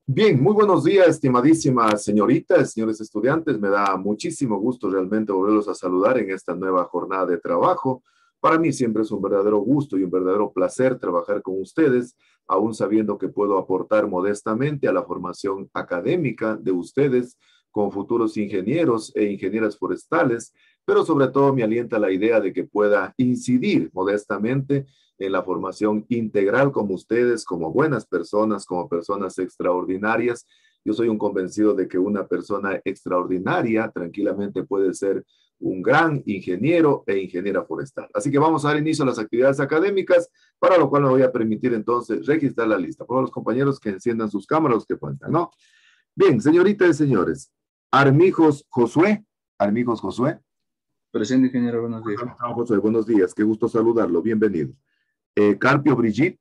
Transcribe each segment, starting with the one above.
Bien, muy buenos días, estimadísimas señoritas, señores estudiantes. Me da muchísimo gusto realmente volverlos a saludar en esta nueva jornada de trabajo. Para mí siempre es un verdadero gusto y un verdadero placer trabajar con ustedes, aún sabiendo que puedo aportar modestamente a la formación académica de ustedes como futuros ingenieros e ingenieras forestales, pero sobre todo me alienta la idea de que pueda incidir modestamente en la formación integral como ustedes, como buenas personas, como personas extraordinarias. Yo soy un convencido de que una persona extraordinaria tranquilamente puede ser un gran ingeniero e ingeniera forestal. Así que vamos a dar inicio a las actividades académicas, para lo cual me voy a permitir entonces registrar la lista. Por favor, los compañeros que enciendan sus cámaras, los que cuentan, ¿no? Bien, señoritas y señores, Armijos Josué, Armijos Josué. Presente, ingeniero, buenos días. Josué, buenos días, qué gusto saludarlo, bienvenido. Carpio Brigitte.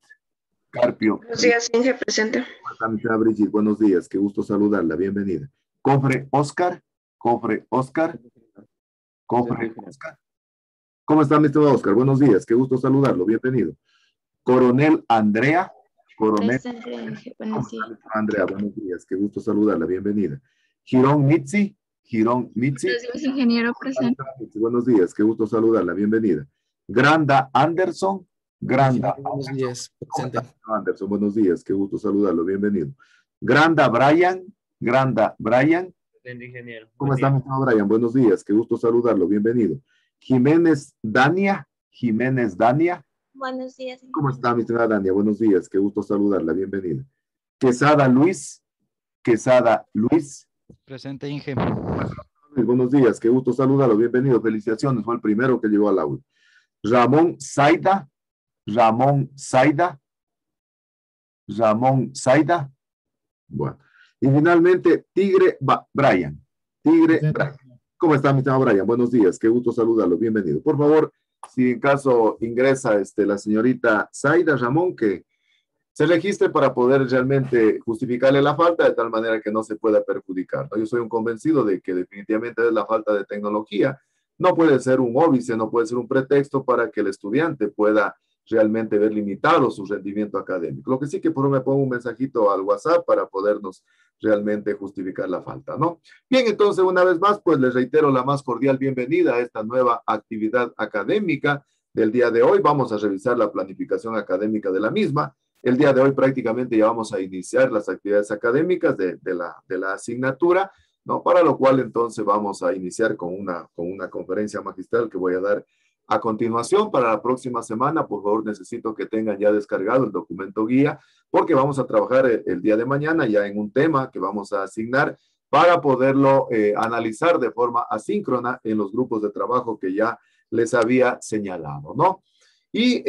Carpio. Buenos días, Inge, presente. Brigitte, buenos días, qué gusto saludarla, bienvenida. Cofre Oscar. Cofre Oscar. Cofre Oscar. ¿Cómo está, mi estimado Oscar? Buenos días, qué gusto saludarlo, bienvenido. Coronel Andrea. Coronel. Presente, Inge, buenos días. Andrea, buenos días, qué gusto saludarla, bienvenida. Girón Mitzi. Girón Mitzi. Buenos días, ingeniero, presente. Buenos días, qué gusto saludarla, bienvenida. Granda Anderson. Granda. Buenos días, presente. Anderson, buenos días, qué gusto saludarlo, bienvenido. Granda Brian. Granda Brian. Presente, ingeniero. ¿Cómo está, mi estimado Brian? Buenos días, qué gusto saludarlo, bienvenido. Jiménez Dania. Jiménez Dania. Buenos días, ingeniero. ¿Cómo está, mi estimada Dania? Buenos días, qué gusto saludarla, bienvenida. Quesada Luis. Quesada Luis. Presente, Inge. Buenos días, qué gusto saludarlo, bienvenido, felicitaciones, fue el primero que llegó al aula. Ramón Zaida. Ramón Zaida. Ramón Zaida. Bueno. Y finalmente, Tigre Brian. Tigre Brian. ¿Cómo está, mi estimado Brian? Buenos días, qué gusto saludarlo, bienvenido. Por favor, si en caso ingresa la señorita Zaida Ramón, que se registre para poder realmente justificarle la falta de tal manera que no se pueda perjudicar, ¿no? Yo soy un convencido de que definitivamente es la falta de tecnología. No puede ser un óbice, no puede ser un pretexto para que el estudiante pueda realmente ver limitado su rendimiento académico. Lo que sí que por me pongo un mensajito al WhatsApp para podernos realmente justificar la falta, ¿no? Bien, entonces una vez más, pues les reitero la más cordial bienvenida a esta nueva actividad académica del día de hoy. Vamos a revisar la planificación académica de la misma. El día de hoy prácticamente ya vamos a iniciar las actividades académicas de la asignatura, ¿no? Para lo cual entonces vamos a iniciar con una conferencia magistral que voy a dar a continuación. Para la próxima semana, por favor, necesito que tengan ya descargado el documento guía, porque vamos a trabajar el día de mañana ya en un tema que vamos a asignar para poderlo analizar de forma asíncrona en los grupos de trabajo que ya les había señalado, ¿no? Y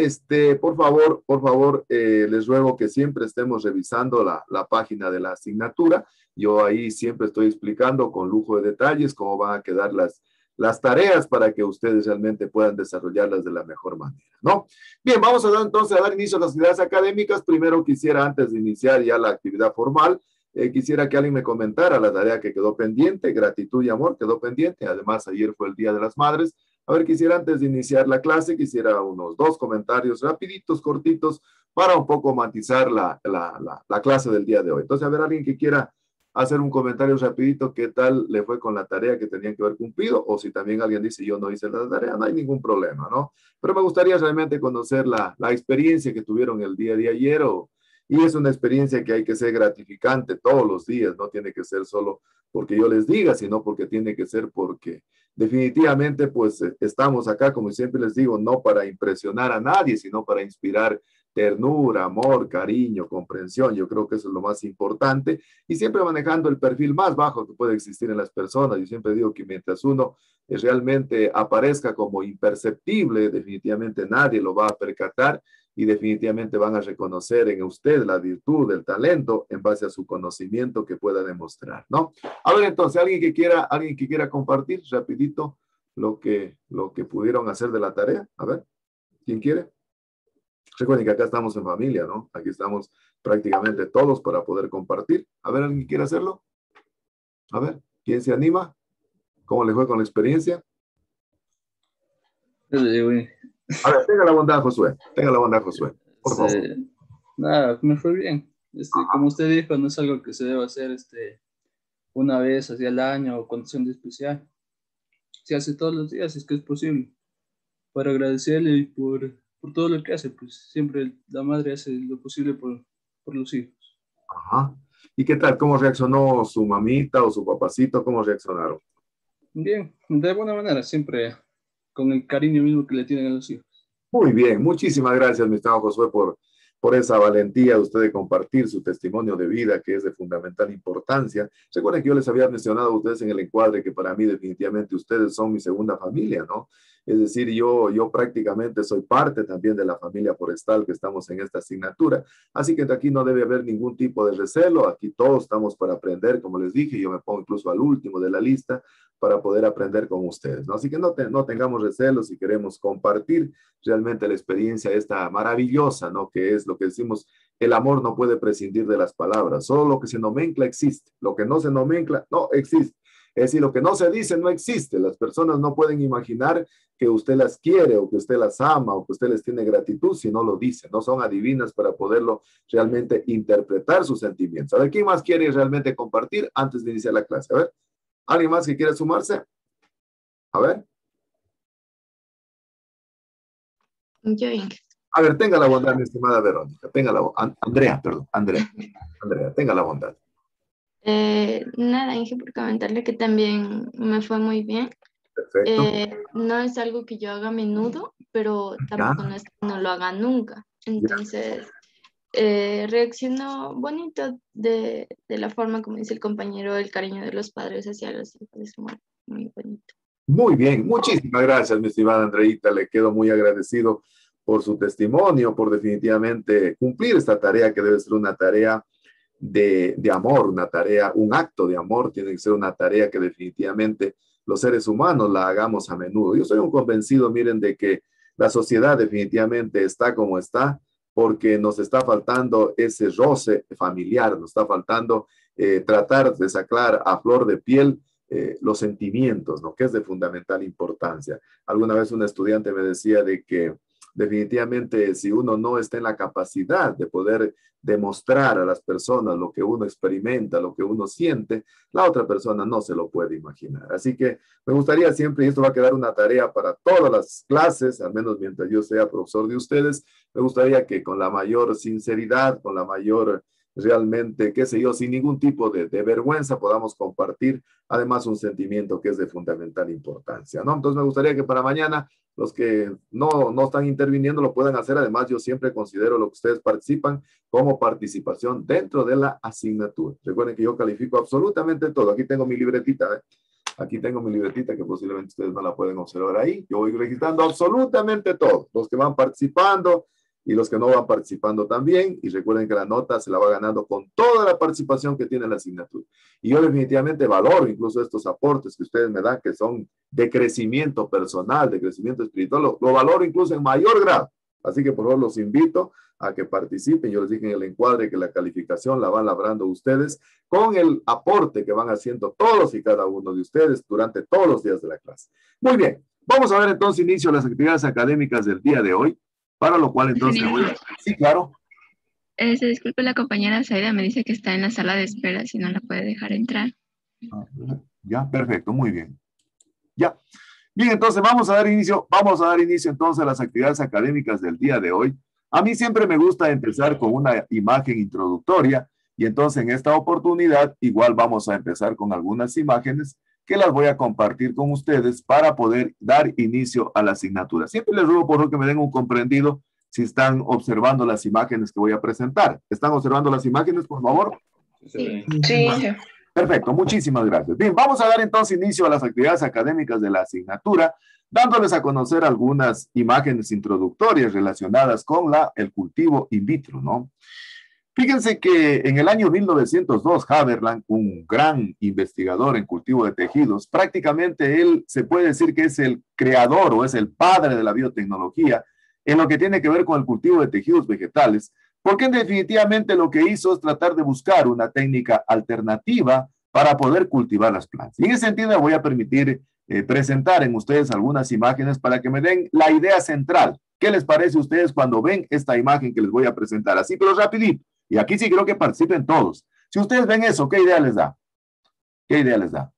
por favor, les ruego que siempre estemos revisando la página de la asignatura. Yo ahí siempre estoy explicando con lujo de detalles cómo van a quedar las tareas para que ustedes realmente puedan desarrollarlas de la mejor manera, ¿no? Bien, vamos a dar inicio a las actividades académicas. Primero quisiera, antes de iniciar ya la actividad formal, quisiera que alguien me comentara la tarea que quedó pendiente. Gratitud y amor quedó pendiente. Además, ayer fue el Día de las Madres. A ver, quisiera antes de iniciar la clase, quisiera unos 2 comentarios rapiditos, cortitos, para un poco matizar la clase del día de hoy. Entonces, a ver, alguien que quiera hacer un comentario rapidito, qué tal le fue con la tarea que tenían que haber cumplido, o si también alguien dice, yo no hice la tarea, no hay ningún problema, ¿no? Pero me gustaría realmente conocer la experiencia que tuvieron el día de ayer, y es una experiencia que hay que ser gratificante todos los días, no tiene que ser solo porque yo les diga, sino porque tiene que ser porque definitivamente pues estamos acá, como siempre les digo, no para impresionar a nadie, sino para inspirar ternura, amor, cariño, comprensión. Yo creo que eso es lo más importante, y siempre manejando el perfil más bajo que puede existir en las personas. Yo siempre digo que mientras uno realmente aparezca como imperceptible, definitivamente nadie lo va a percatar, y definitivamente van a reconocer en usted la virtud, el talento, en base a su conocimiento que pueda demostrar, ¿no? A ver, entonces, alguien que quiera compartir rapidito lo que pudieron hacer de la tarea. A ver, ¿quién quiere? Recuerden que acá estamos en familia, ¿no? Aquí estamos prácticamente todos para poder compartir. A ver, ¿alguien quiere hacerlo? A ver, ¿quién se anima? ¿Cómo le fue con la experiencia? Yo le digo, A ver, tenga la bondad, Josué. Tenga la bondad, Josué. Por favor. nada, me fue bien. como usted dijo, no es algo que se debe hacer una vez hacia el año o condición de especial. Se hace todos los días, si es que es posible. Para agradecerle y por todo lo que hace, pues siempre la madre hace lo posible por los hijos. Ajá. ¿Y qué tal? ¿Cómo reaccionó su mamita o su papacito? ¿Cómo reaccionaron? Bien, de buena manera, siempre con el cariño mismo que le tienen a los hijos. Muy bien, muchísimas gracias, mi estimado Josué, por esa valentía de usted de compartir su testimonio de vida, que es de fundamental importancia. Recuerden que yo les había mencionado a ustedes en el encuadre que para mí definitivamente ustedes son mi segunda familia, ¿no? Es decir, yo prácticamente soy parte también de la familia forestal que estamos en esta asignatura. Así que aquí no debe haber ningún tipo de recelo. Aquí todos estamos para aprender, como les dije, yo me pongo incluso al último de la lista para poder aprender con ustedes, ¿no? Así que no tengamos recelos si queremos compartir realmente la experiencia esta maravillosa, ¿no? Que es lo que decimos, el amor no puede prescindir de las palabras. Solo lo que se nomencla existe. Lo que no se nomencla no existe. Es decir, lo que no se dice no existe. Las personas no pueden imaginar que usted las quiere o que usted las ama o que usted les tiene gratitud si no lo dice. No son adivinas para poderlo realmente interpretar sus sentimientos. A ver, ¿quién más quiere realmente compartir antes de iniciar la clase? A ver, ¿alguien más que quiera sumarse? A ver. Yo, Inge. A ver, tenga la bondad, mi estimada Verónica. Tenga la Andrea, perdón. Andrea, tenga la bondad. Nada, Inge, por comentarle que también me fue muy bien. Perfecto. No es algo que yo haga a menudo, pero tampoco no es que no lo haga nunca. Entonces, reaccionó bonito de la forma, como dice el compañero, el cariño de los padres hacia los hijos. Es muy, muy bonito. Muy bien, muchísimas gracias, mi estimada Andreita. Le quedo muy agradecido por su testimonio, por definitivamente cumplir esta tarea que debe ser una tarea de amor, una tarea, un acto de amor, tiene que ser una tarea que definitivamente los seres humanos la hagamos a menudo. Yo soy un convencido, miren, de que la sociedad definitivamente está como está porque nos está faltando ese roce familiar, nos está faltando tratar de sacar a flor de piel los sentimientos, ¿no? Que es de fundamental importancia. Alguna vez un estudiante me decía de que definitivamente si uno no está en la capacidad de poder demostrar a las personas lo que uno experimenta, lo que uno siente, la otra persona no se lo puede imaginar. Así que me gustaría siempre, y esto va a quedar una tarea para todas las clases, al menos mientras yo sea profesor de ustedes, me gustaría que con la mayor sinceridad, con la mayor realmente, qué sé yo, sin ningún tipo de vergüenza podamos compartir además un sentimiento que es de fundamental importancia, ¿no? Entonces me gustaría que para mañana los que no están interviniendo lo puedan hacer. Además, yo siempre considero lo que ustedes participan como participación dentro de la asignatura. Recuerden que yo califico absolutamente todo. Aquí tengo mi libretita, ¿eh? Aquí tengo mi libretita que posiblemente ustedes no la pueden observar ahí. Yo voy registrando absolutamente todo. Los que van participando y los que no van participando también. Y recuerden que la nota se la va ganando con toda la participación que tiene la asignatura. Y yo definitivamente valoro incluso estos aportes que ustedes me dan, que son de crecimiento personal, de crecimiento espiritual. Lo valoro incluso en mayor grado. Así que por favor los invito a que participen. Yo les dije en el encuadre que la calificación la van labrando ustedes con el aporte que van haciendo todos y cada uno de ustedes durante todos los días de la clase. Muy bien. Vamos a ver entonces inicio a las actividades académicas del día de hoy. Para lo cual entonces sí, claro. Se disculpe, la compañera Zaida me dice que está en la sala de espera, si no la puede dejar entrar. Ya, perfecto, muy bien. Ya. Bien, entonces vamos a dar inicio entonces a las actividades académicas del día de hoy. A mí siempre me gusta empezar con una imagen introductoria y entonces en esta oportunidad igual vamos a empezar con algunas imágenes que las voy a compartir con ustedes para poder dar inicio a la asignatura. Siempre les ruego por favor que me den un comprendido si están observando las imágenes que voy a presentar. ¿Están observando las imágenes, por favor? Sí. Perfecto, muchísimas gracias. Bien, vamos a dar entonces inicio a las actividades académicas de la asignatura, dándoles a conocer algunas imágenes introductorias relacionadas con el cultivo in vitro, ¿no? Fíjense que en el año 1902, Haberland, un gran investigador en cultivo de tejidos, prácticamente él se puede decir que es el creador o es el padre de la biotecnología en lo que tiene que ver con el cultivo de tejidos vegetales, porque definitivamente lo que hizo es tratar de buscar una técnica alternativa para poder cultivar las plantas. Y en ese sentido me voy a permitir presentar en ustedes algunas imágenes para que me den la idea central. ¿Qué les parece a ustedes cuando ven esta imagen que les voy a presentar? Así, pero rapidito. Y aquí sí creo que participen todos. Si ustedes ven eso, ¿qué idea les da? ¿Qué idea les da?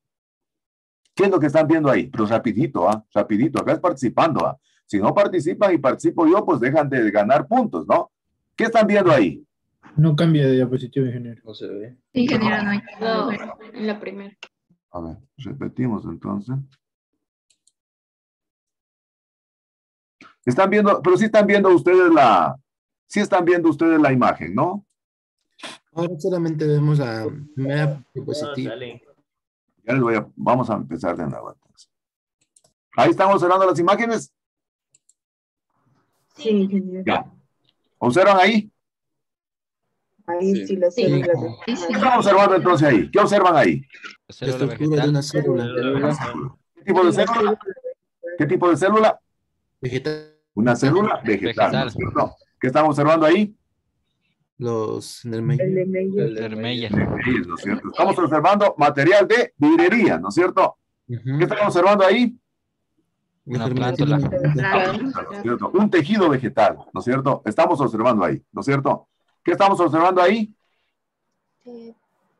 ¿Qué es lo que están viendo ahí? Pero rapidito, rapidito, acá es participando. Si no participan y participo yo, pues dejan de ganar puntos, ¿no? ¿Qué están viendo ahí? No cambia de diapositiva, ingeniero. No se ve. Ingeniero, no hay. No, en la primera. A ver, repetimos entonces. Están viendo, pero sí están viendo ustedes la imagen, ¿no? Ahora solamente vemos la primera diapositiva. Ya les vamos a empezar de nuevo entonces. Ahí estamos observando las imágenes. Sí, ingeniero. Ya. ¿Observan ahí? Ahí sí la Sí. célula. ¿Qué están observando entonces ahí? ¿Qué observan ahí? La Célula estructura de una célula ¿Qué tipo de célula? ¿Qué tipo de célula? vegetal. Una célula vegetal, ¿no es cierto? ¿Qué están observando ahí? Los El de Meyer. Vermella. Sí, ¿no es cierto? Estamos observando material de vidrería, ¿no es cierto? ¿Qué están observando ahí? Una plántula. ¿No es cierto? Un tejido vegetal, ¿no es cierto? Estamos observando ahí, ¿no es cierto? ¿Qué estamos observando ahí?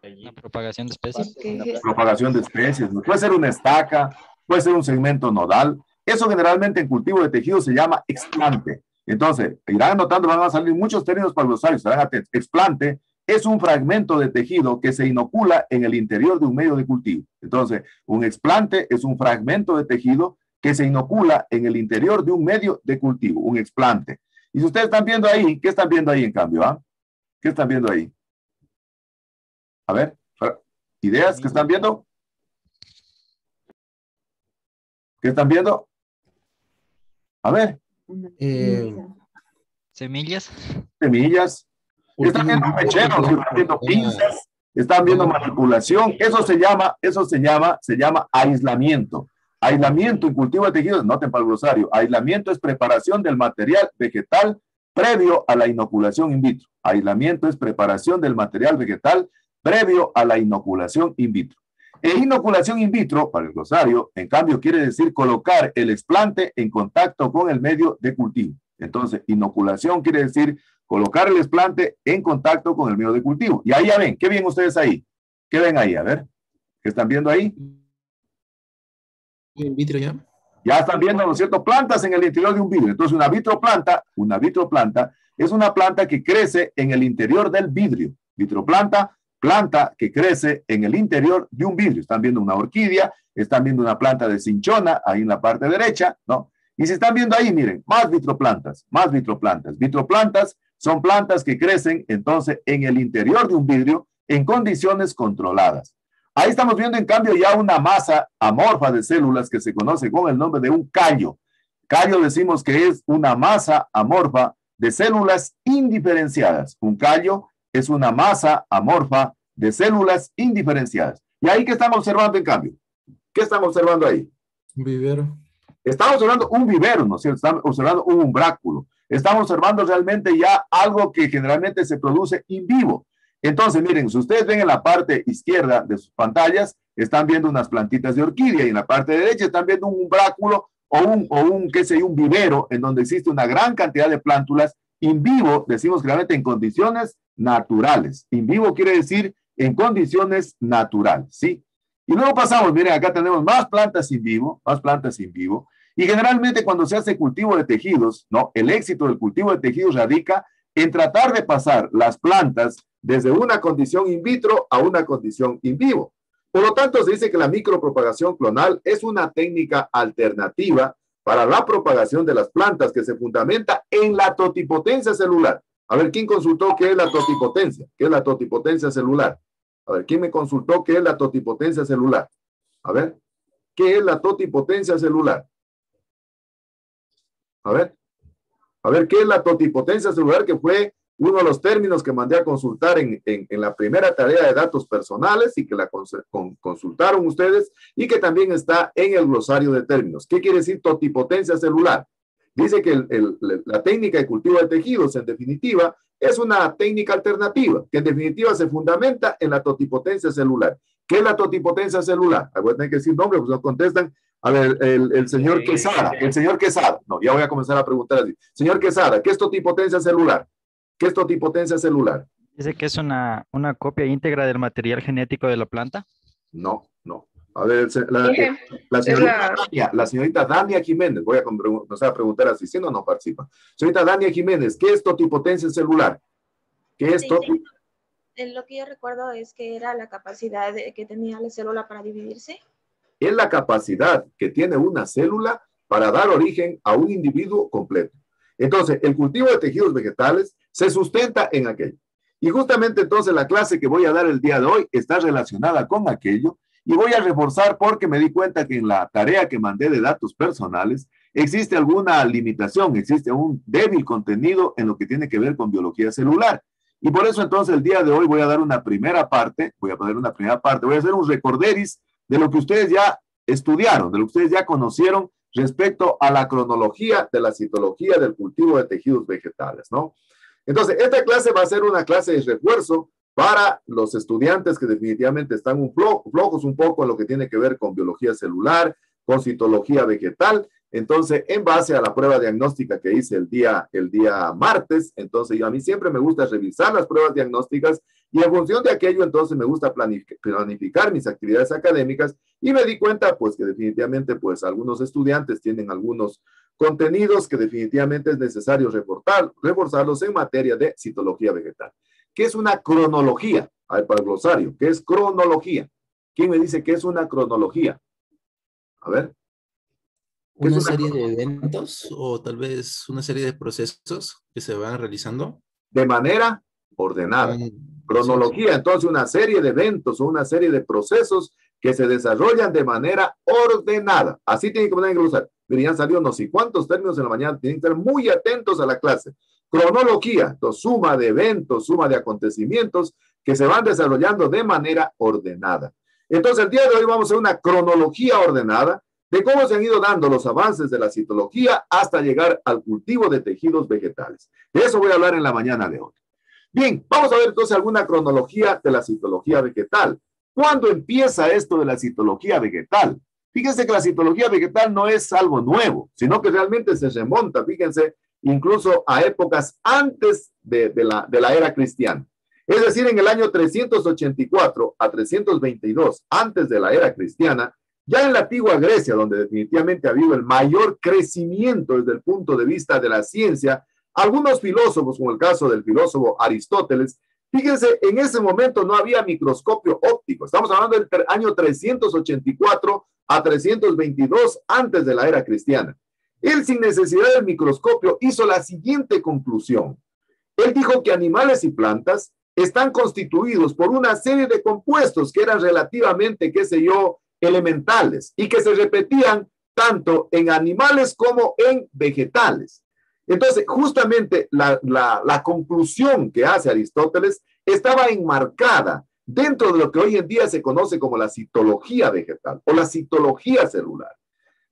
La propagación de especies. Propagación de especies, ¿no? Puede ser una estaca, puede ser un segmento nodal. Eso generalmente en cultivo de tejido se llama explante. Entonces, irán notando, van a salir muchos términos para los usuarios. Estarán atentos. Explante es un fragmento de tejido que se inocula en el interior de un medio de cultivo. Entonces, un explante es un fragmento de tejido que se inocula en el interior de un medio de cultivo, un explante. Y si ustedes están viendo ahí, ¿qué están viendo ahí en cambio? ¿Qué están viendo ahí? A ver, ¿ideas que están viendo? ¿Qué están viendo? A ver, Semillas. semillas. Están viendo mecheros, están viendo pinzas, están viendo manipulación. Eso se llama aislamiento. Aislamiento en cultivo de tejidos, noten para el glosario. Aislamiento es preparación del material vegetal previo a la inoculación in vitro. Aislamiento es preparación del material vegetal previo a la inoculación in vitro. E inoculación in vitro, para el glosario, en cambio, quiere decir colocar el explante en contacto con el medio de cultivo. Entonces, inoculación quiere decir colocar el explante en contacto con el medio de cultivo. Y ahí ya ven, ¿qué ven ustedes ahí? ¿Qué ven ahí? A ver, ¿qué están viendo ahí? in vitro ya. Ya están viendo, ¿no es cierto?, plantas en el interior de un vidrio. Entonces, una vitroplanta es una planta que crece en el interior del vidrio. Vitroplanta, planta que crece en el interior de un vidrio. Están viendo una orquídea, están viendo una planta de cinchona ahí en la parte derecha, ¿no? Y si están viendo ahí, miren, más vitroplantas, más vitroplantas. Vitroplantas son plantas que crecen entonces en el interior de un vidrio en condiciones controladas. Ahí estamos viendo en cambio ya una masa amorfa de células que se conoce con el nombre de un callo. Callo decimos que es una masa amorfa de células indiferenciadas. Un callo es una masa amorfa de células indiferenciadas. ¿Y ahí qué estamos observando en cambio? ¿Qué estamos observando ahí? Un vivero. Estamos observando un vivero, ¿no es cierto? Estamos observando un umbráculo. Estamos observando realmente ya algo que generalmente se produce in vivo. Entonces, miren, si ustedes ven en la parte izquierda de sus pantallas, están viendo unas plantitas de orquídea y en la parte derecha están viendo un umbráculo o un vivero en donde existe una gran cantidad de plántulas in vivo, decimos claramente en condiciones naturales. In vivo quiere decir en condiciones naturales, ¿sí? Y luego pasamos, miren, acá tenemos más plantas in vivo, y generalmente cuando se hace cultivo de tejidos, ¿no? El éxito del cultivo de tejidos radica en tratar de pasar las plantas desde una condición in vitro a una condición in vivo. Por lo tanto, se dice que la micropropagación clonal es una técnica alternativa para la propagación de las plantas que se fundamenta en la totipotencia celular. A ver, ¿quién consultó qué es la totipotencia? ¿Qué es la totipotencia celular? A ver, ¿quién me consultó qué es la totipotencia celular? A ver, ¿qué es la totipotencia celular? A ver, ¿qué es la totipotencia celular? Que fue uno de los términos que mandé a consultar en la primera tarea de datos personales y que la consultaron ustedes y que también está en el glosario de términos. ¿Qué quiere decir totipotencia celular? Dice que la técnica de cultivo de tejidos, en definitiva, es una técnica alternativa, que en definitiva se fundamenta en la totipotencia celular. ¿Qué es la totipotencia celular? Voy a tener que decir nombre, pues no contestan. A ver, el señor Quesada. No, ya voy a comenzar a preguntar así. Señor Quesada, ¿qué es totipotencia celular? ¿Qué es totipotencia celular? Dice que es una copia íntegra del material genético de la planta. No, no. A ver, Dije, la señorita Dania Jiménez, voy a comenzar a preguntar así, si no, no participa. Señorita Dania Jiménez, ¿qué es totipotencia celular? ¿Qué es Lo que yo recuerdo es que era la capacidad que tenía la célula para dividirse. Es la capacidad que tiene una célula para dar origen a un individuo completo. Entonces, el cultivo de tejidos vegetales se sustenta en aquello. Y justamente entonces la clase que voy a dar el día de hoy está relacionada con aquello y voy a reforzar porque me di cuenta que en la tarea que mandé de datos personales existe alguna limitación, existe un débil contenido en lo que tiene que ver con biología celular. Y por eso entonces el día de hoy voy a dar una primera parte, voy a hacer un recorderis de lo que ustedes ya estudiaron, de lo que ustedes ya conocieron respecto a la cronología de la citología del cultivo de tejidos vegetales, ¿no? Entonces, esta clase va a ser una clase de refuerzo para los estudiantes que definitivamente están flojos un poco en lo que tiene que ver con biología celular, con citología vegetal. Entonces, en base a la prueba diagnóstica que hice el día martes, entonces a mí siempre me gusta revisar las pruebas diagnósticas y en función de aquello, entonces me gusta planificar mis actividades académicas y me di cuenta, pues, que definitivamente, pues, algunos estudiantes tienen algunos contenidos que definitivamente es necesario reforzarlos en materia de citología vegetal. ¿Qué es una cronología? A ver, para el glosario, ¿qué es cronología? ¿Quién me dice qué es una cronología? A ver. ¿Una serie de eventos o tal vez una serie de procesos que se van realizando? De manera ordenada. Cronología, entonces una serie de eventos o una serie de procesos que se desarrollan de manera ordenada. Así tiene que poner en el glosario. Miren, ya salió no sé cuántos términos en la mañana, tienen que estar muy atentos a la clase. Cronología, entonces suma de eventos, suma de acontecimientos que se van desarrollando de manera ordenada. Entonces el día de hoy vamos a hacer una cronología ordenada de cómo se han ido dando los avances de la citología hasta llegar al cultivo de tejidos vegetales. De eso voy a hablar en la mañana de hoy. Bien, vamos a ver entonces alguna cronología de la citología vegetal. ¿Cuándo empieza esto de la citología vegetal? Fíjense que la citología vegetal no es algo nuevo, sino que realmente se remonta, fíjense, incluso a épocas antes de la era cristiana. Es decir, en el año 384 a 322, antes de la era cristiana, ya en la antigua Grecia, donde definitivamente ha habido el mayor crecimiento desde el punto de vista de la ciencia, algunos filósofos, como el caso del filósofo Aristóteles, fíjense, en ese momento no había microscopio óptico. Estamos hablando del año 384 a 322 antes de la era cristiana. Él, sin necesidad del microscopio, hizo la siguiente conclusión. Él dijo que animales y plantas están constituidos por una serie de compuestos que eran relativamente, qué sé yo, elementales y que se repetían tanto en animales como en vegetales. Entonces, justamente la conclusión que hace Aristóteles estaba enmarcada dentro de lo que hoy en día se conoce como la citología vegetal o la citología celular.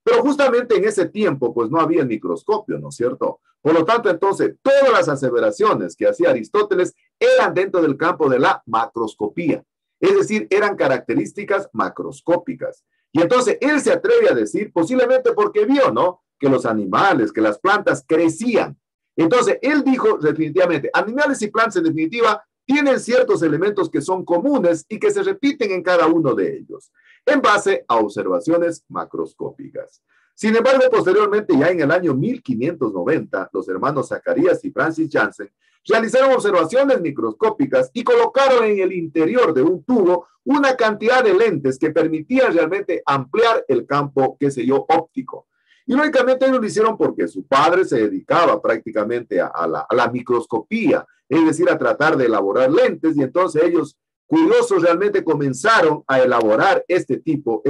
Pero justamente en ese tiempo, pues no había el microscopio, ¿no es cierto? Por lo tanto, entonces, todas las aseveraciones que hacía Aristóteles eran dentro del campo de la macroscopía. Es decir, eran características macroscópicas. Y entonces él se atreve a decir, posiblemente porque vio, ¿no?, que los animales, que las plantas crecían. Entonces él dijo definitivamente, animales y plantas en definitiva tienen ciertos elementos que son comunes y que se repiten en cada uno de ellos, en base a observaciones macroscópicas. Sin embargo, posteriormente, ya en el año 1590, los hermanos Zacarías y Francis Janssen realizaron observaciones microscópicas y colocaron en el interior de un tubo una cantidad de lentes que permitían realmente ampliar el campo, qué sé yo, óptico. Y lógicamente ellos lo hicieron porque su padre se dedicaba prácticamente a la microscopía, es decir, a tratar de elaborar lentes, y entonces ellos, curiosos, realmente comenzaron a elaborar este tipo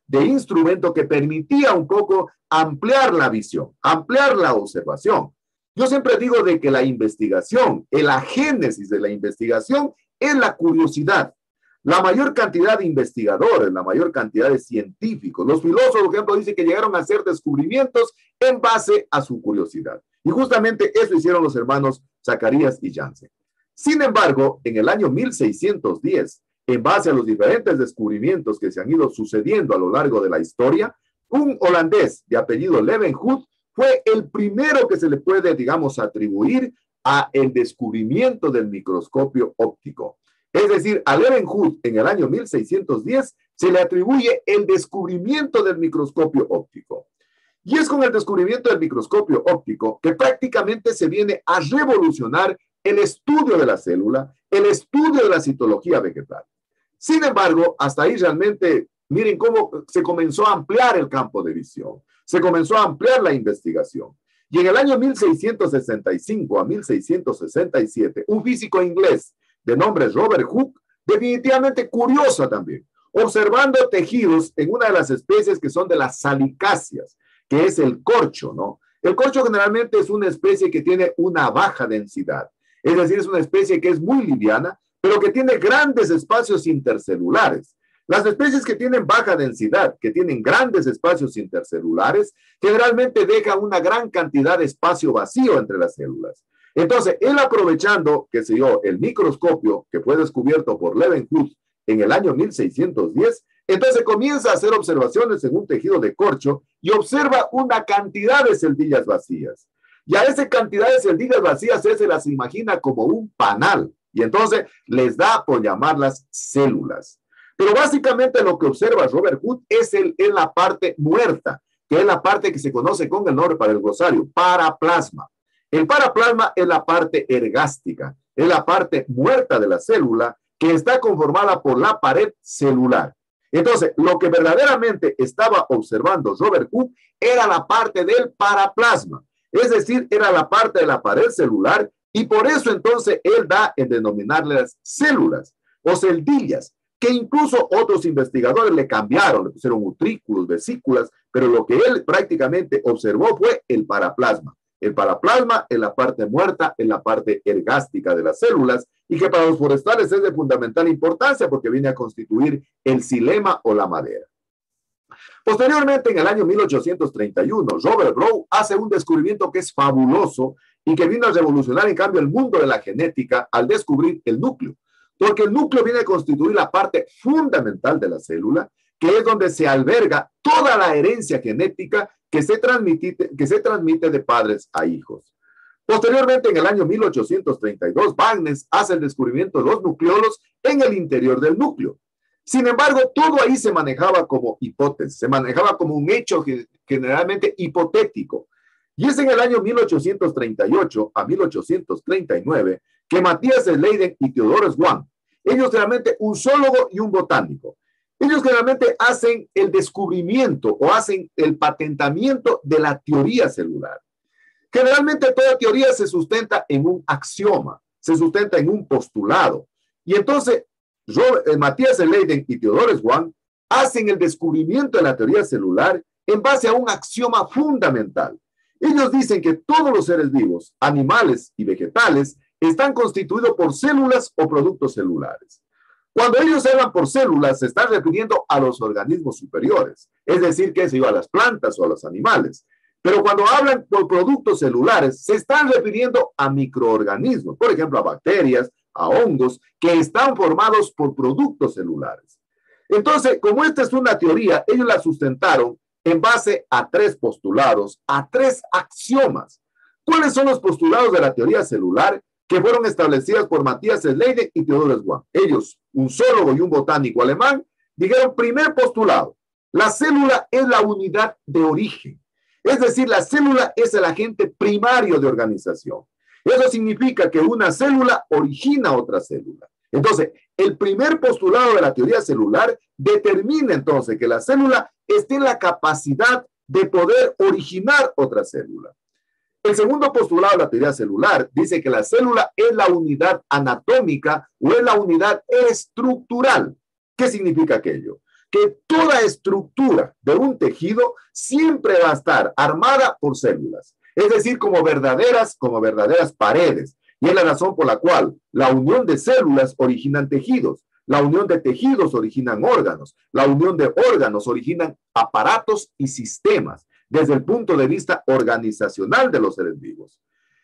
de instrumento que permitía un poco ampliar la visión, ampliar la observación. Yo siempre digo de que la investigación, la génesis de la investigación es la curiosidad. La mayor cantidad de investigadores, la mayor cantidad de científicos, los filósofos, por ejemplo, dicen que llegaron a hacer descubrimientos en base a su curiosidad. Y justamente eso hicieron los hermanos Zacarías y Janssen. Sin embargo, en el año 1610, en base a los diferentes descubrimientos que se han ido sucediendo a lo largo de la historia, un holandés de apellido Leeuwenhoek fue el primero que se le puede, digamos, atribuir a el descubrimiento del microscopio óptico. Es decir, a Leeuwenhoek en el año 1610 se le atribuye el descubrimiento del microscopio óptico. Y es con el descubrimiento del microscopio óptico que prácticamente se viene a revolucionar el estudio de la célula, el estudio de la citología vegetal. Sin embargo, hasta ahí realmente, miren cómo se comenzó a ampliar el campo de visión, se comenzó a ampliar la investigación. Y en el año 1665 a 1667, un físico inglés de nombre Robert Hooke, definitivamente curioso también, observando tejidos en una de las especies que son de las salicáceas, que es el corcho, ¿no? El corcho generalmente es una especie que tiene una baja densidad, es decir, es una especie que es muy liviana, pero que tiene grandes espacios intercelulares. Las especies que tienen baja densidad, que tienen grandes espacios intercelulares, generalmente dejan una gran cantidad de espacio vacío entre las células. Entonces, él aprovechando, qué sé yo, el microscopio que fue descubierto por Leeuwenhoek en el año 1610, entonces comienza a hacer observaciones en un tejido de corcho y observa una cantidad de celdillas vacías. Y a esa cantidad de celdillas vacías él se las imagina como un panal. Y entonces les da por llamarlas células. Pero básicamente lo que observa Robert Hooke es la parte muerta, que es la parte que se conoce con el nombre para el glosario, paraplasma. El paraplasma es la parte ergástica, es la parte muerta de la célula que está conformada por la pared celular. Entonces, lo que verdaderamente estaba observando Robert Hooke era la parte del paraplasma, es decir, era la parte de la pared celular, y por eso entonces él da en denominarlas células o celdillas, que incluso otros investigadores le cambiaron, le pusieron utrículos, vesículas, pero lo que él prácticamente observó fue el paraplasma. El paraplasma es la parte muerta, es la parte ergástica de las células, y que para los forestales es de fundamental importancia porque viene a constituir el xilema o la madera. Posteriormente, en el año 1831, Robert Brown hace un descubrimiento que es fabuloso y que vino a revolucionar en cambio el mundo de la genética al descubrir el núcleo, porque el núcleo viene a constituir la parte fundamental de la célula, que es donde se alberga toda la herencia genética que se transmite de padres a hijos. Posteriormente, en el año 1832, Bagnes hace el descubrimiento de los nucleolos en el interior del núcleo. Sin embargo, todo ahí se manejaba como hipótesis, se manejaba como un hecho generalmente hipotético. Y es en el año 1838 a 1839 que Matthias Leiden y Theodor Schwann, ellos realmente un zoólogo y un botánico, ellos generalmente hacen el descubrimiento o hacen el patentamiento de la teoría celular. Generalmente toda teoría se sustenta en un axioma, se sustenta en un postulado. Y entonces Matthias Leiden y Theodor Schwann hacen el descubrimiento de la teoría celular en base a un axioma fundamental. Ellos dicen que todos los seres vivos, animales y vegetales, están constituidos por células o productos celulares. Cuando ellos hablan por células, se están refiriendo a los organismos superiores, es decir, que a las plantas o a los animales. Pero cuando hablan por productos celulares, se están refiriendo a microorganismos, por ejemplo, a bacterias, a hongos, que están formados por productos celulares. Entonces, como esta es una teoría, ellos la sustentaron en base a 3 postulados, a 3 axiomas. ¿Cuáles son los postulados de la teoría celular que fueron establecidas por Matthias Leiden y Theodor Schwann? Ellos, un zoólogo y un botánico alemán, dijeron: primer postulado, la célula es la unidad de origen. Es decir, la célula es el agente primario de organización. Eso significa que una célula origina otra célula. Entonces, el primer postulado de la teoría celular determina entonces que la célula esté en la capacidad de poder originar otra célula. El segundo postulado de la teoría celular dice que la célula es la unidad anatómica o es la unidad estructural. ¿Qué significa aquello? Que toda estructura de un tejido siempre va a estar armada por células, es decir, como verdaderas paredes. Y es la razón por la cual la unión de células originan tejidos, la unión de tejidos originan órganos, la unión de órganos originan aparatos y sistemas desde el punto de vista organizacional de los seres vivos.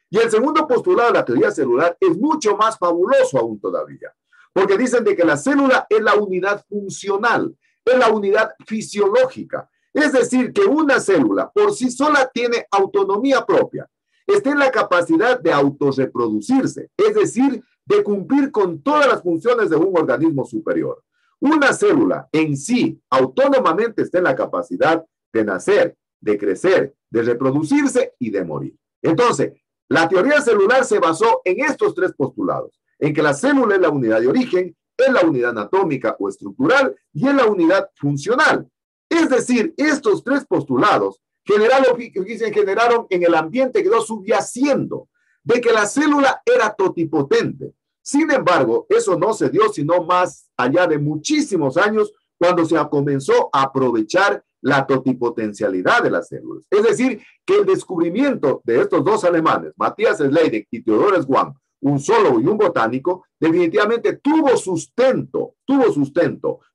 Y el segundo postulado de la teoría celular es mucho más fabuloso aún todavía, porque dicen de que la célula es la unidad funcional, es la unidad fisiológica. Es decir, que una célula por sí sola tiene autonomía propia. está en la capacidad de autorreproducirse, es decir, de cumplir con todas las funciones de un organismo superior. Una célula en sí, autónomamente, está en la capacidad de nacer, de crecer, de reproducirse y de morir. Entonces, la teoría celular se basó en estos tres postulados, en que la célula es la unidad de origen, es la unidad anatómica o estructural y es la unidad funcional. Es decir, estos tres postulados generaron en el ambiente, quedó subyaciendo de que la célula era totipotente. Sin embargo, eso no se dio sino más allá de muchísimos años, cuando se comenzó a aprovechar la totipotencialidad de las células. Es decir, que el descubrimiento de estos dos alemanes, Matthias Schleiden y Theodor Schwann, un zoólogo y un botánico, definitivamente tuvo sustento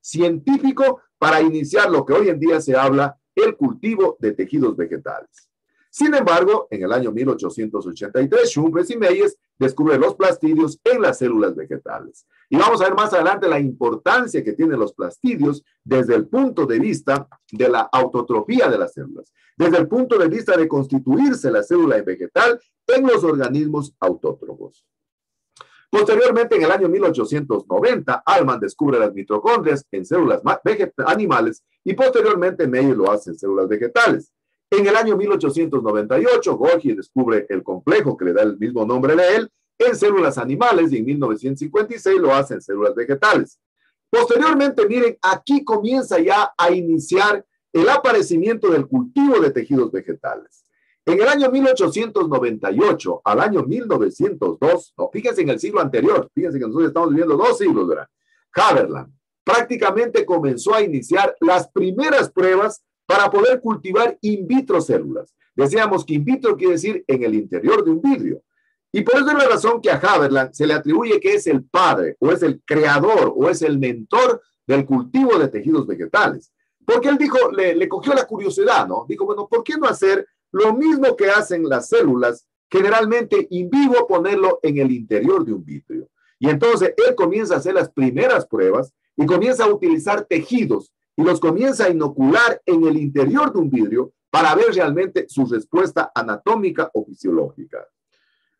científico para iniciar lo que hoy en día se habla, el cultivo de tejidos vegetales. Sin embargo, en el año 1883, Schumpeter y Meyers descubren los plastidios en las células vegetales. Y vamos a ver más adelante la importancia que tienen los plastidios desde el punto de vista de la autotrofía de las células, desde el punto de vista de constituirse la célula vegetal en los organismos autótrofos. Posteriormente, en el año 1890, Alman descubre las mitocondrias en células animales y posteriormente Meyer lo hace en células vegetales. En el año 1898, Golgi descubre el complejo que le da el mismo nombre de él en células animales y en 1956 lo hace en células vegetales. Posteriormente, miren, aquí comienza ya a iniciar el aparecimiento del cultivo de tejidos vegetales. En el año 1898 al año 1902, no, fíjense en el siglo anterior, fíjense que nosotros estamos viviendo 2 siglos, ¿verdad? Haberland prácticamente comenzó a iniciar las primeras pruebas para poder cultivar in vitro células. Decíamos que in vitro quiere decir en el interior de un vidrio. Y por eso es la razón que a Haberland se le atribuye que es el padre, o es el creador, o es el mentor del cultivo de tejidos vegetales. Porque él dijo, le cogió la curiosidad, ¿no? Dijo, bueno, ¿por qué no hacer lo mismo que hacen las células, generalmente in vivo, ponerlo en el interior de un vidrio? Y entonces él comienza a hacer las primeras pruebas y comienza a utilizar tejidos y los comienza a inocular en el interior de un vidrio para ver realmente su respuesta anatómica o fisiológica.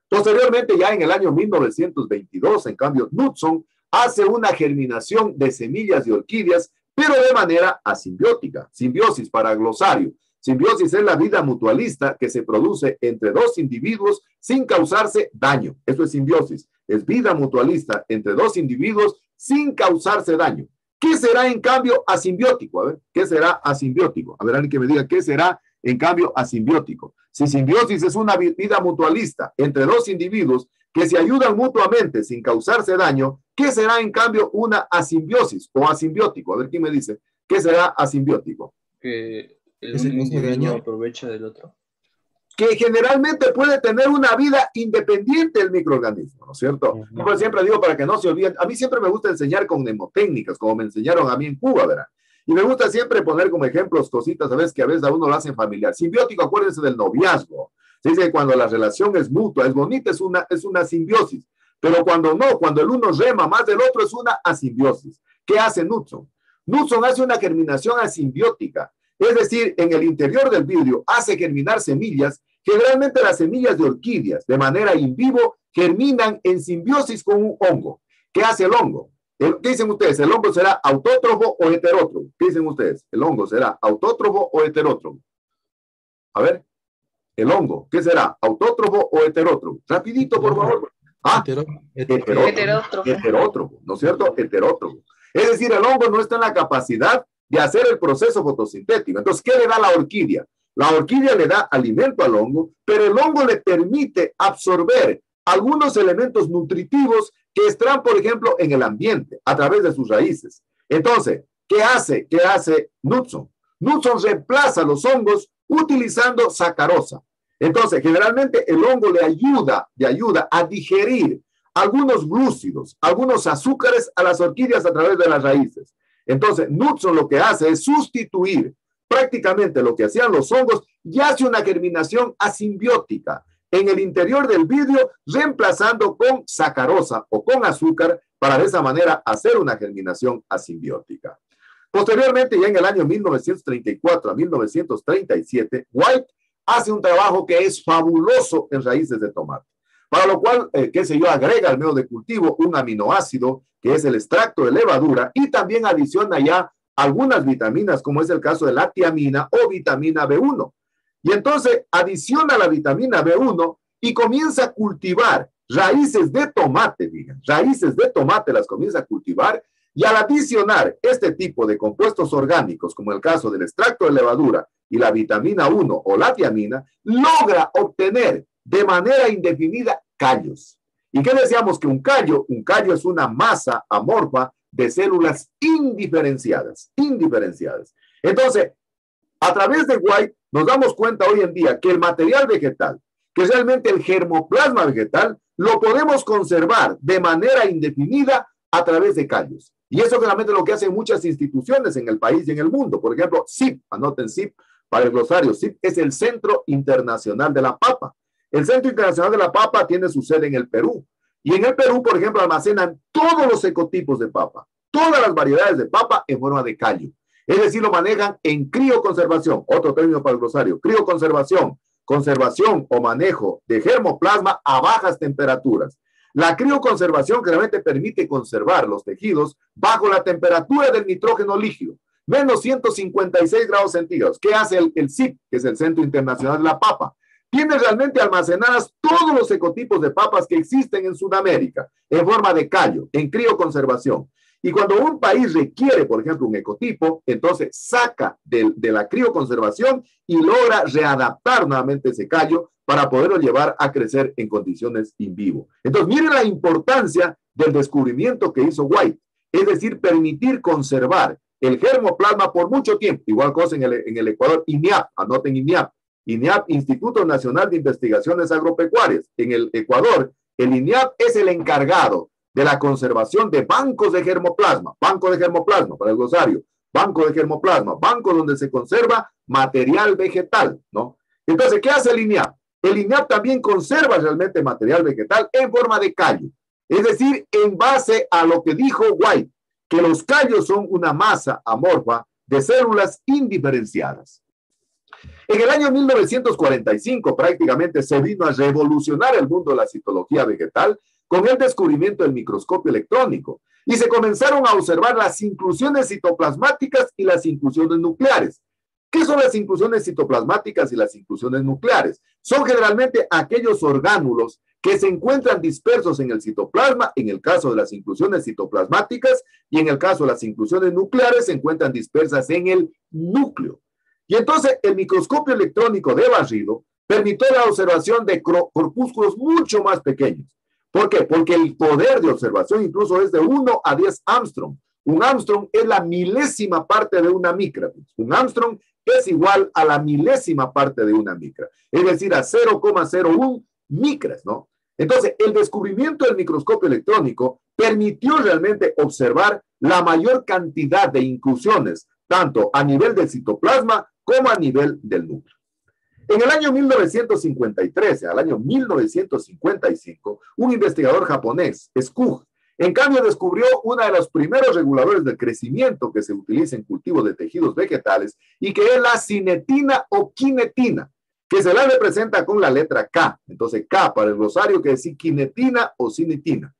Posteriormente, ya en el año 1922, en cambio, Knudson hace una germinación de semillas de orquídeas, pero de manera asimbiótica. Simbiosis para glosario. Simbiosis es la vida mutualista que se produce entre dos individuos sin causarse daño. Eso es simbiosis. Es vida mutualista entre dos individuos sin causarse daño. ¿Qué será en cambio asimbiótico? A ver, ¿qué será asimbiótico? A ver, alguien que me diga, ¿qué será en cambio asimbiótico? Si simbiosis es una vida mutualista entre dos individuos que se ayudan mutuamente sin causarse daño, ¿qué será en cambio una asimbiosis o asimbiótico? A ver, ¿quién me dice? ¿Qué será asimbiótico? Que el individuo aprovecha del otro. Que generalmente puede tener una vida independiente del microorganismo, ¿no es cierto? Yo siempre digo para que no se olviden, a mí siempre me gusta enseñar con mnemotécnicas, como me enseñaron a mí en Cuba, ¿verdad? Y me gusta siempre poner como ejemplos cositas, ¿sabes? Que a veces a uno lo hacen familiar. Simbiótico, acuérdense del noviazgo. Se dice que cuando la relación es mutua, es bonita, es una simbiosis. Pero cuando no, cuando el uno rema más del otro, es una asimbiosis. ¿Qué hace Knudson? Knudson hace una germinación asimbiótica. Es decir, en el interior del vidrio hace germinar semillas. Generalmente las semillas de orquídeas, de manera in vivo, germinan en simbiosis con un hongo. ¿Qué hace el hongo? ¿Qué dicen ustedes? ¿El hongo será autótrofo o heterótrofo? ¿Qué dicen ustedes? ¿El hongo será autótrofo o heterótrofo? A ver, el hongo, ¿qué será? ¿Autótrofo o heterótrofo? Rapidito, por favor. Ah, heterótrofo, ¿no es cierto? Heterótrofo. Es decir, el hongo no está en la capacidad de hacer el proceso fotosintético. Entonces, ¿qué le da la orquídea? La orquídea le da alimento al hongo, pero el hongo le permite absorber algunos elementos nutritivos que están, por ejemplo, en el ambiente, a través de sus raíces. Entonces, ¿qué hace Knudson? Knudson reemplaza los hongos utilizando sacarosa. Entonces, generalmente el hongo le ayuda a digerir algunos glúcidos, algunos azúcares a las orquídeas a través de las raíces. Entonces, Knudson lo que hace es sustituir prácticamente lo que hacían los hongos y hace una germinación asimbiótica en el interior del vidrio, reemplazando con sacarosa o con azúcar para de esa manera hacer una germinación asimbiótica. Posteriormente, ya en el año 1934 a 1937, White hace un trabajo que es fabuloso en raíces de tomate. Para lo cual, qué sé yo, agrega al medio de cultivo un aminoácido que es el extracto de levadura y también adiciona ya algunas vitaminas, como es el caso de la tiamina o vitamina B1. Y entonces adiciona la vitamina B1 y comienza a cultivar raíces de tomate, digan, raíces de tomate las comienza a cultivar, y al adicionar este tipo de compuestos orgánicos, como el caso del extracto de levadura y la vitamina 1 o la tiamina, logra obtener de manera indefinida callos. ¿Y qué decíamos? Que un callo es una masa amorfa de células indiferenciadas. Entonces, a través de White nos damos cuenta hoy en día que el material vegetal, que realmente el germoplasma vegetal, lo podemos conservar de manera indefinida a través de callos. Y eso realmente es lo que hacen muchas instituciones en el país y en el mundo. Por ejemplo, CIP, anoten CIP para el glosario. CIP es el Centro Internacional de la Papa. El Centro Internacional de la Papa tiene su sede en el Perú. Y en el Perú, por ejemplo, almacenan todos los ecotipos de papa, todas las variedades de papa en forma de callo. Es decir, lo manejan en crioconservación, otro término para el glosario, crioconservación, conservación o manejo de germoplasma a bajas temperaturas. La crioconservación generalmente permite conservar los tejidos bajo la temperatura del nitrógeno líquido, menos 156 grados centígrados. ¿Qué hace el CIP, que es el Centro Internacional de la Papa? Tiene realmente almacenadas todos los ecotipos de papas que existen en Sudamérica, en forma de callo, en crioconservación. Y cuando un país requiere, por ejemplo, un ecotipo, entonces saca de la crioconservación y logra readaptar nuevamente ese callo para poderlo llevar a crecer en condiciones in vivo. Entonces, miren la importancia del descubrimiento que hizo White, es decir, permitir conservar el germoplasma por mucho tiempo. Igual cosa en el Ecuador, INIAP, anoten INIAP. INIAP, Instituto Nacional de Investigaciones Agropecuarias. En el Ecuador, el INIAP es el encargado de la conservación de bancos de germoplasma para el glosario, banco de germoplasma, banco donde se conserva material vegetal, ¿no? Entonces, ¿qué hace el INIAP? El INIAP también conserva realmente material vegetal en forma de callo, es decir, en base a lo que dijo White, que los callos son una masa amorfa de células indiferenciadas. En el año 1945 prácticamente se vino a revolucionar el mundo de la citología vegetal con el descubrimiento del microscopio electrónico y se comenzaron a observar las inclusiones citoplasmáticas y las inclusiones nucleares. ¿Qué son las inclusiones citoplasmáticas y las inclusiones nucleares? Son generalmente aquellos orgánulos que se encuentran dispersos en el citoplasma, en el caso de las inclusiones citoplasmáticas, y en el caso de las inclusiones nucleares se encuentran dispersas en el núcleo. Y entonces el microscopio electrónico de barrido permitió la observación de corpúsculos mucho más pequeños. ¿Por qué? Porque el poder de observación incluso es de 1 a 10 Armstrong. Un Armstrong es la milésima parte de una micra. Un Armstrong es igual a la milésima parte de una micra, es decir, a 0,01 micras, ¿no? Entonces, el descubrimiento del microscopio electrónico permitió realmente observar la mayor cantidad de inclusiones, tanto a nivel del citoplasma como a nivel del núcleo. En el año 1953, al año 1955, un investigador japonés, Skug, en cambio descubrió uno de los primeros reguladores del crecimiento que se utiliza en cultivos de tejidos vegetales y que es la cinetina o quinetina, que se la representa con la letra K. Entonces, K para el glosario quiere decir quinetina o cinetina.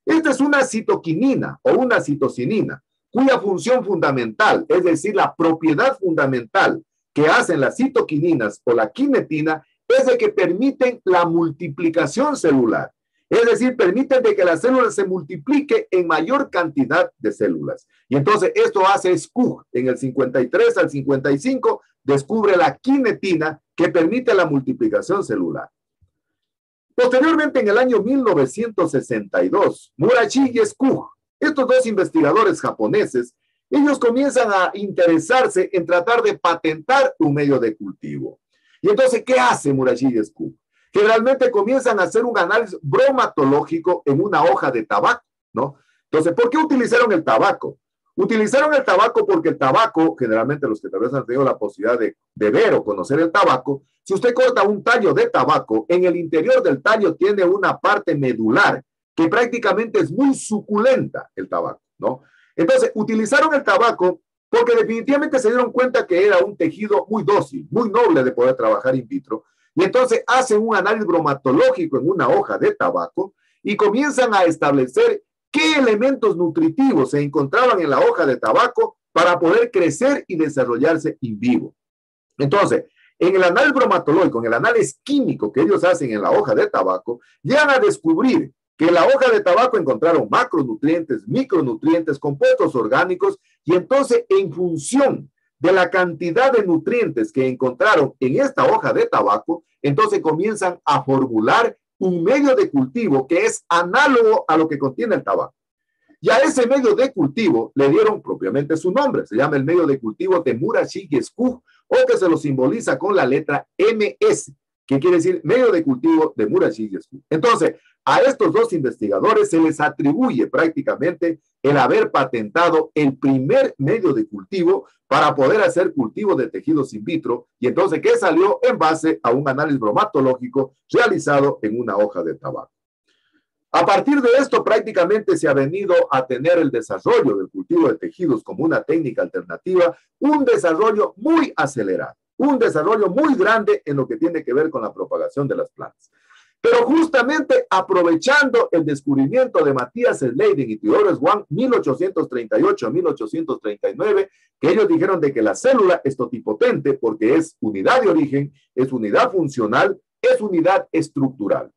Esta es una citoquinina o una citocinina, cuya función fundamental, es decir, la propiedad fundamental que hacen las citoquininas o la quinetina, es de que permiten la multiplicación celular. Es decir, permiten de que la célula se multiplique en mayor cantidad de células. Y entonces esto hace Skug. En el 53 al 55 descubre la quinetina que permite la multiplicación celular. Posteriormente, en el año 1962, Murashi y Skug, estos dos investigadores japoneses, ellos comienzan a interesarse en tratar de patentar un medio de cultivo. Y entonces, ¿qué hace Murashi y Skug? Generalmente comienzan a hacer un análisis bromatológico en una hoja de tabaco, ¿no? Entonces, ¿por qué utilizaron el tabaco? Utilizaron el tabaco porque el tabaco, generalmente los que tal vez han tenido la posibilidad de ver o conocer el tabaco, si usted corta un tallo de tabaco, en el interior del tallo tiene una parte medular que prácticamente es muy suculenta el tabaco, ¿no? Entonces, utilizaron el tabaco porque definitivamente se dieron cuenta que era un tejido muy dócil, muy noble de poder trabajar in vitro, y entonces hacen un análisis bromatológico en una hoja de tabaco y comienzan a establecer qué elementos nutritivos se encontraban en la hoja de tabaco para poder crecer y desarrollarse in vivo. Entonces, en el análisis bromatológico, en el análisis químico que ellos hacen en la hoja de tabaco, llegan a descubrir que en la hoja de tabaco encontraron macronutrientes, micronutrientes, compuestos orgánicos, y entonces en función de la cantidad de nutrientes que encontraron en esta hoja de tabaco, entonces comienzan a formular un medio de cultivo que es análogo a lo que contiene el tabaco. Y a ese medio de cultivo le dieron propiamente su nombre, se llama el medio de cultivo de Murashige-Escug, o que se lo simboliza con la letra MS, que quiere decir medio de cultivo de Murashige-Escug. Entonces, a estos dos investigadores se les atribuye prácticamente el haber patentado el primer medio de cultivo para poder hacer cultivo de tejidos in vitro, y entonces que salió en base a un análisis bromatológico realizado en una hoja de tabaco. A partir de esto, prácticamente se ha venido a tener el desarrollo del cultivo de tejidos como una técnica alternativa, un desarrollo muy acelerado, un desarrollo muy grande en lo que tiene que ver con la propagación de las plantas. Pero justamente aprovechando el descubrimiento de Matthias Sleiden y Theodor Schwann, 1838 a 1839, que ellos dijeron de que la célula es totipotente porque es unidad de origen, es unidad funcional, es unidad estructural.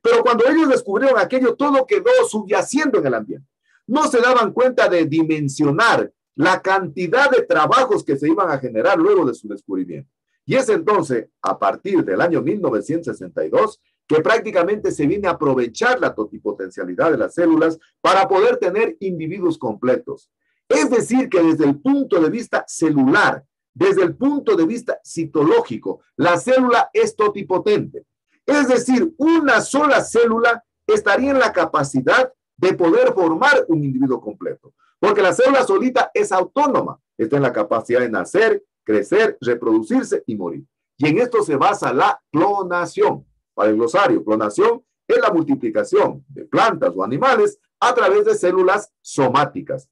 Pero cuando ellos descubrieron aquello, todo quedó subyaciendo en el ambiente. No se daban cuenta de dimensionar la cantidad de trabajos que se iban a generar luego de su descubrimiento. Y es entonces, a partir del año 1962, que prácticamente se viene a aprovechar la totipotencialidad de las células para poder tener individuos completos. Es decir, que desde el punto de vista celular, desde el punto de vista citológico, la célula es totipotente. Es decir, una sola célula estaría en la capacidad de poder formar un individuo completo, porque la célula solita es autónoma, está en la capacidad de nacer, crecer, reproducirse y morir. Y en esto se basa la clonación. Para el glosario, clonación es la multiplicación de plantas o animales a través de células somáticas,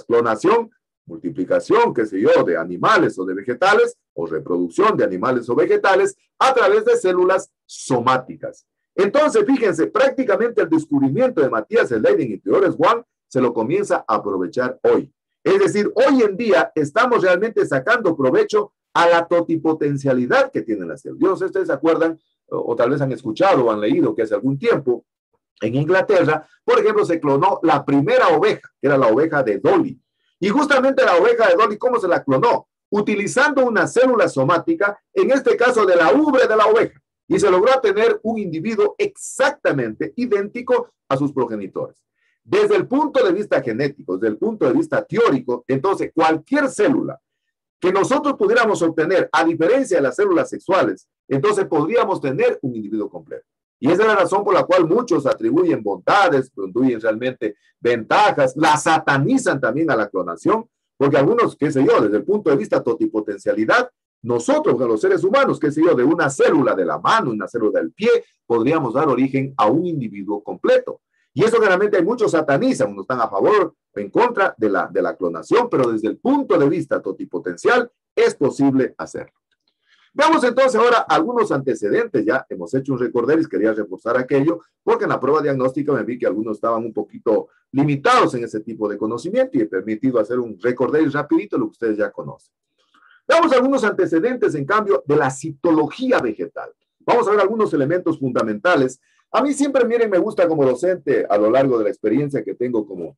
Clonación, multiplicación, qué sé yo, de animales o de vegetales, o reproducción de animales o vegetales a través de células somáticas. Entonces, fíjense, prácticamente el descubrimiento de Matthias Sleiden y Theodor Schwann se lo comienza a aprovechar hoy. Es decir, hoy en día estamos realmente sacando provecho a la totipotencialidad que tiene la célula. Yo no sé si ustedes se acuerdan, o tal vez han escuchado o han leído que hace algún tiempo, en Inglaterra, por ejemplo, se clonó la primera oveja, que era la oveja de Dolly. Y justamente la oveja de Dolly, ¿cómo se la clonó? Utilizando una célula somática, en este caso de la ubre de la oveja, y se logró tener un individuo exactamente idéntico a sus progenitores. Desde el punto de vista genético, desde el punto de vista teórico, entonces cualquier célula que nosotros pudiéramos obtener, a diferencia de las células sexuales, entonces podríamos tener un individuo completo. Y esa es la razón por la cual muchos atribuyen bondades, atribuyen realmente ventajas, la satanizan también a la clonación, porque algunos, qué sé yo, desde el punto de vista totipotencialidad, nosotros, los seres humanos, qué sé yo, de una célula de la mano, una célula del pie, podríamos dar origen a un individuo completo. Y eso generalmente hay muchos satanizan, unos están a favor o en contra de la clonación, pero desde el punto de vista totipotencial es posible hacerlo. Veamos entonces ahora algunos antecedentes. Ya hemos hecho un recorderis, quería reforzar aquello, porque en la prueba diagnóstica me vi que algunos estaban un poquito limitados en ese tipo de conocimiento y he permitido hacer un recorderis rapidito, lo que ustedes ya conocen. Veamos algunos antecedentes, en cambio, de la citología vegetal. Vamos a ver algunos elementos fundamentales. A mí siempre, miren, me gusta como docente, a lo largo de la experiencia que tengo como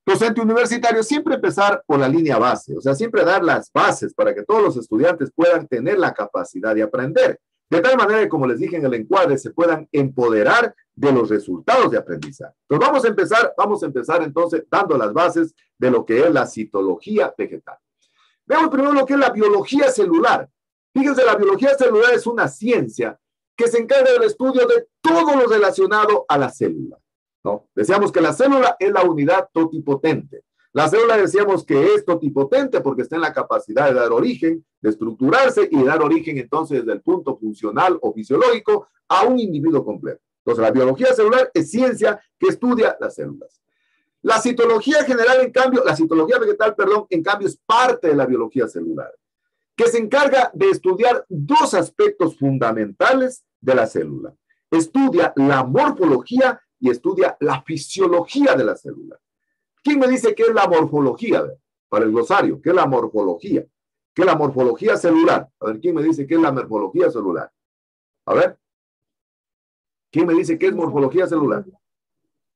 docente universitario, siempre empezar por la línea base, o sea, siempre dar las bases para que todos los estudiantes puedan tener la capacidad de aprender, de tal manera que, como les dije en el encuadre, se puedan empoderar de los resultados de aprendizaje. Entonces, vamos a empezar entonces dando las bases de lo que es la citología vegetal. Veamos primero lo que es la biología celular. Fíjense, la biología celular es una ciencia que se encarga del estudio de todo lo relacionado a la célula, ¿no? Decíamos que la célula es la unidad totipotente. La célula decíamos que es totipotente porque está en la capacidad de dar origen, de estructurarse y dar origen entonces desde el punto funcional o fisiológico a un individuo completo. Entonces la biología celular es ciencia que estudia las células. La citología general, en cambio, la citología vegetal, perdón, en cambio es parte de la biología celular, que se encarga de estudiar dos aspectos fundamentales de la célula. Estudia la morfología y estudia la fisiología de la célula. ¿Quién me dice qué es la morfología? Para el glosario, ¿qué es la morfología? ¿Qué es la morfología celular? A ver, ¿quién me dice qué es la morfología celular? A ver. ¿Quién me dice qué es morfología celular?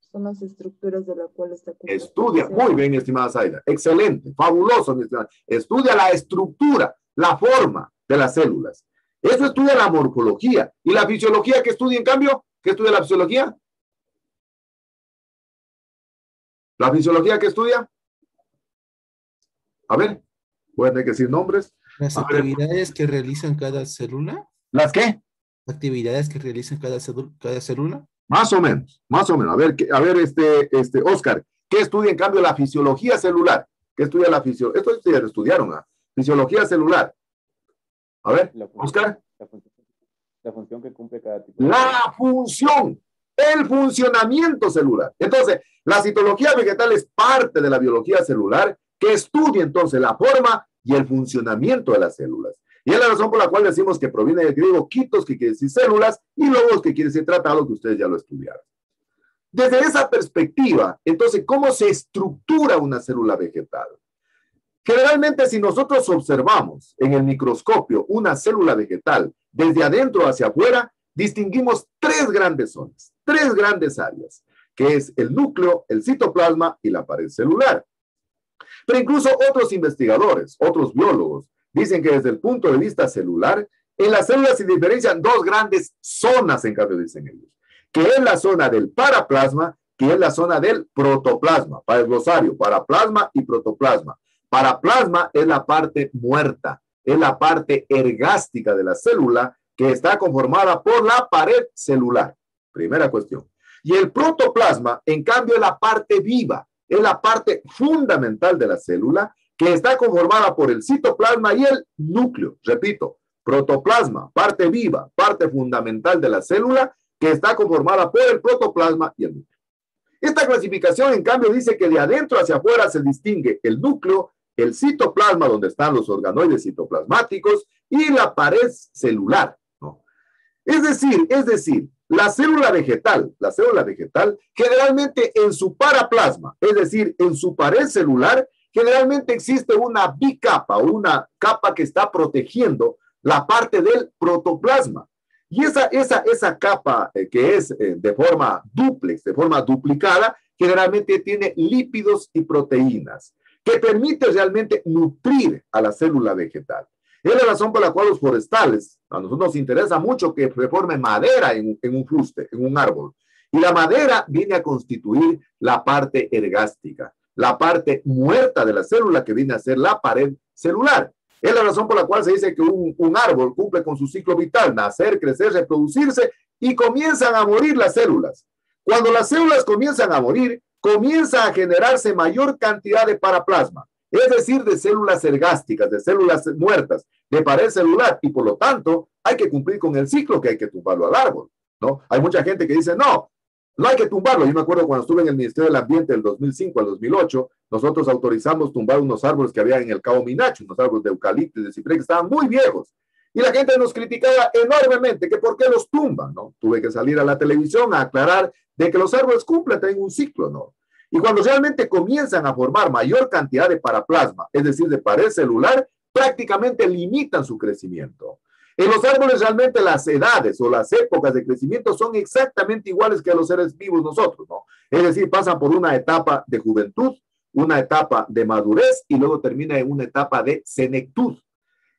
Son las estructuras de la cual está compuesta. Estudia, muy bien, estimada Zaida. Excelente, fabuloso, mi estimada. Estudia la estructura, la forma de las células. Eso estudia la morfología. ¿Y la fisiología qué estudia en cambio? ¿Qué estudia la fisiología? ¿La fisiología qué estudia? A ver, voy a tener que decir nombres. Las actividades que realizan cada célula. ¿Las qué? Actividades que realizan cada célula. Más o menos, más o menos. A ver, Oscar, ¿qué estudia en cambio la fisiología celular? ¿Qué estudia la fisiología? Esto ya lo estudiaron, ¿ah? Fisiología celular. A ver, Oscar. La función que cumple cada tipo. La función, el funcionamiento celular. Entonces, la citología vegetal es parte de la biología celular que estudia entonces la forma y el funcionamiento de las células. Y es la razón por la cual decimos que proviene del griego quitos, que quiere decir células, y logos, que quiere decir tratado, que ustedes ya lo estudiaron. Desde esa perspectiva, entonces, ¿cómo se estructura una célula vegetal? Generalmente, si nosotros observamos en el microscopio una célula vegetal desde adentro hacia afuera, distinguimos tres grandes zonas, tres grandes áreas, que es el núcleo, el citoplasma y la pared celular. Pero incluso otros investigadores, otros biólogos, dicen que desde el punto de vista celular, en las células se diferencian dos grandes zonas, en cambio, dicen ellos, que es la zona del paraplasma, que es la zona del protoplasma, para el glosario, paraplasma y protoplasma. Paraplasma es la parte muerta, es la parte ergástica de la célula que está conformada por la pared celular. Primera cuestión. Y el protoplasma, en cambio, es la parte viva, es la parte fundamental de la célula que está conformada por el citoplasma y el núcleo. Repito, protoplasma, parte viva, parte fundamental de la célula que está conformada por el protoplasma y el núcleo. Esta clasificación, en cambio, dice que de adentro hacia afuera se distingue el núcleo, el citoplasma, donde están los organoides citoplasmáticos, y la pared celular, ¿no? Es decir, la célula vegetal, generalmente en su paraplasma, es decir, en su pared celular, generalmente existe una bicapa, una capa que está protegiendo la parte del protoplasma. Y esa capa que es de forma dúplex, de forma duplicada, generalmente tiene lípidos y proteínas, que permite realmente nutrir a la célula vegetal. Es la razón por la cual los forestales, a nosotros nos interesa mucho que se forme madera en un fuste, en un árbol. Y la madera viene a constituir la parte ergástica, la parte muerta de la célula que viene a ser la pared celular. Es la razón por la cual se dice que un árbol cumple con su ciclo vital, nacer, crecer, reproducirse, y comienzan a morir las células. Cuando las células comienzan a morir, comienza a generarse mayor cantidad de paraplasma, es decir, de células ergásticas, de células muertas, de pared celular, y por lo tanto hay que cumplir con el ciclo, que hay que tumbarlo al árbol, ¿no? Hay mucha gente que dice, no hay que tumbarlo. Yo me acuerdo cuando estuve en el Ministerio del Ambiente del 2005 al 2008, nosotros autorizamos tumbar unos árboles que había en el Cabo Minacho, unos árboles de eucalipto y de ciprés que estaban muy viejos. Y la gente nos criticaba enormemente que por qué los tumban, ¿no? Tuve que salir a la televisión a aclarar de que los árboles cumplen también un ciclo, ¿no? Y cuando realmente comienzan a formar mayor cantidad de paraplasma, es decir, de pared celular, prácticamente limitan su crecimiento. En los árboles realmente las edades o las épocas de crecimiento son exactamente iguales que a los seres vivos nosotros, ¿no? Es decir, pasan por una etapa de juventud, una etapa de madurez y luego termina en una etapa de senectud.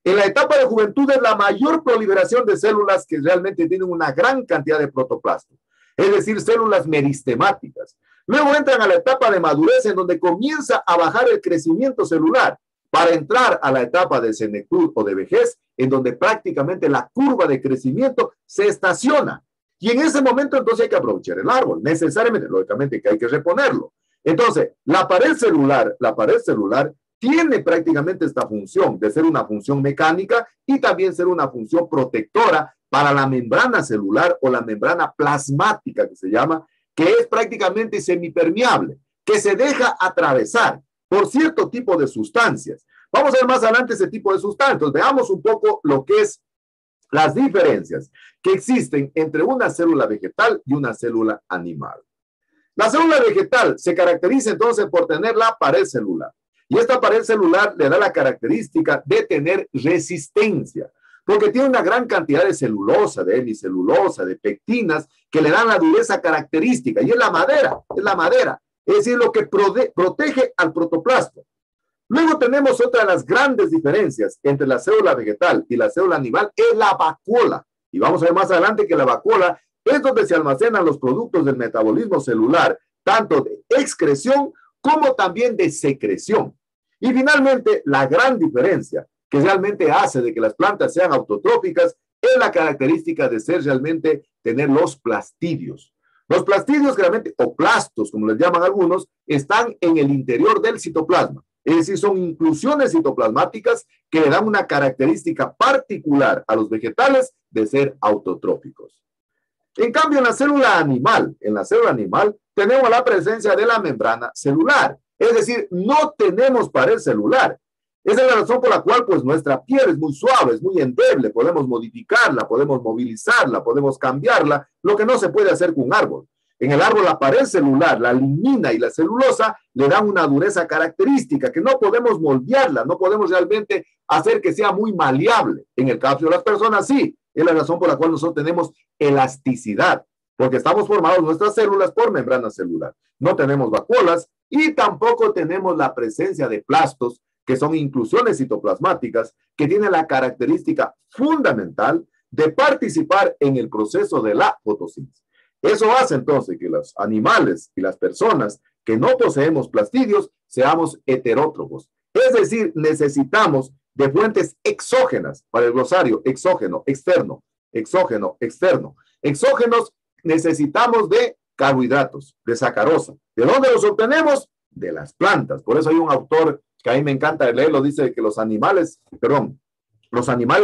En la etapa de juventud es la mayor proliferación de células que realmente tienen una gran cantidad de protoplasma, es decir, células meristemáticas. Luego entran a la etapa de madurez en donde comienza a bajar el crecimiento celular para entrar a la etapa de senectud o de vejez, en donde prácticamente la curva de crecimiento se estaciona. Y en ese momento entonces hay que aprovechar el árbol, necesariamente, lógicamente que hay que reponerlo. Entonces, la pared celular tiene prácticamente esta función de ser una función mecánica y también ser una función protectora para la membrana celular o la membrana plasmática que se llama, que es prácticamente semipermeable. que se deja atravesar por cierto tipo de sustancias. Vamos a ver más adelante ese tipo de sustancias. Veamos un poco lo que es las diferencias que existen entre una célula vegetal y una célula animal. La célula vegetal se caracteriza entonces por tener la pared celular. Y esta pared celular le da la característica de tener resistencia, porque tiene una gran cantidad de celulosa, de hemicelulosa, de pectinas, que le dan la dureza característica. Y es la madera, es decir, lo que protege al protoplasma. Luego tenemos otra de las grandes diferencias entre la célula vegetal y la célula animal, es la vacuola. Y vamos a ver más adelante que la vacuola es donde se almacenan los productos del metabolismo celular, tanto de excreción como también de secreción. Y finalmente, la gran diferencia que realmente hace de que las plantas sean autotróficas es la característica de ser realmente tener los plastidios. Los plastidios realmente, o plastos, como les llaman algunos, están en el interior del citoplasma. Es decir, son inclusiones citoplasmáticas que le dan una característica particular a los vegetales de ser autotróficos. En cambio, en la célula animal, tenemos la presencia de la membrana celular. Es decir, no tenemos pared celular. Esa es la razón por la cual pues, nuestra piel es muy suave, es muy endeble. Podemos modificarla, podemos movilizarla, podemos cambiarla, lo que no se puede hacer con un árbol. En el árbol, la pared celular, la lignina y la celulosa le dan una dureza característica que no podemos moldearla, no podemos realmente hacer que sea muy maleable. En el caso de las personas, sí. Es la razón por la cual nosotros tenemos elasticidad, porque estamos formados nuestras células por membrana celular. No tenemos vacuolas y tampoco tenemos la presencia de plastos, que son inclusiones citoplasmáticas, que tienen la característica fundamental de participar en el proceso de la fotosíntesis. Eso hace entonces que los animales y las personas que no poseemos plastidios seamos heterótrofos. Es decir, necesitamos de fuentes exógenas para el glosario, exógeno, externo, exógeno, externo. Exógenos necesitamos de carbohidratos, de sacarosa. ¿De dónde los obtenemos? De las plantas. Por eso hay un autor que a mí me encanta leerlo, dice que los animales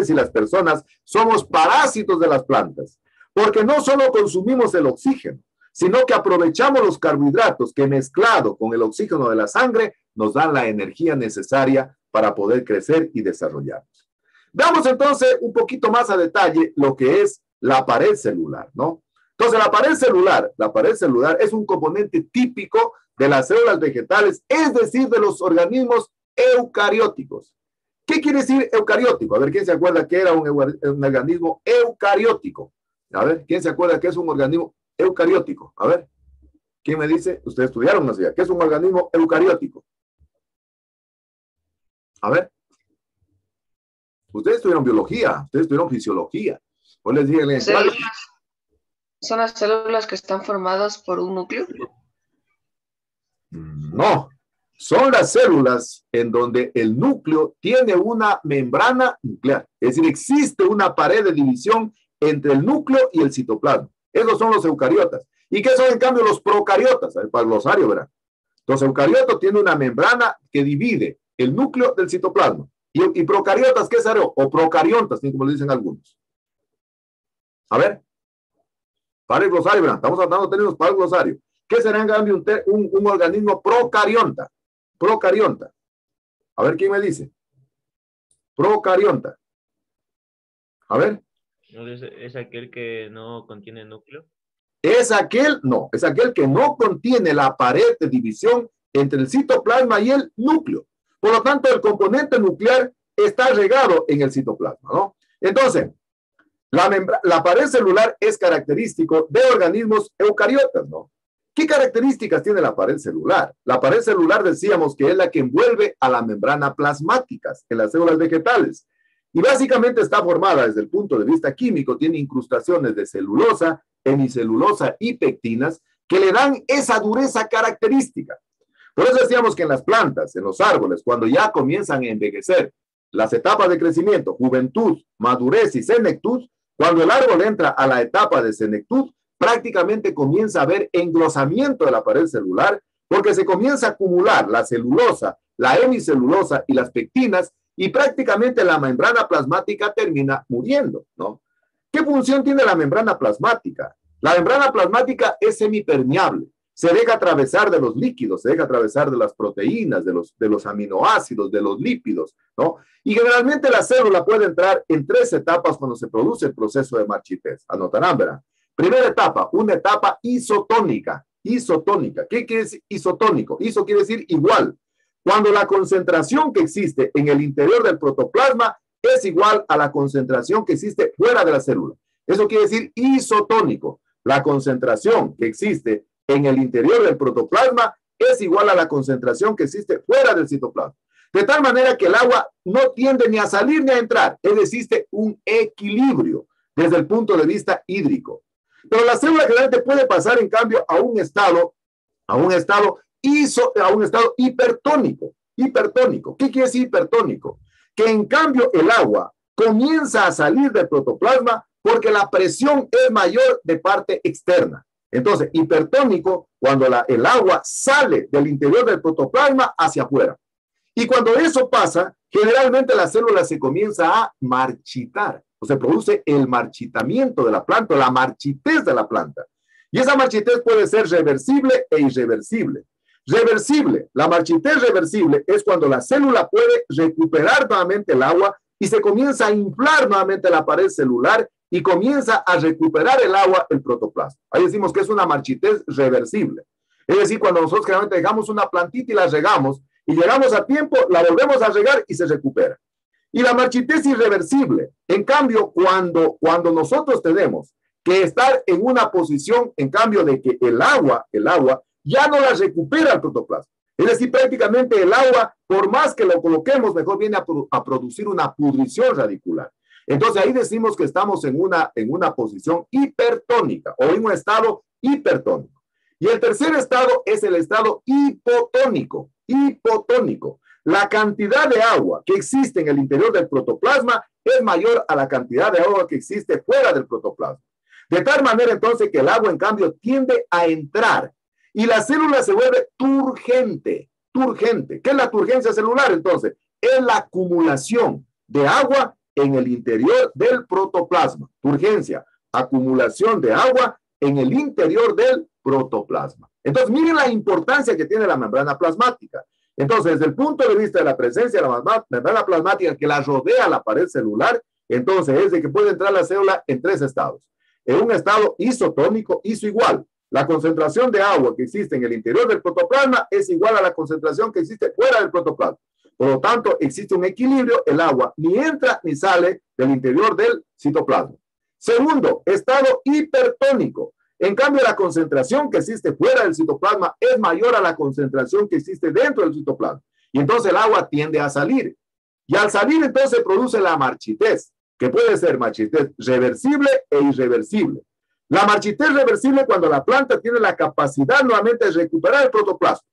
y las personas somos parásitos de las plantas, porque no solo consumimos el oxígeno, sino que aprovechamos los carbohidratos que mezclado con el oxígeno de la sangre nos dan la energía necesaria para poder crecer y desarrollarnos. Veamos entonces un poquito más a detalle lo que es la pared celular, ¿no? Entonces la pared celular es un componente típico de las células vegetales, es decir, de los organismos eucarióticos. ¿Qué quiere decir eucariótico? A ver, ¿quién se acuerda que era un organismo eucariótico? A ver, ¿quién se acuerda que es un organismo eucariótico? A ver, ¿quién me dice? Ustedes estudiaron, ¿no? ¿Qué es un organismo eucariótico? A ver. Ustedes estudiaron biología, ustedes estudiaron fisiología. Pues les dije, ¿Son las células que están formadas por un núcleo? No, son las células en donde el núcleo tiene una membrana nuclear. Es decir, existe una pared de división entre el núcleo y el citoplasma. Esos son los eucariotas. ¿Y qué son en cambio los procariotas? Para el glosario, ¿verdad? Los eucariotas tienen una membrana que divide el núcleo del citoplasma. ¿Y procariotas qué será? O procariontas, como le dicen algunos. A ver. Para el glosario, ¿verdad? Estamos tratando de términos para el glosario. ¿Qué será en cambio un organismo procarionta? Procarionta. A ver, ¿quién me dice? Procarionta. A ver. ¿Es aquel que no contiene núcleo? Es aquel que no contiene la pared de división entre el citoplasma y el núcleo. Por lo tanto, el componente nuclear está regado en el citoplasma, ¿no? Entonces, la pared celular es característico de organismos eucariotas, ¿no? ¿Qué características tiene la pared celular? La pared celular decíamos que es la que envuelve a la membrana plasmática en las células vegetales. Y básicamente está formada desde el punto de vista químico, tiene incrustaciones de celulosa, hemicelulosa y pectinas que le dan esa dureza característica. Por eso decíamos que en las plantas, en los árboles, cuando ya comienzan a envejecer, las etapas de crecimiento, juventud, madurez y senectud, cuando el árbol entra a la etapa de senectud, prácticamente comienza a haber engrosamiento de la pared celular porque se comienza a acumular la celulosa, la hemicelulosa y las pectinas y prácticamente la membrana plasmática termina muriendo, ¿no? ¿Qué función tiene la membrana plasmática? La membrana plasmática es semipermeable. se deja atravesar de los líquidos, se deja atravesar de las proteínas, de los aminoácidos, de los lípidos, ¿no? Y generalmente la célula puede entrar en 3 etapas cuando se produce el proceso de marchitez. Anotarán, verán. Primera etapa, una etapa isotónica. Isotónica. ¿Qué quiere decir isotónico? Iso quiere decir igual. Cuando la concentración que existe en el interior del protoplasma es igual a la concentración que existe fuera de la célula. Eso quiere decir isotónico. La concentración que existe en el interior del protoplasma es igual a la concentración que existe fuera del citoplasma. De tal manera que el agua no tiende ni a salir ni a entrar. Es decir, existe un equilibrio desde el punto de vista hídrico. Pero la célula generalmente puede pasar, en cambio, a un estado hipertónico. Hipertónico. ¿Qué quiere decir hipertónico? Que en cambio el agua comienza a salir del protoplasma porque la presión es mayor de parte externa. Entonces, hipertónico, cuando el agua sale del interior del protoplasma hacia afuera. Y cuando eso pasa, generalmente la célula se comienza a marchitar. O se produce el marchitamiento de la planta, la marchitez de la planta. Y esa marchitez puede ser reversible e irreversible. Reversible, la marchitez reversible es cuando la célula puede recuperar nuevamente el agua y se comienza a inflar nuevamente la pared celular y comienza a recuperar el agua el protoplasma. Ahí decimos que es una marchitez reversible. Es decir, cuando nosotros generalmente dejamos una plantita y la regamos y llegamos a tiempo, la volvemos a regar y se recupera. Y la marchitez irreversible, en cambio, cuando nosotros tenemos que estar en una posición, en cambio, de que el agua ya no la recupera el protoplasma. Es decir, prácticamente el agua, por más que lo coloquemos, mejor viene a producir una pudrición radicular. Entonces ahí decimos que estamos en una posición hipertónica o en un estado hipertónico. Y el tercer estado es el estado hipotónico. Hipotónico. La cantidad de agua que existe en el interior del protoplasma es mayor a la cantidad de agua que existe fuera del protoplasma. De tal manera entonces que el agua en cambio tiende a entrar y la célula se vuelve turgente. Turgente. ¿Qué es la turgencia celular entonces? Es la acumulación de agua en el interior del protoplasma. Turgencia, acumulación de agua en el interior del protoplasma. Entonces miren la importancia que tiene la membrana plasmática. Entonces, desde el punto de vista de la presencia de la membrana plasmática que la rodea la pared celular, entonces es de que puede entrar la célula en 3 estados. En un estado isotónico, igual. La concentración de agua que existe en el interior del protoplasma es igual a la concentración que existe fuera del protoplasma. Por lo tanto, existe un equilibrio, el agua ni entra ni sale del interior del citoplasma. Segundo, estado hipertónico. En cambio, la concentración que existe fuera del citoplasma es mayor a la concentración que existe dentro del citoplasma. Y entonces el agua tiende a salir. Y al salir, entonces, produce la marchitez, que puede ser marchitez reversible e irreversible. La marchitez reversible cuando la planta tiene la capacidad nuevamente de recuperar el protoplasma.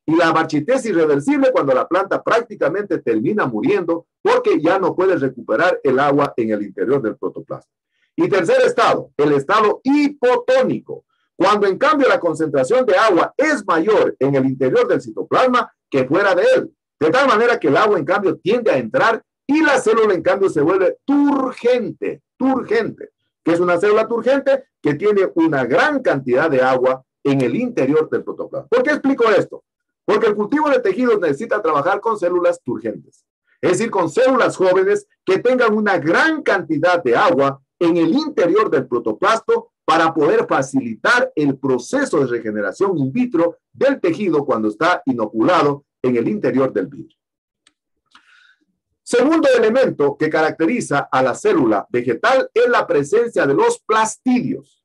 Y la marchitez irreversible cuando la planta prácticamente termina muriendo porque ya no puede recuperar el agua en el interior del protoplasma. Y tercer estado, el estado hipotónico, cuando en cambio la concentración de agua es mayor en el interior del citoplasma que fuera de él. De tal manera que el agua en cambio tiende a entrar y la célula en cambio se vuelve turgente, que es una célula turgente que tiene una gran cantidad de agua en el interior del protoplasma. ¿Por qué explico esto? Porque el cultivo de tejidos necesita trabajar con células turgentes, es decir, con células jóvenes que tengan una gran cantidad de agua en el interior del protoplasto para poder facilitar el proceso de regeneración in vitro del tejido cuando está inoculado en el interior del vidrio. Segundo elemento que caracteriza a la célula vegetal es la presencia de los plastidios.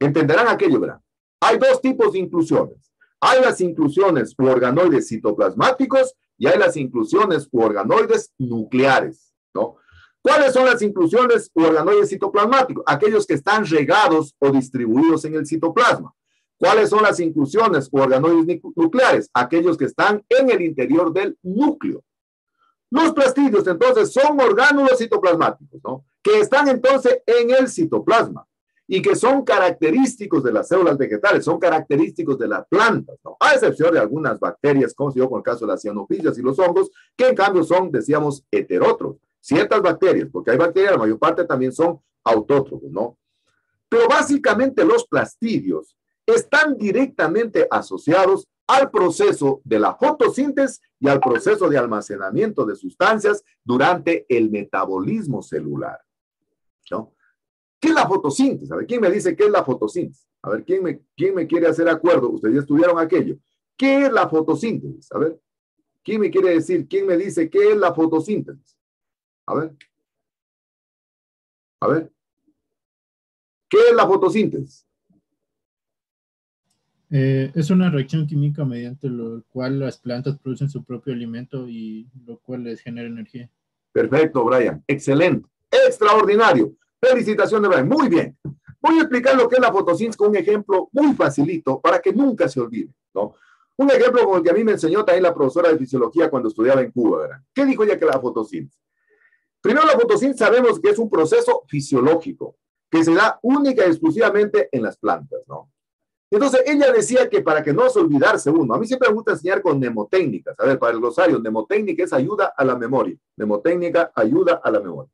Entenderán aquello, ¿verdad? Hay 2 tipos de inclusiones. Hay las inclusiones u organoides citoplasmáticos y hay las inclusiones u organoides nucleares, ¿no? ¿Cuáles son las inclusiones u organoides citoplasmáticos? Aquellos que están regados o distribuidos en el citoplasma. ¿Cuáles son las inclusiones u organoides nucleares? Aquellos que están en el interior del núcleo. Los plastidios, entonces, son orgánulos citoplasmáticos, ¿no? Que están, entonces, en el citoplasma y que son característicos de las células vegetales, son característicos de las plantas, ¿no? A excepción de algunas bacterias, como se dio con el caso de las cianofillas y los hongos, que en cambio son, decíamos, heterótrofos. Ciertas bacterias, porque hay bacterias, la mayor parte también son autótrofos, ¿no? Pero básicamente los plastidios están directamente asociados al proceso de la fotosíntesis y al proceso de almacenamiento de sustancias durante el metabolismo celular, ¿no? ¿Qué es la fotosíntesis? A ver, ¿quién me dice qué es la fotosíntesis? A ver, ¿quién me quiere hacer acuerdo? Ustedes ya estudiaron aquello. ¿Qué es la fotosíntesis? A ver, ¿quién me quiere decir? ¿Quién me dice qué es la fotosíntesis? A ver. A ver. ¿Qué es la fotosíntesis? Es una reacción química mediante la cual las plantas producen su propio alimento y lo cual les genera energía. Perfecto, Brian. Excelente. Extraordinario. Felicitaciones, Brian. Muy bien. Voy a explicar lo que es la fotosíntesis con un ejemplo muy facilito para que nunca se olvide, ¿no? Un ejemplo como el que a mí me enseñó también la profesora de fisiología cuando estudiaba en Cuba, ¿verdad? ¿Qué dijo ella que la fotosíntesis? Primero, la fotosíntesis sabemos que es un proceso fisiológico que se da única y exclusivamente en las plantas, ¿no? Entonces, ella decía que para que no se olvidarse uno, a mí siempre me gusta enseñar con mnemotécnicas. A ver, para el glosario, mnemotécnica es ayuda a la memoria. Mnemotécnica, ayuda a la memoria.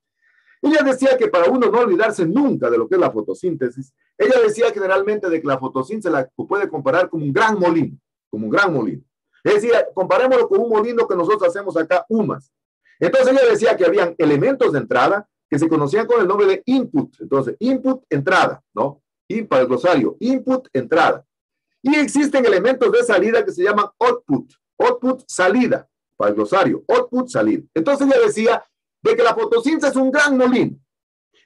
Ella decía que para uno no olvidarse nunca de lo que es la fotosíntesis, ella decía generalmente de que la fotosíntesis la puede comparar como un gran molino, como un gran molino. Es decir, comparémoslo con un molino que nosotros hacemos acá, humas. Entonces ella decía que habían elementos de entrada que se conocían con el nombre de input. Entonces, input, entrada, ¿no? Y para el glosario, input, entrada. Y existen elementos de salida que se llaman output. Output, salida. Para el glosario, output, salida. Entonces ella decía de que la fotosíntesis es un gran molino,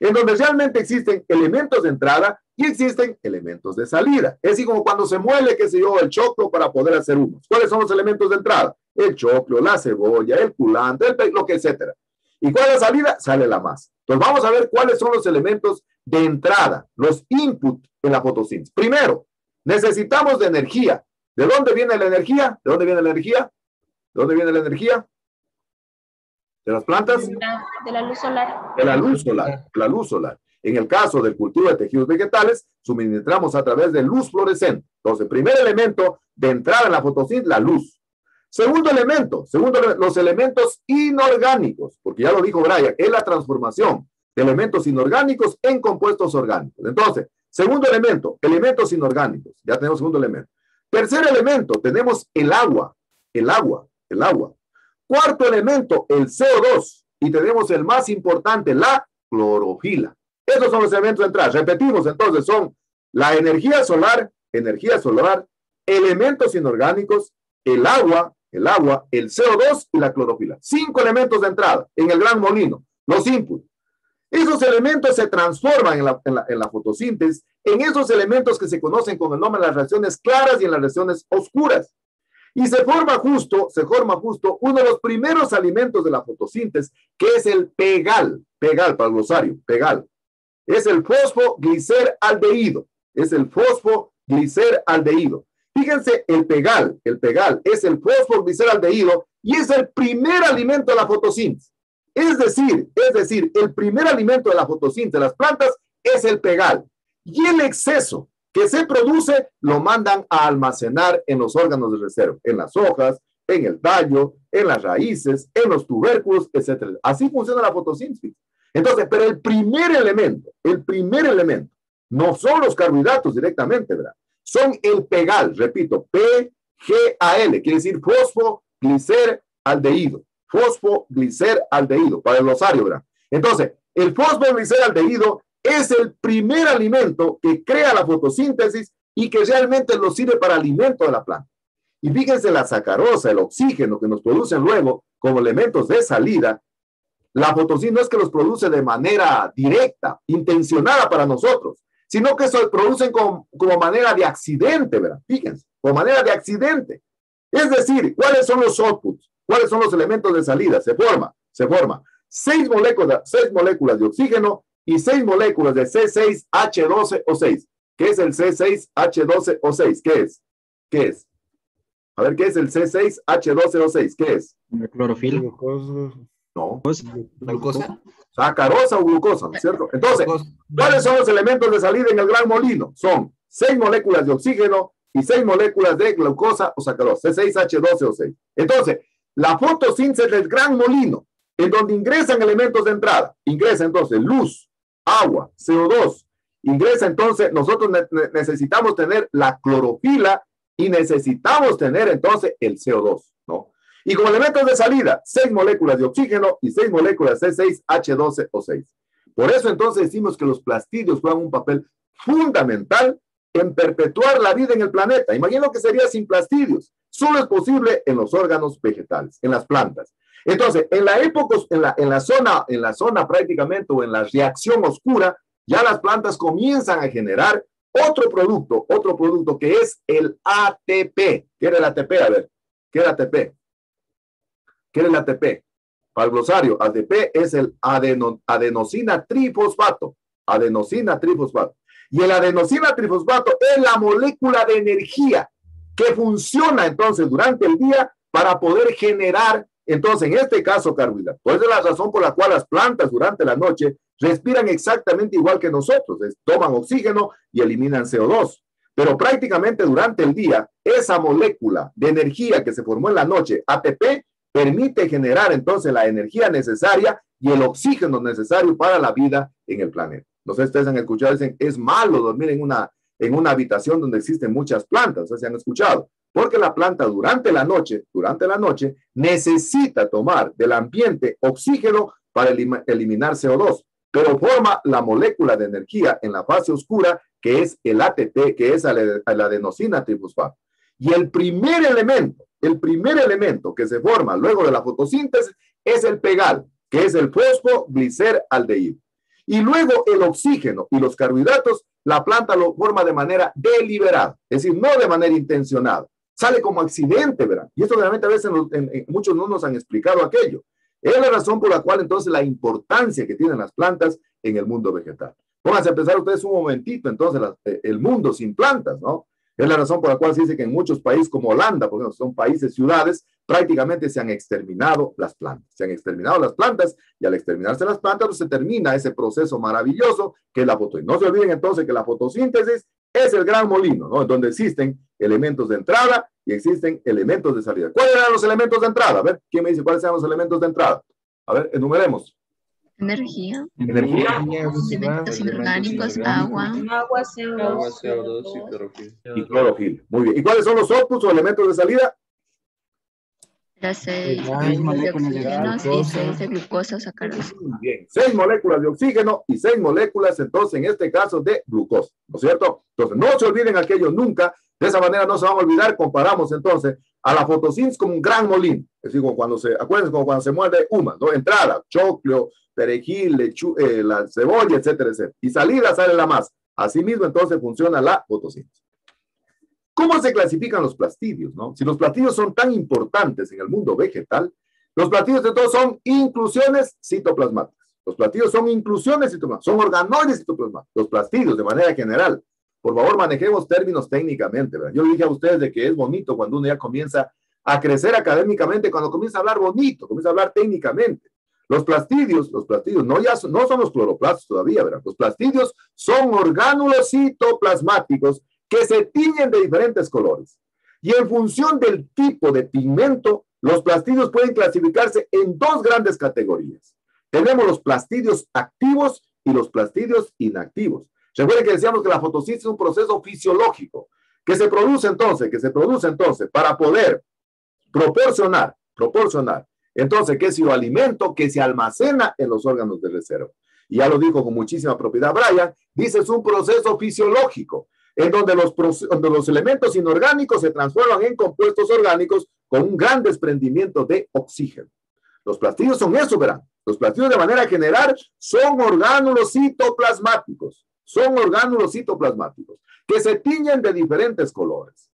en donde realmente existen elementos de entrada y existen elementos de salida. Es así como cuando se muele, qué sé yo, el choclo para poder hacer humos. ¿Cuáles son los elementos de entrada? El choclo, la cebolla, el culantro, lo que etcétera. ¿Y cuál es la salida? Sale la masa. Entonces vamos a ver cuáles son los elementos de entrada, los input en la fotosíntesis. Primero, necesitamos de energía. ¿De dónde viene la energía? ¿De dónde viene la energía? ¿De dónde viene la energía? ¿De las plantas? De la luz solar. De la luz solar, la luz solar. En el caso del cultivo de tejidos vegetales, suministramos a través de luz fluorescente. Entonces, primer elemento de entrada en la fotosíntesis, la luz. Segundo elemento, los elementos inorgánicos, porque ya lo dijo Brian, es la transformación de elementos inorgánicos en compuestos orgánicos. Entonces, segundo elemento, elementos inorgánicos. Ya tenemos segundo elemento. Tercer elemento, tenemos el agua. Cuarto elemento, el CO2. Y tenemos el más importante, la clorofila. Esos son los elementos de entrada. Repetimos, entonces, son la energía solar, elementos inorgánicos, el agua, el CO2 y la clorofila. 5 elementos de entrada en el gran molino, los inputs. Esos elementos se transforman en la fotosíntesis en esos elementos que se conocen con el nombre de las reacciones claras y en las reacciones oscuras. Y se forma justo uno de los primeros alimentos de la fotosíntesis, que es el pegal para el glosario, pegal. Es el fosfogliceraldehído. Fíjense, el pegal es el fosfogliceraldehído y es el primer alimento de la fotosíntesis. Es decir, el primer alimento de la fotosíntesis de las plantas es el pegal. Y el exceso que se produce lo mandan a almacenar en los órganos de reserva, en las hojas, en el tallo, en las raíces, en los tubérculos, etc. Así funciona la fotosíntesis. Entonces, pero el primer elemento, no son los carbohidratos directamente, ¿verdad? Son el pegal, repito, PGAL, quiere decir fosfogliceraldehído. Fosfogliceraldehído, para el glosario, ¿verdad? Entonces, el fosfogliceraldehído es el primer alimento que crea la fotosíntesis y que realmente nos sirve para alimento de la planta. Y fíjense, la sacarosa, el oxígeno que nos producen luego como elementos de salida, la fotosíntesis no es que los produce de manera directa, intencionada para nosotros, sino que se producen como manera de accidente, ¿verdad? Fíjense, como manera de accidente. Es decir, ¿cuáles son los outputs? ¿Cuáles son los elementos de salida? Se forma 6 moléculas de oxígeno y 6 moléculas de C6H12O6. ¿Qué es el C6H12O6? ¿Qué es? A ver, ¿qué es el C6H12O6? ¿Qué es? La clorofila. No. ¿Glucosa? Sacarosa o glucosa, ¿no es cierto? Entonces, ¿cuáles son los elementos de salida en el gran molino? Son 6 moléculas de oxígeno y 6 moléculas de glucosa o sacarosa, C6H12O6. Entonces, la fotosíntesis del gran molino, en donde ingresan elementos de entrada, ingresa entonces luz, agua, CO2 ingresa entonces, nosotros necesitamos tener la clorofila y necesitamos tener entonces el CO2, ¿no? Y como elementos de salida, 6 moléculas de oxígeno y 6 moléculas de C6H12O6. Por eso entonces decimos que los plastidios juegan un papel fundamental en perpetuar la vida en el planeta. Imagino que sería sin plastidios. Solo es posible en los órganos vegetales, en las plantas. Entonces, en la época, en la zona prácticamente, o en la reacción oscura, ya las plantas comienzan a generar otro producto que es el ATP. ¿Qué era el ATP? A ver, ¿qué era ATP? ¿Qué era el ATP? Para el glosario, ATP es el adenosina trifosfato. Adenosina trifosfato. Y el adenosina trifosfato es la molécula de energía que funciona entonces durante el día para poder generar, entonces en este caso, carbohidratos. Pues es la razón por la cual las plantas durante la noche respiran exactamente igual que nosotros. Toman oxígeno y eliminan CO2. Pero prácticamente durante el día, esa molécula de energía que se formó en la noche, ATP, permite generar entonces la energía necesaria y el oxígeno necesario para la vida en el planeta. No sé si ustedes han escuchado, dicen, es malo dormir en una habitación donde existen muchas plantas. ¿Se han escuchado? Porque la planta durante la noche, necesita tomar del ambiente oxígeno para eliminar CO2, pero forma la molécula de energía en la fase oscura, que es el ATP, que es la adenosina trifosfato. Y el primer elemento que se forma luego de la fotosíntesis es el pegal, que es el fosfogliceraldehído. Y luego el oxígeno y los carbohidratos, la planta lo forma de manera deliberada, es decir, no de manera intencionada. Sale como accidente, ¿verdad? Y esto realmente a veces muchos no nos han explicado aquello. Es la razón por la cual entonces la importancia que tienen las plantas en el mundo vegetal. Pónganse a pensar ustedes un momentito, entonces, el mundo sin plantas, ¿no? Es la razón por la cual se dice que en muchos países como Holanda, por ejemplo, son países, ciudades, prácticamente se han exterminado las plantas. Se han exterminado las plantas y al exterminarse las plantas pues se termina ese proceso maravilloso que es la fotosíntesis. No se olviden entonces que la fotosíntesis es el gran molino, ¿no? Donde existen elementos de entrada y existen elementos de salida. ¿Cuáles eran los elementos de entrada? A ver, ¿quién me dice cuáles eran los elementos de entrada? A ver, enumeremos. Energía. Elementos inorgánicos, agua. Agua, CO2 y clorofila. Muy bien. ¿Y cuáles son los outputs o elementos de salida? Las 6 moléculas de oxígeno y 6 de glucosa o sacarosa. Bien, 6 moléculas de oxígeno y 6 moléculas, entonces, en este caso, de glucosa, ¿no es cierto? Entonces, no se olviden aquello nunca. De esa manera no se van a olvidar. Comparamos, entonces, a la fotosíntesis como un gran molino. Es decir, acuérdense como cuando se muerde humas, ¿no? Entrada, choclo, perejil, la cebolla, etcétera, etcétera. Y salida sale la masa. Asimismo, entonces, funciona la fotosíntesis. ¿Cómo se clasifican los plastidios, no? Si los plastidios son tan importantes en el mundo vegetal, los plastidios de todos son inclusiones citoplasmáticas. Los plastidios son inclusiones citoplasmáticas, son organoides citoplasmáticos. Los plastidios, de manera general, por favor, manejemos términos técnicamente, ¿verdad? Yo le dije a ustedes de que es bonito cuando uno ya comienza a crecer académicamente, cuando comienza a hablar bonito, comienza a hablar técnicamente. Los plastidios no son los cloroplastos todavía, ¿verdad? Los plastidios son orgánulos citoplasmáticos que se tiñen de diferentes colores. Y en función del tipo de pigmento, los plastidios pueden clasificarse en dos grandes categorías. Tenemos los plastidios activos y los plastidios inactivos. Recuerden que decíamos que la fotosíntesis es un proceso fisiológico que se produce entonces para poder proporcionar, entonces, que si lo alimento que se almacena en los órganos de reserva. Y ya lo dijo con muchísima propiedad Brian, dice es un proceso fisiológico en donde los elementos inorgánicos se transforman en compuestos orgánicos con un gran desprendimiento de oxígeno. Los plastidios son eso, verán. Los plastidios de manera general son orgánulos citoplasmáticos. Que se tiñen de diferentes colores.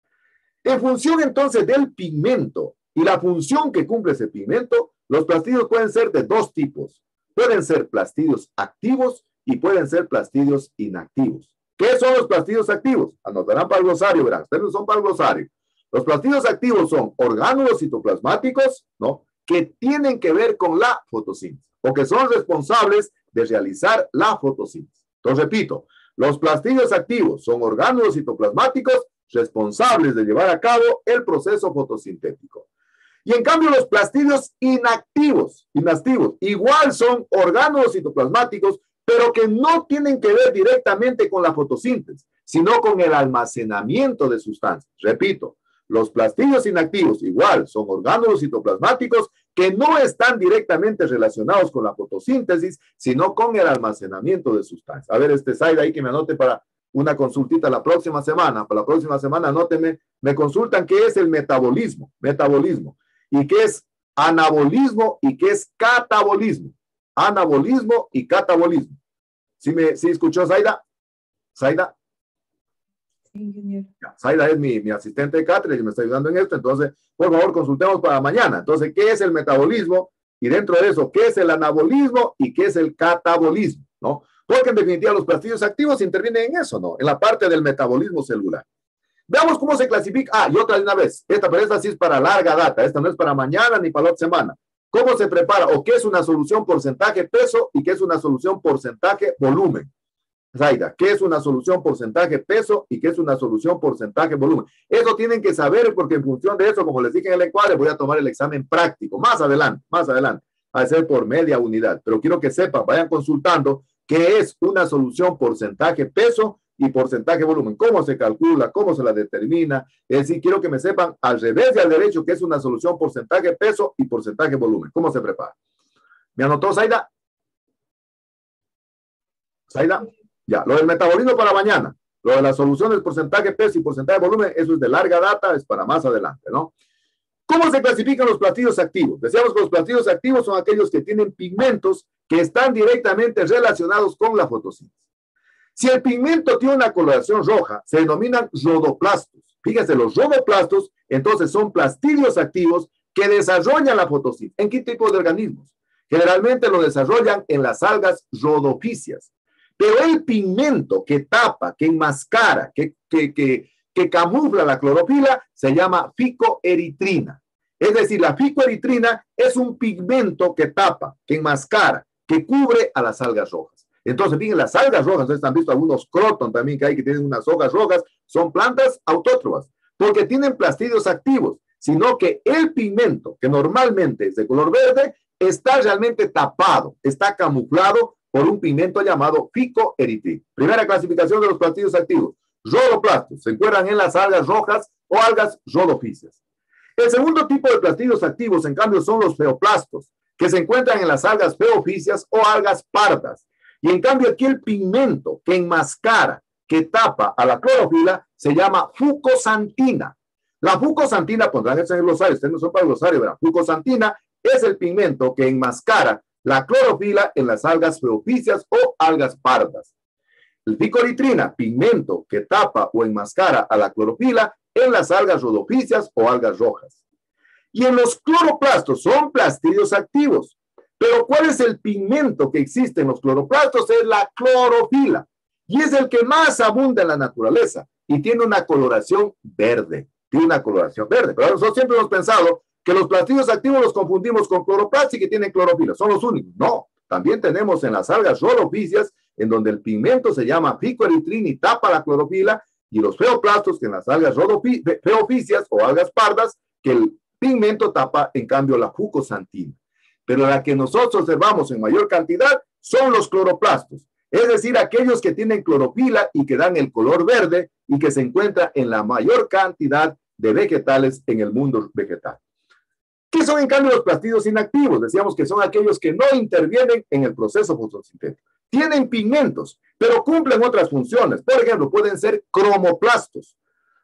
En función entonces del pigmento y la función que cumple ese pigmento, los plastidios pueden ser de dos tipos. Pueden ser plastidios activos y pueden ser plastidios inactivos. ¿Qué son los plastidios activos? Anotarán para el glosario, verán. Ustedes son para el glosario. Los plastidios activos son orgánulos citoplasmáticos, ¿no? Que tienen que ver con la fotosíntesis o que son responsables de realizar la fotosíntesis. Entonces, repito, los plastidios activos son orgánulos citoplasmáticos responsables de llevar a cabo el proceso fotosintético. Y en cambio, los plastidios inactivos, igual son orgánulos citoplasmáticos pero que no tienen que ver directamente con la fotosíntesis, sino con el almacenamiento de sustancias. Repito, los plastidios inactivos igual son orgánulos citoplasmáticos que no están directamente relacionados con la fotosíntesis, sino con el almacenamiento de sustancias. A ver, Zaida ahí que me anote para una consultita la próxima semana. Para la próxima semana, anóteme, me consultan qué es el metabolismo, y qué es anabolismo y qué es catabolismo. Anabolismo y catabolismo. ¿Sí escuchó, Zaida? ¿Zaida? Sí, ingeniero. Zaida es mi asistente de cátedra y me está ayudando en esto. Entonces, por favor, consultemos para mañana. Entonces, ¿qué es el metabolismo? Y dentro de eso, ¿qué es el anabolismo y qué es el catabolismo? ¿No? Porque en definitiva los plastidios activos intervienen en eso, ¿no? En la parte del metabolismo celular. Veamos cómo se clasifica. Ah, y otra de una vez. Pero esta sí es para larga data. Esta no es para mañana ni para la otra semana. ¿Cómo se prepara? ¿O qué es una solución porcentaje peso y qué es una solución porcentaje volumen? Zaida, ¿qué es una solución porcentaje peso y qué es una solución porcentaje volumen? Eso tienen que saber porque en función de eso, como les dije en el encuadre, voy a tomar el examen práctico. Más adelante, a ser por media unidad. Pero quiero que sepan, vayan consultando qué es una solución porcentaje peso y porcentaje volumen. ¿Cómo se calcula? ¿Cómo se la determina? Es decir, quiero que me sepan al revés y al derecho qué es una solución porcentaje peso y porcentaje volumen. ¿Cómo se prepara? ¿Me anotó, Zaida? ¿Zaida? Ya, lo del metabolismo para mañana. Lo de las soluciones porcentaje peso y porcentaje volumen, eso es de larga data, es para más adelante, ¿no? ¿Cómo se clasifican los plastidios activos? Decíamos que los plastidios activos son aquellos que tienen pigmentos que están directamente relacionados con la fotosíntesis. Si el pigmento tiene una coloración roja, se denominan rodoplastos. Fíjense, los rodoplastos, entonces, son plastidios activos que desarrollan la fotosíntesis. ¿En qué tipo de organismos? Generalmente lo desarrollan en las algas rodopícias. Pero el pigmento que tapa, que enmascara, que camufla la clorofila, se llama ficoeritrina. Es decir, la ficoeritrina es un pigmento que tapa, que enmascara, que cubre a las algas rojas. Entonces, fíjense, las algas rojas, ustedes han visto algunos croton también que hay que tienen unas hojas rojas, son plantas autótrofas, porque tienen plastidios activos, sino que el pigmento, que normalmente es de color verde, está realmente tapado, está camuflado por un pigmento llamado ficoeritrina. Primera clasificación de los plastidios activos. Rodoplastos, se encuentran en las algas rojas o algas rodopíceas. El segundo tipo de plastidios activos, en cambio, son los feoplastos, que se encuentran en las algas feofíceas o algas pardas. Y en cambio aquí el pigmento que enmascara, que tapa a la clorofila, se llama fucosantina. La fucosantina, pondrán eso en el glosario, ustedes no son para el glosario, verán. Fucosantina es el pigmento que enmascara la clorofila en las algas feofíceas o algas pardas. El ficoeritrina, pigmento que tapa o enmascara a la clorofila en las algas rodopíceas o algas rojas. Y en los cloroplastos son plastidios activos. Pero ¿cuál es el pigmento que existe en los cloroplastos? Es la clorofila. Y es el que más abunda en la naturaleza. Y tiene una coloración verde. Tiene una coloración verde. Pero nosotros siempre hemos pensado que los plastidios activos los confundimos con cloroplastos y que tienen clorofila. Son los únicos. No. También tenemos en las algas rodopíceas, en donde el pigmento se llama ficoeritrina y tapa la clorofila, y los feoplastos, que en las algas feofíceas o algas pardas, que el pigmento tapa, en cambio, la fucosantina. Pero la que nosotros observamos en mayor cantidad son los cloroplastos, es decir, aquellos que tienen clorofila y que dan el color verde y que se encuentra en la mayor cantidad de vegetales en el mundo vegetal. ¿Qué son en cambio los plastidios inactivos? Decíamos que son aquellos que no intervienen en el proceso fotosintético. Tienen pigmentos, pero cumplen otras funciones. Por ejemplo, pueden ser cromoplastos.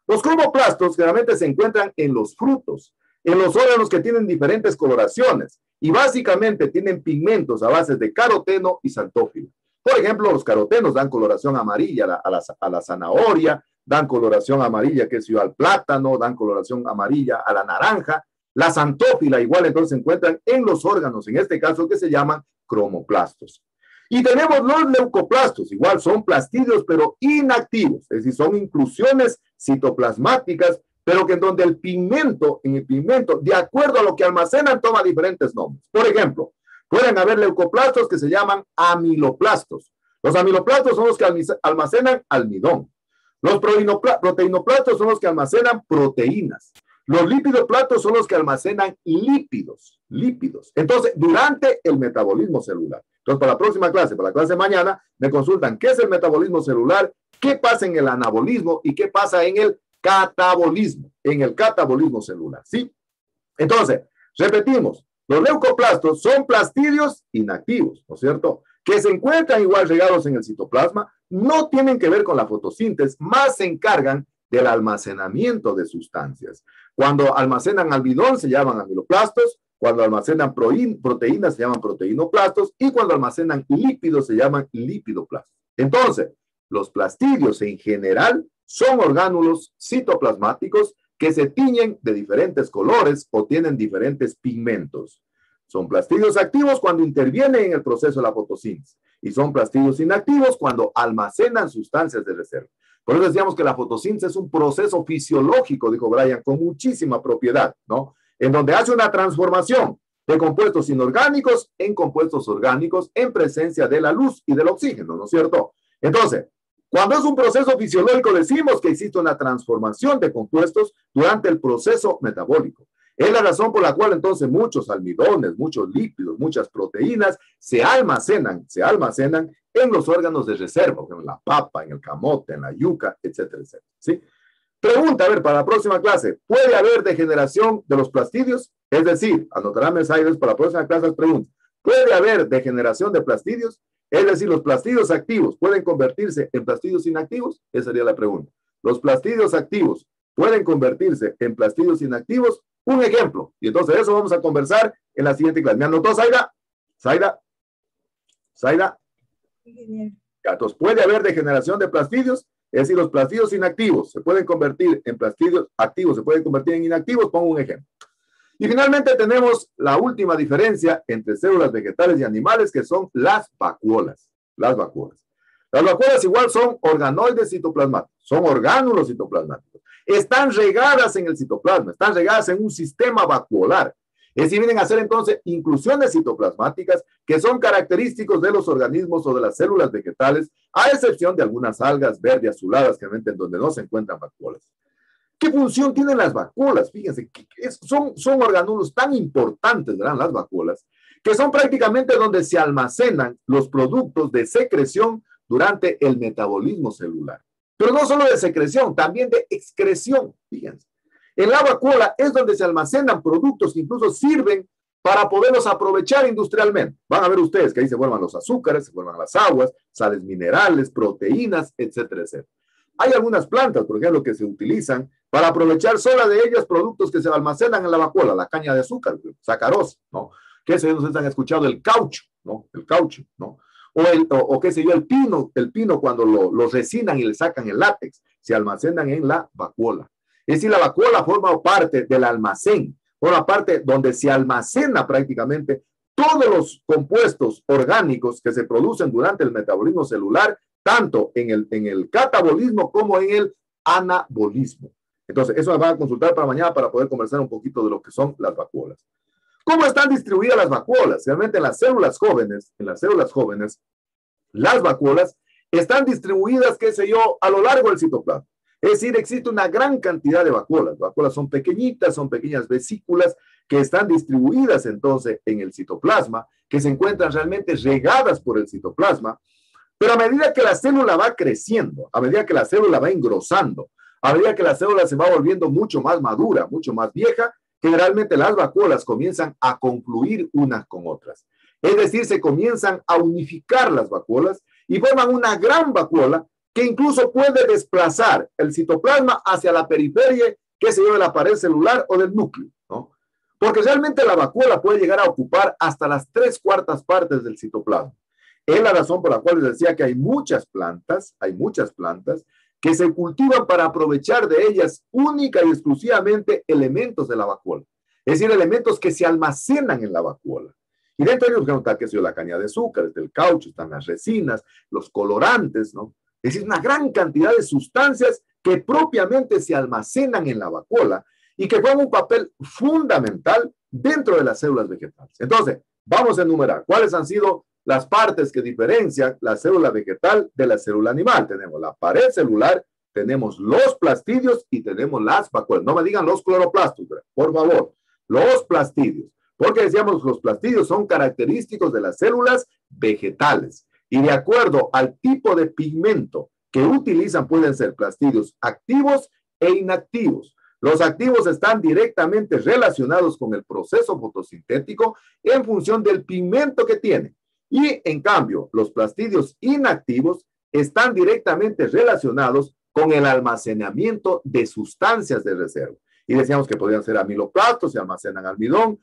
Los cromoplastos generalmente se encuentran en los frutos, en los órganos que tienen diferentes coloraciones y básicamente tienen pigmentos a base de caroteno y xantófilo. Por ejemplo, los carotenos dan coloración amarilla a la zanahoria, dan coloración amarilla, qué sé yo, al plátano, dan coloración amarilla a la naranja. La xantófila igual entonces se encuentran en los órganos, en este caso que se llaman cromoplastos. Y tenemos los leucoplastos, igual son plastidios pero inactivos, es decir, son inclusiones citoplasmáticas, pero que en donde el pigmento, de acuerdo a lo que almacenan, toma diferentes nombres. Por ejemplo, pueden haber leucoplastos que se llaman amiloplastos. Los amiloplastos son los que almacenan almidón. Los proteinoplastos son los que almacenan proteínas. Los lipidoplastos son los que almacenan lípidos. Entonces, durante el metabolismo celular. Entonces, para la próxima clase, para la clase de mañana, me consultan qué es el metabolismo celular, qué pasa en el anabolismo y qué pasa en el catabolismo celular, ¿sí? Entonces, repetimos, los leucoplastos son plastidios inactivos, ¿no es cierto? Que se encuentran igual regados en el citoplasma, no tienen que ver con la fotosíntesis, más se encargan del almacenamiento de sustancias. Cuando almacenan almidón se llaman amiloplastos, cuando almacenan proteínas se llaman proteinoplastos y cuando almacenan lípidos se llaman lipidoplastos. Entonces, los plastidios en general son orgánulos citoplasmáticos que se tiñen de diferentes colores o tienen diferentes pigmentos. Son plastidios activos cuando intervienen en el proceso de la fotosíntesis y son plastidios inactivos cuando almacenan sustancias de reserva. Por eso decíamos que la fotosíntesis es un proceso fisiológico, dijo Brian, con muchísima propiedad, ¿no? En donde hace una transformación de compuestos inorgánicos en compuestos orgánicos en presencia de la luz y del oxígeno, ¿no es cierto? Entonces, cuando es un proceso fisiológico, decimos que existe una transformación de compuestos durante el proceso metabólico. Es la razón por la cual entonces muchos almidones, muchos lípidos, muchas proteínas se almacenan en los órganos de reserva, en la papa, en el camote, en la yuca, etcétera, etcétera. ¿Sí? Pregunta, a ver, para la próxima clase, ¿puede haber degeneración de los plastidios? Es decir, anotarán mensajes para la próxima clase las preguntas. ¿Puede haber degeneración de plastidios? Es decir, ¿los plastidios activos pueden convertirse en plastidios inactivos? Esa sería la pregunta. ¿Los plastidios activos pueden convertirse en plastidios inactivos? Un ejemplo. Y entonces eso vamos a conversar en la siguiente clase. ¿Me anotó, Zaida? ¿Zaida? Entonces, ¿puede haber degeneración de plastidios? Es decir, los plastidios inactivos se pueden convertir en plastidios activos, se pueden convertir en inactivos. Pongo un ejemplo. Y finalmente tenemos la última diferencia entre células vegetales y animales, que son las vacuolas. Las vacuolas. Las vacuolas igual son organoides citoplasmáticos, son orgánulos citoplasmáticos. Están regadas en el citoplasma, están regadas en un sistema vacuolar. Es decir, vienen a ser entonces inclusiones citoplasmáticas que son característicos de los organismos o de las células vegetales, a excepción de algunas algas verde azuladas, que realmente en donde no se encuentran vacuolas. ¿Qué función tienen las vacuolas? Fíjense, son orgánulos tan importantes, ¿verdad? Las vacuolas, que son prácticamente donde se almacenan los productos de secreción durante el metabolismo celular. Pero no solo de secreción, también de excreción, fíjense. En la vacuola es donde se almacenan productos que incluso sirven para poderlos aprovechar industrialmente. Van a ver ustedes que ahí se forman los azúcares, se forman las aguas, sales minerales, proteínas, etcétera, etcétera. Hay algunas plantas, por ejemplo, que se utilizan para aprovechar sola de ellas productos que se almacenan en la vacuola, la caña de azúcar, sacarosa, ¿no? ¿Qué sé yo? Ustedes han escuchado el caucho, ¿no? El caucho, ¿no? O qué sé yo, el pino cuando lo resinan y le sacan el látex, se almacenan en la vacuola. Es decir, la vacuola forma parte del almacén, forma parte donde se almacena prácticamente todos los compuestos orgánicos que se producen durante el metabolismo celular, tanto en el catabolismo como en el anabolismo. Entonces, eso nos van a consultar para mañana para poder conversar un poquito de lo que son las vacuolas. ¿Cómo están distribuidas las vacuolas? Realmente en las células jóvenes, las vacuolas están distribuidas, qué sé yo, a lo largo del citoplasma. Es decir, existe una gran cantidad de vacuolas. Las vacuolas son pequeñitas, son pequeñas vesículas que están distribuidas entonces en el citoplasma, que se encuentran realmente regadas por el citoplasma. Pero a medida que la célula va creciendo, a medida que la célula va engrosando, a medida que la célula se va volviendo mucho más madura, mucho más vieja, generalmente las vacuolas comienzan a confluir unas con otras. Es decir, se comienzan a unificar las vacuolas y forman una gran vacuola que incluso puede desplazar el citoplasma hacia la periferia, que se llama la pared celular o del núcleo, ¿no? Porque realmente la vacuola puede llegar a ocupar hasta las 3/4 partes del citoplasma. Es la razón por la cual les decía que hay muchas plantas que se cultivan para aprovechar de ellas única y exclusivamente elementos de la vacuola. Es decir, elementos que se almacenan en la vacuola. Y dentro de ellos está, qué sé yo, la caña de azúcar, el caucho, están las resinas, los colorantes, ¿no? Es decir, una gran cantidad de sustancias que propiamente se almacenan en la vacuola y que juegan un papel fundamental dentro de las células vegetales. Entonces, vamos a enumerar cuáles han sido las partes que diferencian la célula vegetal de la célula animal. Tenemos la pared celular, tenemos los plastidios y tenemos las vacuolas. No me digan los cloroplastos, por favor. Los plastidios. porque decíamos los plastidios son característicos de las células vegetales y de acuerdo al tipo de pigmento que utilizan pueden ser plastidios activos e inactivos. Los activos están directamente relacionados con el proceso fotosintético en función del pigmento que tienen. Y en cambio, los plastidios inactivos están directamente relacionados con el almacenamiento de sustancias de reserva. Y decíamos que podrían ser amiloplastos, se almacenan almidón,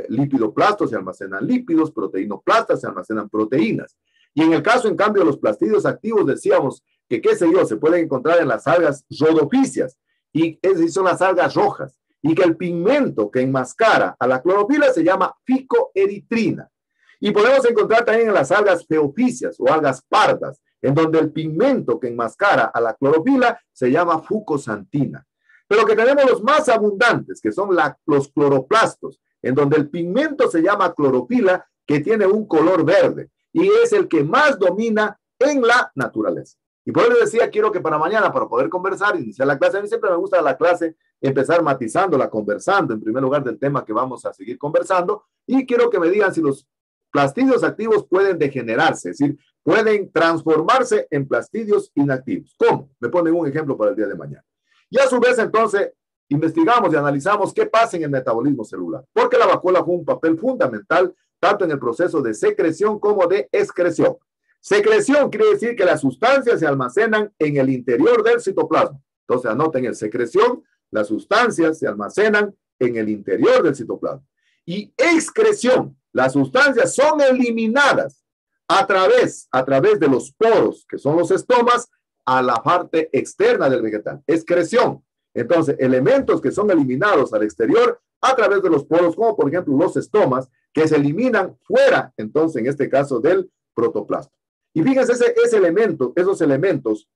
lipidoplastos, se almacenan lípidos, proteinoplastas, se almacenan proteínas. Y en el caso, en cambio, de los plastidios activos, decíamos que, qué sé yo, se pueden encontrar en las algas rhodophysias, y esas son las algas rojas, y que el pigmento que enmascara a la clorofila se llama ficoeritrina. Y podemos encontrar también en las algas feofisias o algas pardas, en donde el pigmento que enmascara a la clorofila se llama fucosantina. Pero que tenemos los más abundantes, que son los cloroplastos, en donde el pigmento se llama clorofila, que tiene un color verde, y es el que más domina en la naturaleza. Y por eso decía, quiero que para mañana, para poder conversar, iniciar la clase, a mí siempre me gusta la clase empezar matizándola, conversando, en primer lugar del tema que vamos a seguir conversando, y quiero que me digan si los plastidios activos pueden degenerarse, es decir, pueden transformarse en plastidios inactivos. ¿Cómo? Me ponen un ejemplo para el día de mañana. Y a su vez, entonces, investigamos y analizamos qué pasa en el metabolismo celular, porque la vacuola juega un papel fundamental tanto en el proceso de secreción como de excreción. Secreción quiere decir que las sustancias se almacenan en el interior del citoplasma. Entonces, anoten el secreción, las sustancias se almacenan en el interior del citoplasma. Y excreción, las sustancias son eliminadas a través de los poros, que son los estomas, a la parte externa del vegetal. Excreción. Entonces, elementos que son eliminados al exterior a través de los poros, como por ejemplo los estomas, que se eliminan fuera, entonces, en este caso, del protoplasma. Y fíjense, esos elementos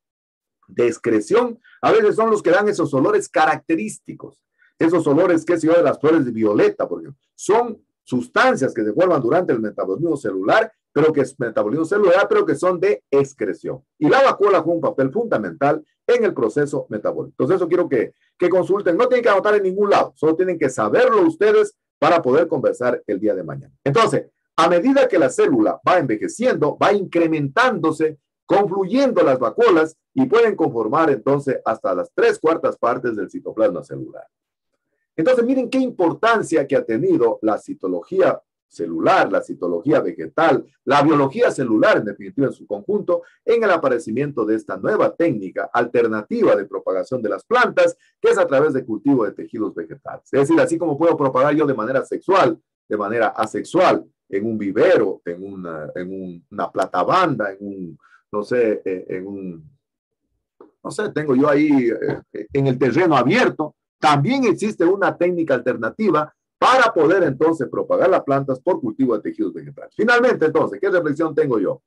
de excreción a veces son los que dan esos olores característicos. Esos olores, qué sé yo, de las flores de violeta, por ejemplo. Son sustancias que se forman durante el metabolismo celular, pero que son de excreción. Y la vacuola juega un papel fundamental en el proceso metabólico. Entonces, eso quiero que consulten. No tienen que anotar en ningún lado, solo tienen que saberlo ustedes para poder conversar el día de mañana. Entonces, a medida que la célula va envejeciendo, va incrementándose, confluyendo las vacuolas y pueden conformar entonces hasta las 3/4 partes del citoplasma celular. Entonces, miren qué importancia que ha tenido la citología celular, la citología vegetal, la biología celular, en definitiva en su conjunto, en el aparecimiento de esta nueva técnica alternativa de propagación de las plantas, que es a través de cultivo de tejidos vegetales. Es decir, así como puedo propagar yo de manera sexual, de manera asexual, en un vivero, en una platabanda, tengo yo ahí en el terreno abierto, también existe una técnica alternativa para poder entonces propagar las plantas por cultivo de tejidos vegetales. Finalmente, entonces, ¿qué reflexión tengo yo?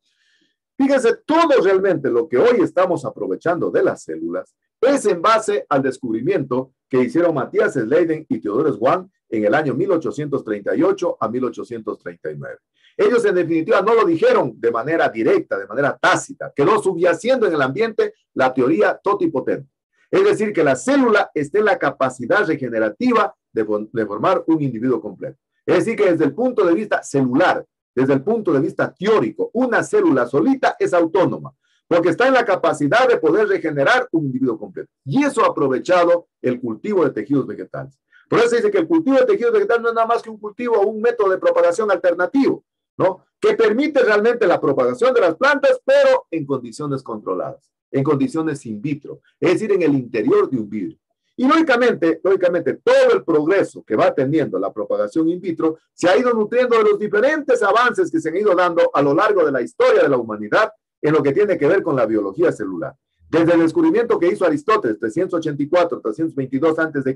Fíjense, todo realmente lo que hoy estamos aprovechando de las células es en base al descubrimiento que hicieron Matthias Sleiden y Theodore Swan en el año 1838 a 1839. Ellos en definitiva no lo dijeron de manera directa, de manera tácita, quedó subyaciendo en el ambiente la teoría totipotente. Es decir, que la célula está en la capacidad regenerativa de formar un individuo completo. Es decir, que desde el punto de vista celular, desde el punto de vista teórico, una célula solita es autónoma, porque está en la capacidad de poder regenerar un individuo completo. Y eso ha aprovechado el cultivo de tejidos vegetales. Por eso se dice que el cultivo de tejidos vegetales no es nada más que un cultivo o un método de propagación alternativo, ¿no? Que permite realmente la propagación de las plantas, pero en condiciones controladas, en condiciones in vitro, es decir, en el interior de un vidrio. Y lógicamente, todo el progreso que va teniendo la propagación in vitro se ha ido nutriendo de los diferentes avances que se han ido dando a lo largo de la historia de la humanidad en lo que tiene que ver con la biología celular. Desde el descubrimiento que hizo Aristóteles, 384, 322 a.C.,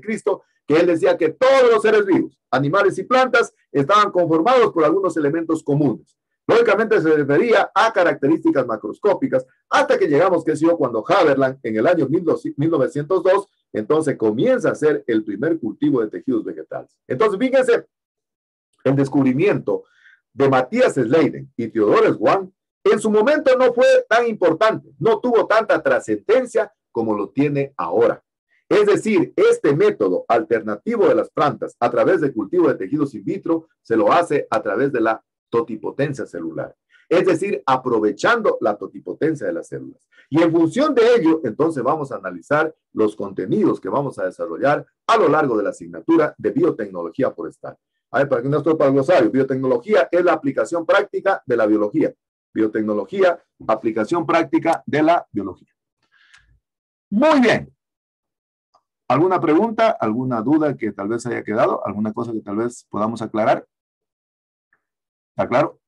que él decía que todos los seres vivos, animales y plantas, estaban conformados por algunos elementos comunes. Lógicamente se refería a características macroscópicas, hasta que llegamos, qué sé yo, cuando Haberland, en el año 1902, entonces comienza a hacer el primer cultivo de tejidos vegetales. Entonces, fíjense, el descubrimiento de Matthias Sleiden y Theodore Swan en su momento no fue tan importante, no tuvo tanta trascendencia como lo tiene ahora. Es decir, este método alternativo de las plantas a través del cultivo de tejidos in vitro se lo hace a través de la totipotencia celular. Es decir, aprovechando la totipotencia de las células. Y en función de ello, entonces vamos a analizar los contenidos que vamos a desarrollar a lo largo de la asignatura de biotecnología forestal. A ver, para que no estoy para el glosario, biotecnología es la aplicación práctica de la biología. Biotecnología, aplicación práctica de la biología. Muy bien. ¿Alguna pregunta, alguna duda que tal vez haya quedado? ¿Alguna cosa que tal vez podamos aclarar? ¿Está claro?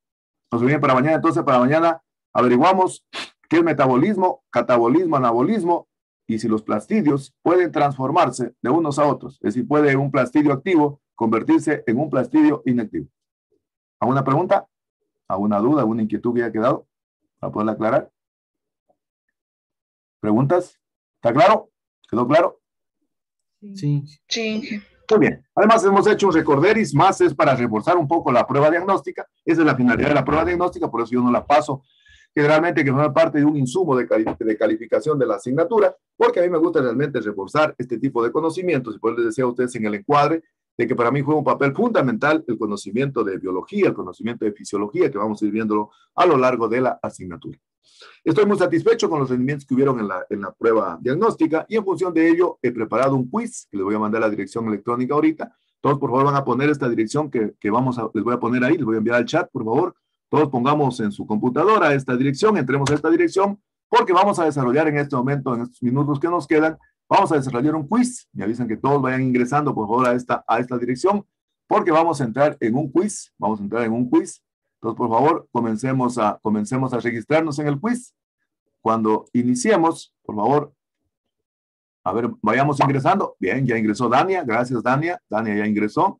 Nos viene para mañana, entonces para mañana averiguamos qué es metabolismo, catabolismo, anabolismo y si los plastidios pueden transformarse de unos a otros. Es decir, puede un plastidio activo convertirse en un plastidio inactivo. ¿Alguna pregunta? ¿Alguna duda, alguna inquietud que haya quedado para poderla aclarar? ¿Preguntas? ¿Está claro? ¿Quedó claro? Sí. Sí. Muy bien. Además, hemos hecho un recorderis, más es para reforzar un poco la prueba diagnóstica. Esa es la finalidad de la prueba diagnóstica, por eso yo no la paso generalmente que forma parte de un insumo de calificación de la asignatura, porque a mí me gusta realmente reforzar este tipo de conocimientos. Y por eso les decía a ustedes en el encuadre de que para mí juega un papel fundamental el conocimiento de biología, el conocimiento de fisiología, que vamos a ir viéndolo a lo largo de la asignatura. Estoy muy satisfecho con los rendimientos que hubieron en la prueba diagnóstica y en función de ello he preparado un quiz que les voy a mandar a la dirección electrónica ahorita. Todos por favor van a poner esta dirección que les voy a poner ahí, les voy a enviar al chat, por favor. Todos pongamos en su computadora esta dirección, entremos a esta dirección porque vamos a desarrollar en este momento, en estos minutos que nos quedan, vamos a desarrollar un quiz. Me avisan que todos vayan ingresando por favor a esta dirección porque vamos a entrar en un quiz, Entonces, por favor, comencemos a registrarnos en el quiz. Cuando iniciemos, por favor, a ver, vayamos ingresando. Bien, ya ingresó Dania. Gracias, Dania. Dania ya ingresó.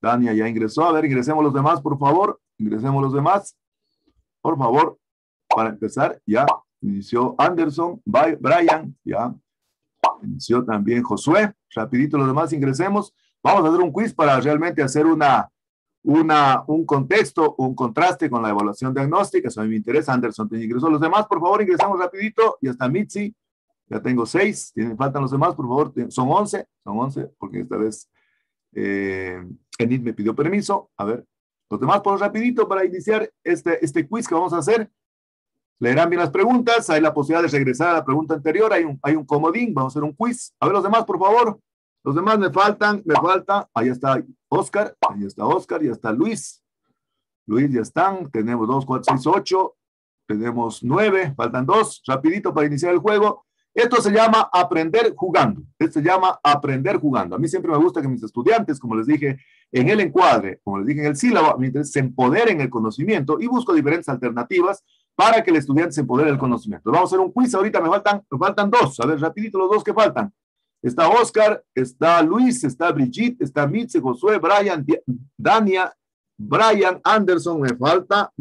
A ver, ingresemos los demás, por favor. Por favor, para empezar, ya inició Anderson, Brian, ya inició también Josué. Rapidito los demás ingresemos. Vamos a hacer un quiz para realmente hacer un contexto, un contraste con la evaluación diagnóstica. Eso a mí me interesa. Anderson te ingresó. Los demás, por favor, ingresamos rapidito. Ya está Mitzi. Ya tengo 6. Faltan los demás, por favor. Son 11, porque esta vez Enid me pidió permiso. A ver, los demás, por rapidito para iniciar este quiz que vamos a hacer. Leerán bien las preguntas. Hay la posibilidad de regresar a la pregunta anterior. Hay un comodín. Vamos a hacer un quiz. A ver, los demás, por favor. Los demás me falta, ahí está Oscar, ya está Luis. Luis ya están, tenemos 2, 4, 6, 8, tenemos 9, faltan 2, rapidito para iniciar el juego. Esto se llama aprender jugando, A mí siempre me gusta que mis estudiantes, como les dije en el encuadre, como les dije en el sílabo, se empoderen el conocimiento y busco diferentes alternativas para que el estudiante se empodere el conocimiento. Vamos a hacer un quiz, ahorita me faltan 2, a ver, rapidito los 2 que faltan. Está Oscar, está Luis, está Brigitte, está Mitzi, Josué, Brian, Dania, Brian, Anderson, me falta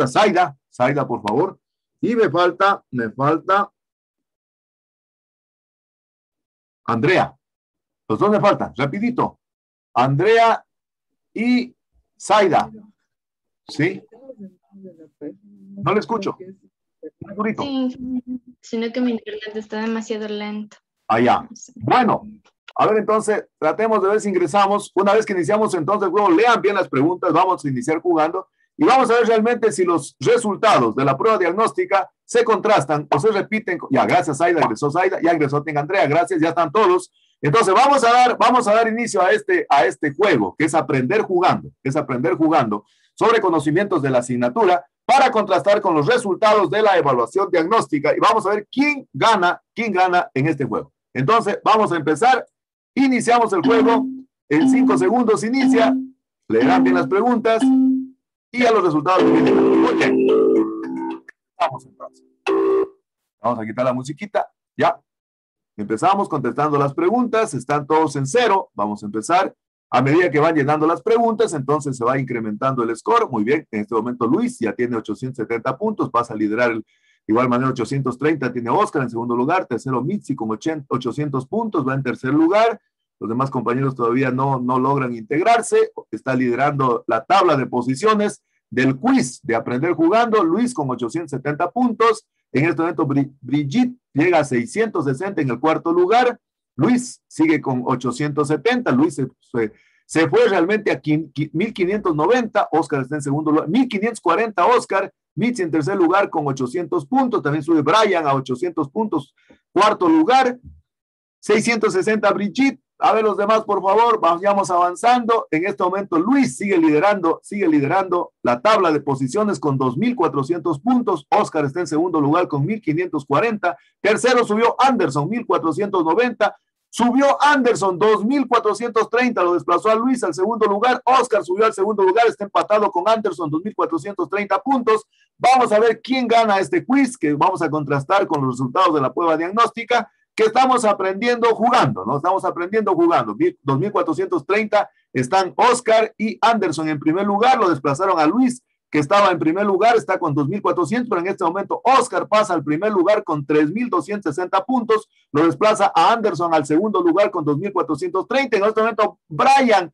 Zaida, por favor. Y me falta Andrea. Los 2 me faltan, rapidito. Andrea y Zaida. ¿Sí? No le escucho. Sí, sino que mi internet está demasiado lento. Allá. Bueno, a ver, entonces, tratemos de ver si ingresamos. Una vez que iniciamos entonces el juego, lean bien las preguntas, vamos a iniciar jugando y vamos a ver realmente si los resultados de la prueba diagnóstica se contrastan o se repiten. Ya, gracias, Zaida, ya ingresó Andrea, gracias, ya están todos. Entonces, vamos a dar inicio a este juego, que es aprender jugando, sobre conocimientos de la asignatura para contrastar con los resultados de la evaluación diagnóstica y vamos a ver quién gana en este juego. Entonces, vamos a empezar. Iniciamos el juego. En 5 segundos inicia. Leerán bien las preguntas y a los resultados. Muy bien. Vamos entonces. Vamos a quitar la musiquita. Ya. Empezamos contestando las preguntas. Están todos en 0. Vamos a empezar. A medida que van llenando las preguntas, entonces se va incrementando el score. Muy bien. En este momento Luis ya tiene 870 puntos. Pasa a liderar de igual manera 830 tiene Oscar en segundo lugar, tercero Mitzi con 800 puntos, va en tercer lugar, los demás compañeros todavía no logran integrarse, está liderando la tabla de posiciones del quiz de aprender jugando, Luis con 870 puntos, en este momento Brigitte llega a 660 en el cuarto lugar, Luis sigue con 870. Luis se fue realmente a 1590. Oscar está en segundo lugar. 1540 Oscar. Mitzi en tercer lugar con 800 puntos. También sube Brian a 800 puntos. Cuarto lugar. 660 Brigitte. A ver los demás, por favor. Vayamos avanzando. En este momento Luis sigue liderando la tabla de posiciones con 2.400 puntos. Oscar está en segundo lugar con 1.540. Tercero subió Anderson, 1.490. Subió Anderson, 2.430, lo desplazó a Luis al segundo lugar. Oscar subió al segundo lugar, está empatado con Anderson, 2.430 puntos. Vamos a ver quién gana este quiz, que vamos a contrastar con los resultados de la prueba diagnóstica, que estamos aprendiendo jugando, ¿no? Estamos aprendiendo jugando. 2.430 están Oscar y Anderson en primer lugar, lo desplazaron a Luis, que estaba en primer lugar, está con 2.400, pero en este momento Oscar pasa al primer lugar con 3.260 puntos, lo desplaza a Anderson al segundo lugar con 2.430, en este momento Brian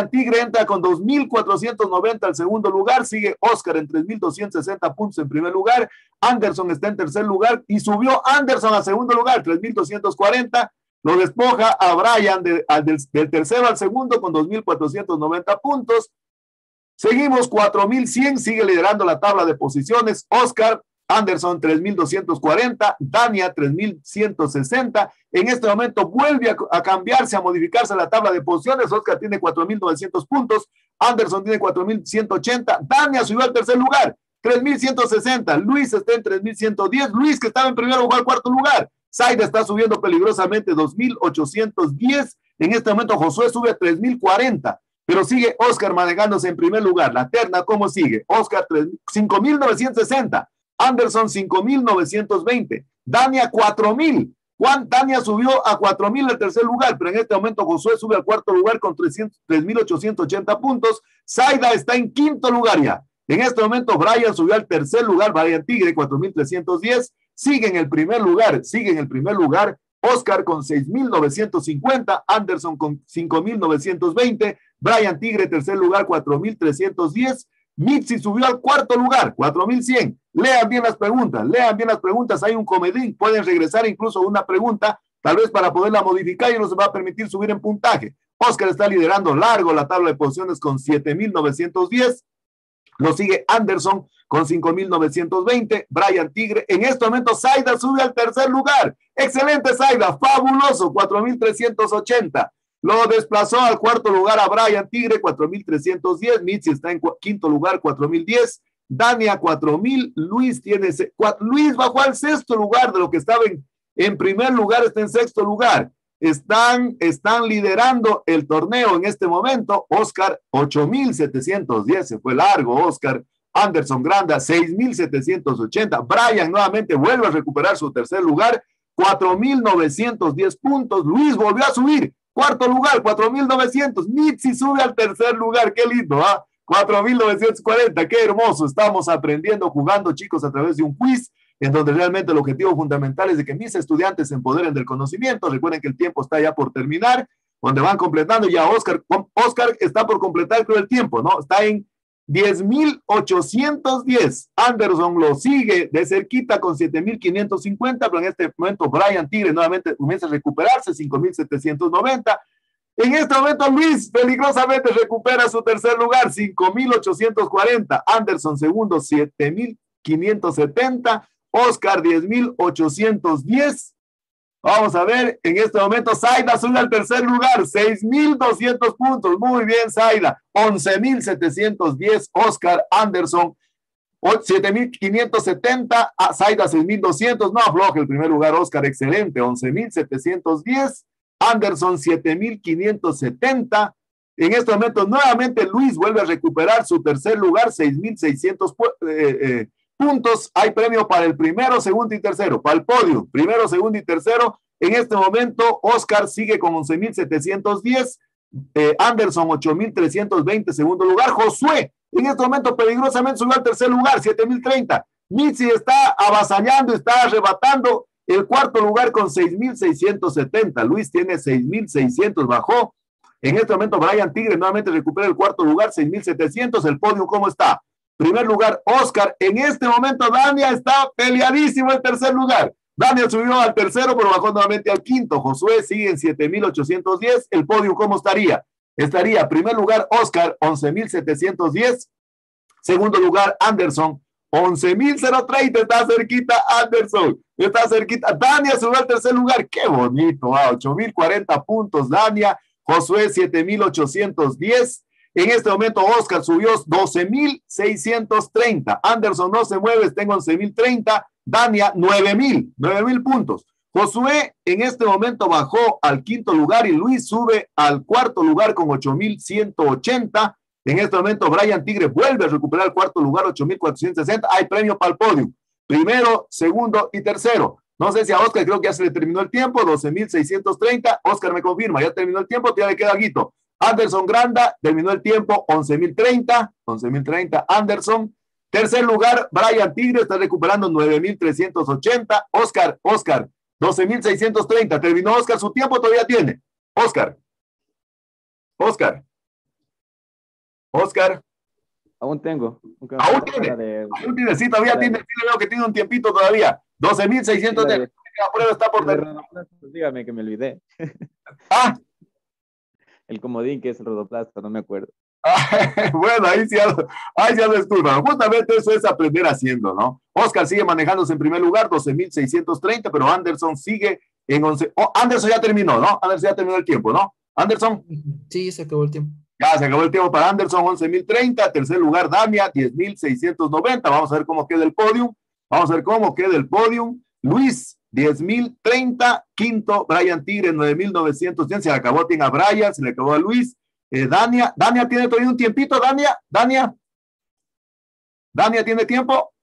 Tigre entra con 2.490 al segundo lugar, sigue Oscar en 3.260 puntos en primer lugar, Anderson está en tercer lugar y subió Anderson al segundo lugar, 3.240, lo despoja a Brian del tercero al segundo con 2.490 puntos. Seguimos 4.100, sigue liderando la tabla de posiciones. Oscar, Anderson 3.240, Dania 3.160. En este momento vuelve a cambiarse, a modificarse la tabla de posiciones. Oscar tiene 4.900 puntos, Anderson tiene 4.180, Dania subió al tercer lugar, 3.160. Luis está en 3.110. Luis, que estaba en primer lugar, cuarto lugar. Zaida está subiendo peligrosamente, 2.810. En este momento Josué sube a 3.040. Pero sigue Oscar manejándose en primer lugar. La terna, ¿cómo sigue? Oscar 5.960. Anderson 5.920. Dania 4.000. Dania subió a 4.000 al tercer lugar, pero en este momento Josué sube al cuarto lugar con 3.880 puntos. Zaida está en quinto lugar ya. En este momento Brian subió al tercer lugar, Brian Tigre 4.310. Sigue en el primer lugar. Oscar con 6.950, Anderson con 5.920, Brian Tigre tercer lugar 4.310, Mitzi subió al cuarto lugar 4.100. Lean bien las preguntas, hay un comodín, pueden regresar incluso una pregunta, tal vez para poderla modificar y nos va a permitir subir en puntaje. Oscar está liderando largo la tabla de posiciones con 7.910, lo sigue Anderson con 5.920, Brian Tigre. En este momento Zaida sube al tercer lugar. Excelente Zaida, fabuloso, 4.380. Lo desplazó al cuarto lugar a Brian Tigre, 4.310. Mitzi está en quinto lugar, 4.010. Dania, 4.000. Luis bajó al sexto lugar de lo que estaba en primer lugar, está en sexto lugar. Están liderando el torneo en este momento. Oscar, 8.710. Se fue largo, Oscar. Anderson Granda, 6.780. Brian nuevamente vuelve a recuperar su tercer lugar, 4.910 puntos. Luis volvió a subir, cuarto lugar, 4.900. Mitzi sube al tercer lugar, qué lindo, 4.940, qué hermoso. Estamos aprendiendo, jugando, chicos, a través de un quiz, en donde realmente el objetivo fundamental es de que mis estudiantes se empoderen del conocimiento. Recuerden que el tiempo está ya por terminar, donde van completando ya. Oscar está por completar todo el tiempo, ¿no? Está en 10.810. Anderson lo sigue de cerquita con 7.550, pero en este momento Brian Tigre nuevamente comienza a recuperarse, 5.790. En este momento Luis peligrosamente recupera su tercer lugar, 5.840. Anderson segundo, 7.570. Oscar, 10.810. Vamos a ver, en este momento Zaida sube al tercer lugar, 6.200 puntos. Muy bien, Zaida. 11.710, Oscar. Anderson, 7.570. Zaida, 6.200. No afloje el primer lugar, Oscar. Excelente. 11.710. Anderson, 7.570. En este momento, nuevamente, Luis vuelve a recuperar su tercer lugar, 6.600 puntos. Hay premio para el primero, segundo y tercero, para el podio, primero, segundo y tercero. En este momento, Oscar sigue con 11.710, Anderson 8.320, segundo lugar. Josué, en este momento, peligrosamente subió al tercer lugar, 7.030. Mitzi está avasallando, está arrebatando el cuarto lugar con 6.670. Luis tiene 6.600, bajó. En este momento, Brian Tigre nuevamente recupera el cuarto lugar, 6.700. El podio, ¿cómo está? Primer lugar, Oscar. En este momento, Dania está peleadísimo el tercer lugar. Daniel subió al tercero, pero bajó nuevamente al quinto. Josué sigue en 7.810. El podio, ¿cómo estaría? Estaría, primer lugar, Oscar, 11.710. Segundo lugar, Anderson, 11.030. Está cerquita Anderson. Está cerquita. Dania subió al tercer lugar. Qué bonito. 8.040 puntos, Dania. Josué, 7.810. En este momento, Oscar subió 12.630. Anderson no se mueve, está en 11.030. Dania, 9.000 puntos. Josué en este momento bajó al quinto lugar y Luis sube al cuarto lugar con 8.180. En este momento, Brian Tigre vuelve a recuperar el cuarto lugar, 8.460. Hay premio para el podio. Primero, segundo y tercero. No sé si a Oscar creo que ya se le terminó el tiempo, 12.630. Oscar me confirma, ya terminó el tiempo, ya le queda Guito. Anderson Granda terminó el tiempo, 11.030. Anderson. Tercer lugar, Brian Tigre está recuperando 9.380. Oscar, 12.630. Terminó Oscar su tiempo, todavía tiene. Oscar. Aún tengo. Aún tiene, sí, todavía tiene. Sí, le veo que tiene un tiempito todavía. 12.600. La prueba está por terminar. Dígame que me olvidé. El comodín que es el rodoplasta, no me acuerdo. Bueno, ahí sí lo disculpan. Justamente eso es aprender haciendo, ¿no? Oscar sigue manejándose en primer lugar, 12.630, pero Anderson sigue en 11. Anderson ya terminó, ¿no? Anderson ya terminó el tiempo, ¿no? Anderson. Sí, se acabó el tiempo. Ya se acabó el tiempo para Anderson, 11.030. Tercer lugar, Damia, 10.690. Vamos a ver cómo queda el podium. Luis, 10.030. Quinto, Brian Tigre, 9.900. Se le acabó, tiene a Brian, se le acabó a Luis. Dania tiene todavía un tiempito. Dania tiene tiempo.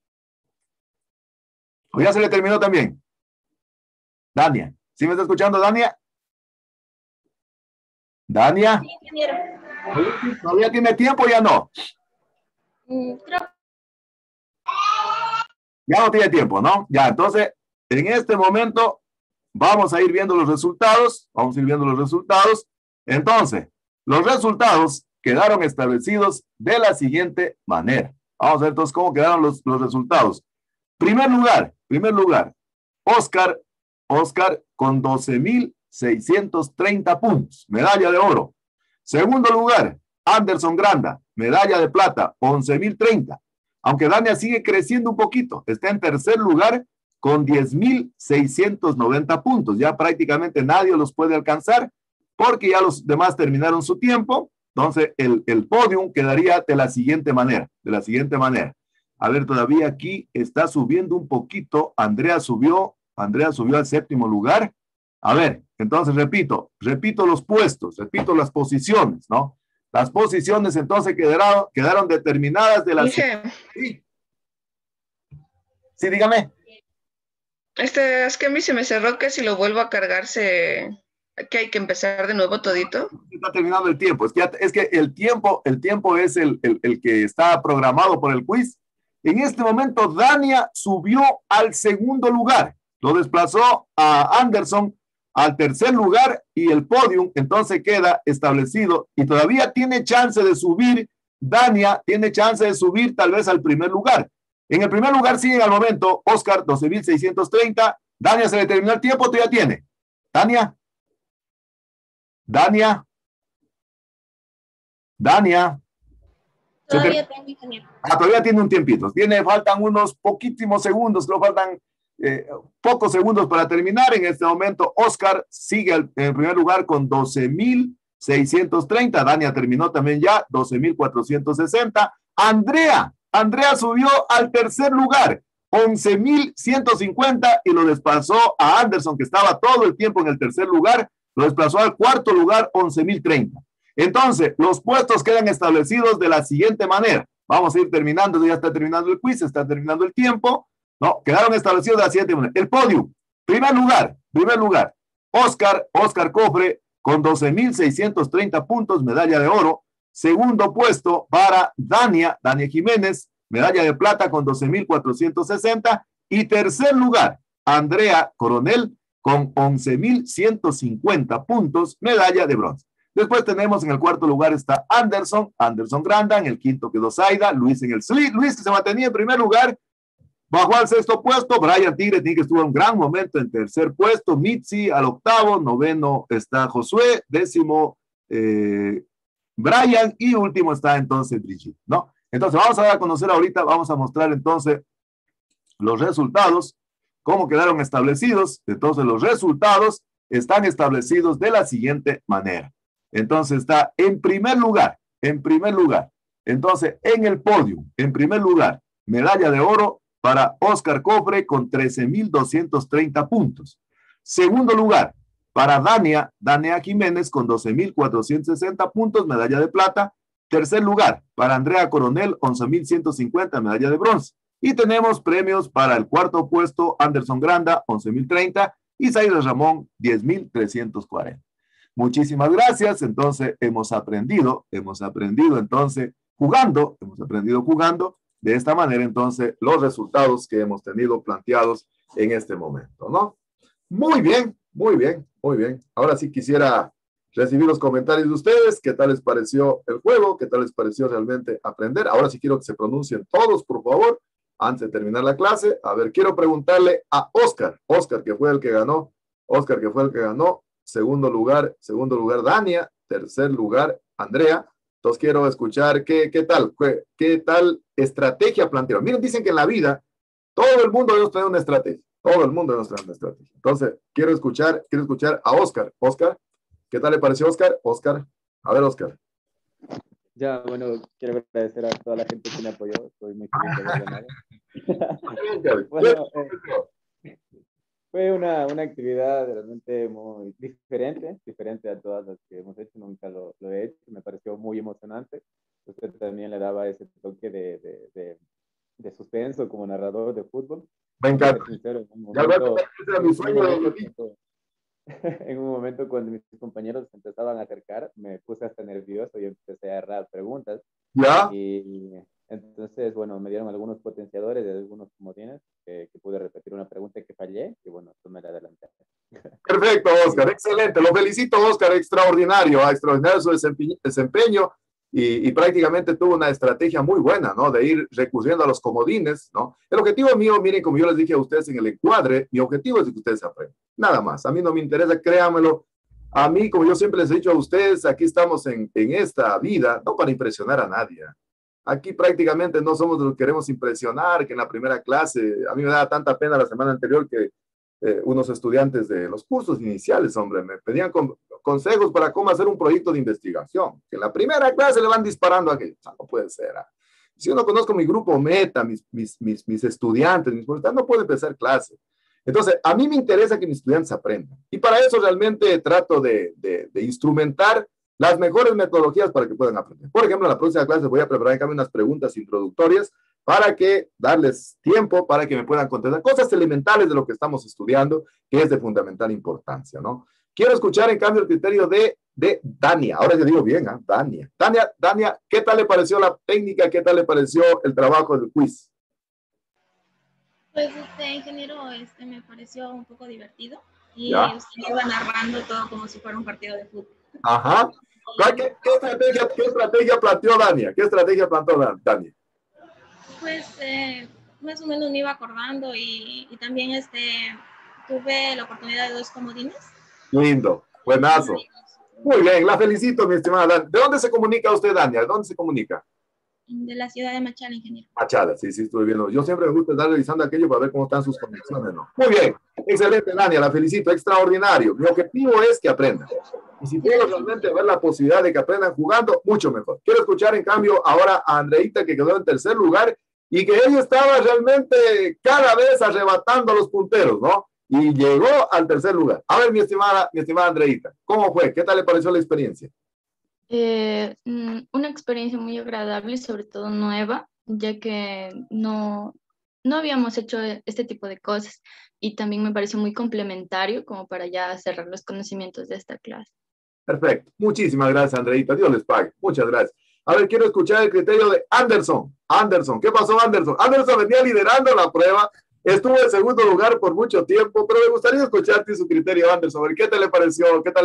¿O ya se le terminó también? Dania, ¿sí me está escuchando, Dania? Dania. Sí, ingeniero. ¿Todavía tiene tiempo o ya no? Creo. Ya no tiene tiempo, ¿no? Ya, entonces, en este momento vamos a ir viendo los resultados. Entonces, los resultados quedaron establecidos de la siguiente manera. Vamos a ver entonces cómo quedaron los resultados. Primer lugar, Oscar con 12.630 puntos, medalla de oro. Segundo lugar, Anderson Granda, medalla de plata, 11.030. Aunque Dania sigue creciendo un poquito, está en tercer lugar con 10.690 puntos. Ya prácticamente nadie los puede alcanzar porque ya los demás terminaron su tiempo. Entonces, el podium quedaría de la siguiente manera. A ver, todavía aquí está subiendo un poquito. Andrea subió al séptimo lugar. A ver, entonces repito los puestos, repito las posiciones, ¿no? Las posiciones entonces quedaron determinadas de las... Sí, dígame. Es que a mí se me cerró que si lo vuelvo a cargar que hay que empezar de nuevo todito. Está terminando el tiempo. Es que el tiempo es el que está programado por el quiz. En este momento, Dania subió al segundo lugar. Lo desplazó a Anderson al tercer lugar y el podium entonces queda establecido y todavía tiene chance de subir. Dania tiene chance de subir tal vez al primer lugar. En el primer lugar siguen al momento Oscar, 12.630. Dania se le terminó el tiempo, tú ya tiene. Dania. Todavía tengo, ingeniero. Todavía tiene un tiempito. Faltan unos poquísimos segundos, creo faltan pocos segundos para terminar. En este momento, Oscar sigue en primer lugar con 12.630. Dania terminó también ya, 12.460. Andrea subió al tercer lugar, 11.150 y lo desplazó a Anderson, que estaba todo el tiempo en el tercer lugar, lo desplazó al cuarto lugar, 11.030. Entonces, los puestos quedan establecidos de la siguiente manera. Vamos a ir terminando, ya está terminando el quiz, está terminando el tiempo. No, quedaron establecidos de la siguiente manera. El podio, primer lugar, Oscar Cofre con 12.630 puntos, medalla de oro. Segundo puesto para Dania Jiménez, medalla de plata con 12.460. Y tercer lugar, Andrea Coronel con 11.150 puntos, medalla de bronce. Después tenemos en el cuarto lugar está Anderson Granda, en el quinto quedó Zaida, Luis que se mantenía en primer lugar, Bajó al sexto puesto, Brian Tigre estuvo en un gran momento en tercer puesto, Mitzi al octavo, noveno está Josué, décimo Brian y último está entonces Brigitte, ¿no? Entonces vamos a dar a conocer ahorita, vamos a mostrar entonces los resultados, cómo quedaron establecidos. Entonces los resultados están establecidos de la siguiente manera. Entonces está en primer lugar, entonces en el podio, en primer lugar, medalla de oro para Oscar Cofre con 13.230 puntos. Segundo lugar, para Dania Jiménez con 12.460 puntos, medalla de plata. Tercer lugar, para Andrea Coronel, 11.150, medalla de bronce. Y tenemos premios para el cuarto puesto, Anderson Granda, 11.030, y Zaira Ramón, 10.340. Muchísimas gracias. Entonces, hemos aprendido entonces jugando, de esta manera entonces los resultados que hemos tenido planteados en este momento, ¿no? Muy bien. Ahora sí quisiera recibir los comentarios de ustedes. ¿Qué tal les pareció el juego? ¿Qué tal les pareció realmente aprender? Ahora sí quiero que se pronuncien todos, por favor, antes de terminar la clase. A ver, quiero preguntarle a Oscar, que fue el que ganó. Segundo lugar, Dania. Tercer lugar, Andrea. Entonces quiero escuchar qué tal estrategia plantearon. Miren, dicen que en la vida todo el mundo debe tener una estrategia. Entonces, quiero escuchar a Oscar. Oscar, ¿qué tal le pareció, Oscar? A ver, Oscar. Ya, bueno, quiero agradecer a toda la gente que me apoyó. Estoy muy feliz de haber ganado. Bueno, fue una actividad realmente muy diferente a todas las que hemos hecho. Nunca lo he hecho. Me pareció muy emocionante. Usted también le daba ese toque de suspenso como narrador de fútbol. Me encanta. Sincero, en un momento cuando mis compañeros se empezaban a acercar, me puse hasta nervioso y empecé a errar preguntas. ¿Ya? Y entonces, bueno, me dieron algunos potenciadores de algunos comodines que pude repetir una pregunta que fallé y bueno, tomé la delantera. Perfecto, Oscar, excelente. Lo felicito, Oscar, extraordinario su desempeño y prácticamente tuvo una estrategia muy buena, ¿no? De ir recurriendo a los comodines, ¿no? El objetivo mío, miren, como yo les dije a ustedes en el encuadre, mi objetivo es que ustedes aprendan. Nada más. A mí no me interesa, créanmelo. A mí, como yo siempre les he dicho a ustedes, aquí estamos en esta vida, no para impresionar a nadie. Aquí prácticamente no somos de los que queremos impresionar, que en la primera clase, a mí me daba tanta pena la semana anterior que unos estudiantes de los cursos iniciales, hombre, me pedían consejos para cómo hacer un proyecto de investigación. Que en la primera clase le van disparando a aquello. No puede ser. Si yo no conozco mi grupo meta, mis estudiantes, no puedo empezar clase. Entonces, a mí me interesa que mis estudiantes aprendan. Y para eso realmente trato de instrumentar las mejores metodologías para que puedan aprender. Por ejemplo, en la próxima clase voy a preparar en cambio unas preguntas introductorias para que darles tiempo para que me puedan contestar cosas elementales de lo que estamos estudiando, que es de fundamental importancia, ¿no? Quiero escuchar en cambio el criterio de Dania. Ahora ya digo bien, Dania. Dania, ¿qué tal le pareció la técnica? ¿Qué tal le pareció el trabajo del quiz? Pues ingeniero, me pareció un poco divertido y usted iba narrando todo como si fuera un partido de fútbol. Ajá. ¿Qué estrategia planteó Dania? ¿Qué estrategia planteó Dania? Pues más o menos me iba acordando y también tuve la oportunidad de 2 comodines. Lindo, buenazo. Muy bien, la felicito, mi estimada Dania. ¿De dónde se comunica usted, Dania? ¿De dónde se comunica? De la ciudad de Machala, ingeniero. Machala, sí, estuve viendo. Yo siempre me gusta estar revisando aquello para ver cómo están sus conexiones, ¿no? Muy bien, excelente, Dania, la felicito, extraordinario. Mi objetivo es que aprendan. Y si puedo realmente ver la posibilidad de que aprendan jugando, mucho mejor. Quiero escuchar, en cambio, ahora a Andreita, que quedó en tercer lugar, y que ella estaba realmente cada vez arrebatando a los punteros, ¿no? Y llegó al tercer lugar. A ver, mi estimada Andreita, ¿cómo fue? ¿Qué tal le pareció la experiencia? Una experiencia muy agradable y sobre todo nueva, ya que no habíamos hecho este tipo de cosas y también me pareció muy complementario como para ya cerrar los conocimientos de esta clase. Perfecto. Muchísimas gracias, Andreita. Dios les pague. Muchas gracias. A ver, quiero escuchar el criterio de Anderson. Anderson, ¿qué pasó, Anderson? Anderson venía liderando la prueba, estuvo en segundo lugar por mucho tiempo, pero me gustaría escucharte su criterio, Anderson. A ver, ¿qué tal le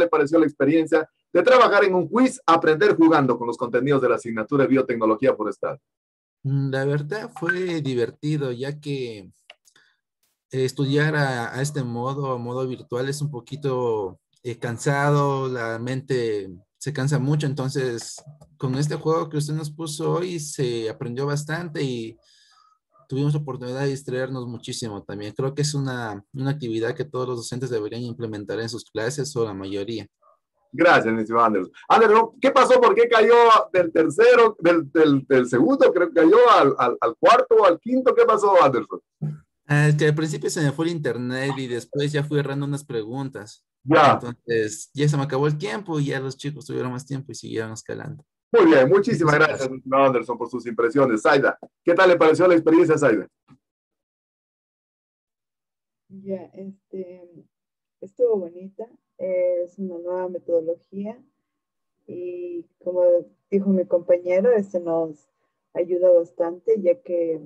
pareció la experiencia de trabajar en un quiz, aprender jugando con los contenidos de la asignatura de biotecnología forestal? La verdad fue divertido, ya que estudiar a este modo, a modo virtual, es un poquito cansado, la mente se cansa mucho, entonces con este juego que usted nos puso hoy se aprendió bastante y tuvimos la oportunidad de distraernos muchísimo también. Creo que es una actividad que todos los docentes deberían implementar en sus clases o la mayoría. Gracias, mi estimado Anderson. Anderson, ¿qué pasó? ¿Por qué cayó del tercero, del segundo, creo que cayó al cuarto o al quinto? ¿Qué pasó, Anderson? Es que al principio se me fue el internet y después ya fui errando unas preguntas. Ya. Entonces ya se me acabó el tiempo y ya los chicos tuvieron más tiempo y siguieron escalando. Muy bien, muchísimas gracias, mi estimado Anderson, por sus impresiones. Zaida, ¿qué tal le pareció la experiencia, Zaida? Ya, estuvo bonita, es una nueva metodología y como dijo mi compañero, nos ayuda bastante, ya que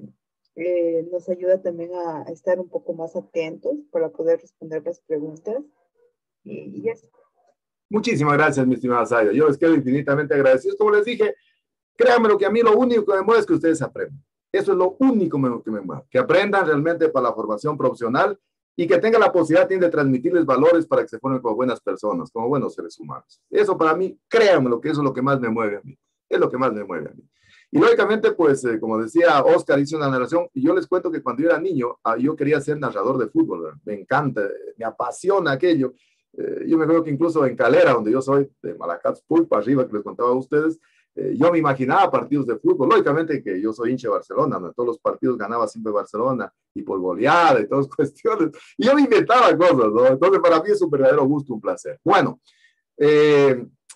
nos ayuda también a estar un poco más atentos para poder responder las preguntas y eso. Muchísimas gracias, mi estimada Zaida. Yo les quedo infinitamente agradecido. Como les dije, créanme lo que a mí lo único que me mueve es que ustedes aprendan. Eso es lo único que me mueve. Que aprendan realmente para la formación profesional y que tengan la posibilidad de transmitirles valores para que se formen como buenas personas, como buenos seres humanos. Eso para mí, créanme lo que eso es lo que más me mueve a mí. Es lo que más me mueve a mí. Y lógicamente, pues, como decía Oscar, hice una narración, y yo les cuento que cuando yo era niño, yo quería ser narrador de fútbol, ¿verdad? Me encanta, me apasiona aquello. Yo me acuerdo que incluso en Calera, donde yo soy, de Malacatzpul, para arriba, que les contaba a ustedes, yo me imaginaba partidos de fútbol. Lógicamente que yo soy hincha de Barcelona, ¿no? Todos los partidos ganaba siempre Barcelona, y por goleada y todas cuestiones. Y yo me inventaba cosas, ¿no? Entonces, para mí es un verdadero gusto, un placer. Bueno,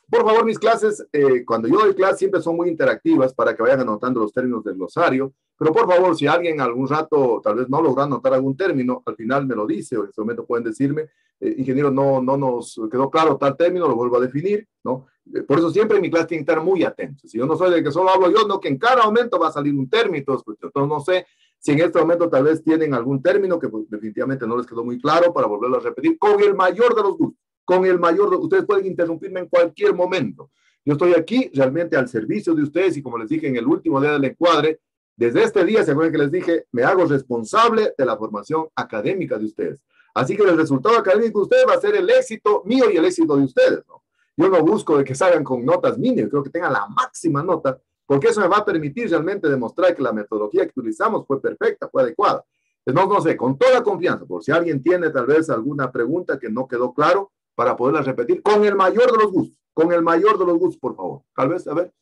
por favor, mis clases, cuando yo doy clases, siempre son muy interactivas para que vayan anotando los términos del glosario. Pero por favor, si alguien algún rato tal vez no logra anotar algún término, al final me lo dice, o en este momento pueden decirme, ingeniero, no nos quedó claro tal término, lo vuelvo a definir, ¿no? Por eso siempre en mi clase tienen que estar muy atentos. Si yo no soy del que solo hablo yo, no, que en cada momento va a salir un término, entonces no sé si en este momento tal vez tienen algún término que pues, definitivamente no les quedó muy claro para volverlo a repetir con el mayor de los gustos. Con el mayor, ustedes pueden interrumpirme en cualquier momento. Yo estoy aquí realmente al servicio de ustedes y como les dije en el último día del encuadre, desde este día, ¿se acuerdan que les dije? Me hago responsable de la formación académica de ustedes. Así que el resultado académico de ustedes va a ser el éxito mío y el éxito de ustedes, ¿no? Yo no busco de que salgan con notas mínimas, creo que tengan la máxima nota, porque eso me va a permitir realmente demostrar que la metodología que utilizamos fue perfecta, fue adecuada. Entonces, no sé, con toda confianza, por si alguien tiene tal vez alguna pregunta que no quedó claro, para poderla repetir con el mayor de los gustos, por favor. Tal vez, a ver,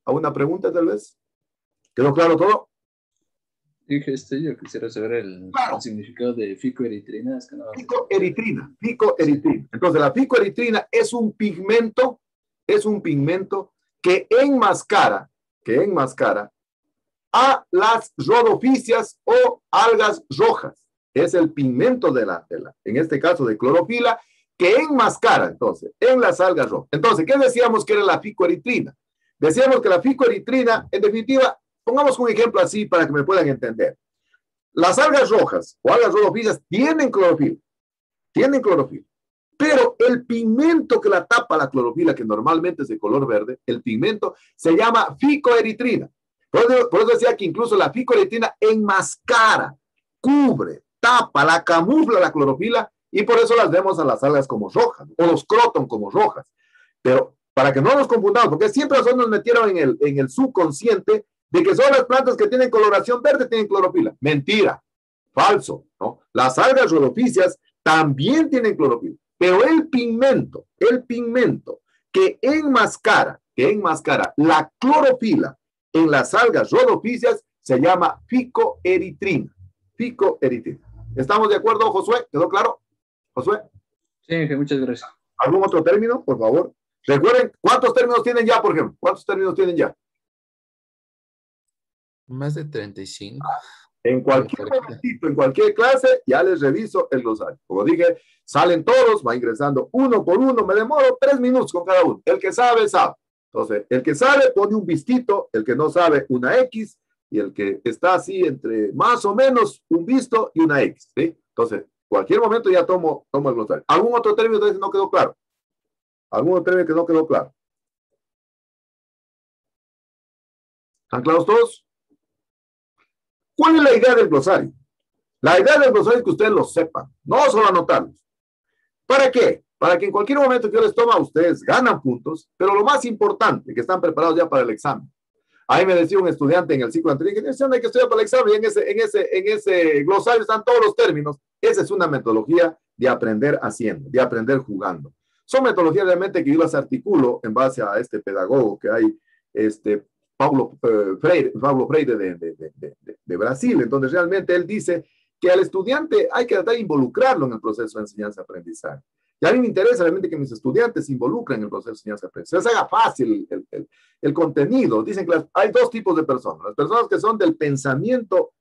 ¿alguna pregunta tal vez? ¿Quedó claro todo? Dije, yo quisiera saber el significado de ficoeritrina. Es que no... Ficoeritrina. Entonces, la ficoeritrina es un pigmento que enmascara a las rodopicias o algas rojas. Es el pigmento en este caso de clorofila, que enmascara, entonces, en las algas rojas. Entonces, ¿qué decíamos que era la ficoeritrina? Decíamos que la ficoeritrina, en definitiva, pongamos un ejemplo así para que me puedan entender. Las algas rojas o algas rodopicias tienen clorofila, pero el pigmento que la tapa la clorofila, que normalmente es de color verde, el pigmento se llama ficoeritrina. Por eso decía que incluso la ficoeritrina enmascara, cubre, tapa, la camufla la clorofila, y por eso las vemos a las algas como rojas, o los croton como rojas. Pero para que no nos confundamos, porque siempre nosotros nos metieron en el subconsciente de que son las plantas que tienen coloración verde, tienen clorofila. Mentira, falso, ¿no? Las algas rodopicias también tienen clorofila, pero el pigmento que enmascara la clorofila en las algas rodopicias se llama ficoeritrina. ¿Estamos de acuerdo, Josué? ¿Quedó claro? Josué. Sí, muchas gracias. ¿Algún otro término, por favor? Recuerden, ¿cuántos términos tienen ya, por ejemplo? ¿Cuántos términos tienen ya? Más de 35. En cualquier momentito, en cualquier clase, ya les reviso el glosario. Como dije, salen todos, va ingresando uno por uno, me demoro 3 minutos con cada uno. El que sabe, sabe. Entonces, el que sabe pone un vistito, el que no sabe una X, y el que está así entre más o menos un visto y una X, ¿sí? Entonces, cualquier momento ya tomo el glosario. ¿Algún otro término que no quedó claro? ¿Algún otro término que no quedó claro? ¿Están claros todos? ¿Cuál es la idea del glosario? La idea del glosario es que ustedes lo sepan, no solo anotarlos. ¿Para qué? Para que en cualquier momento que yo les toma, ustedes ganan puntos, pero lo más importante, que están preparados ya para el examen. Ahí me decía un estudiante en el ciclo anterior, que hay que estudiar para el examen, y en ese glosario están todos los términos. Esa es una metodología de aprender haciendo, de aprender jugando. Son metodologías realmente que yo las articulo en base a este pedagogo que hay, Paulo Freire de Brasil, en donde realmente él dice que al estudiante hay que tratar de involucrarlo en el proceso de enseñanza-aprendizaje. Y a mí me interesa realmente que mis estudiantes se involucren en el proceso de enseñanza-aprendizaje. Se haga fácil el contenido. Dicen que hay dos tipos de personas. Las personas que son del pensamiento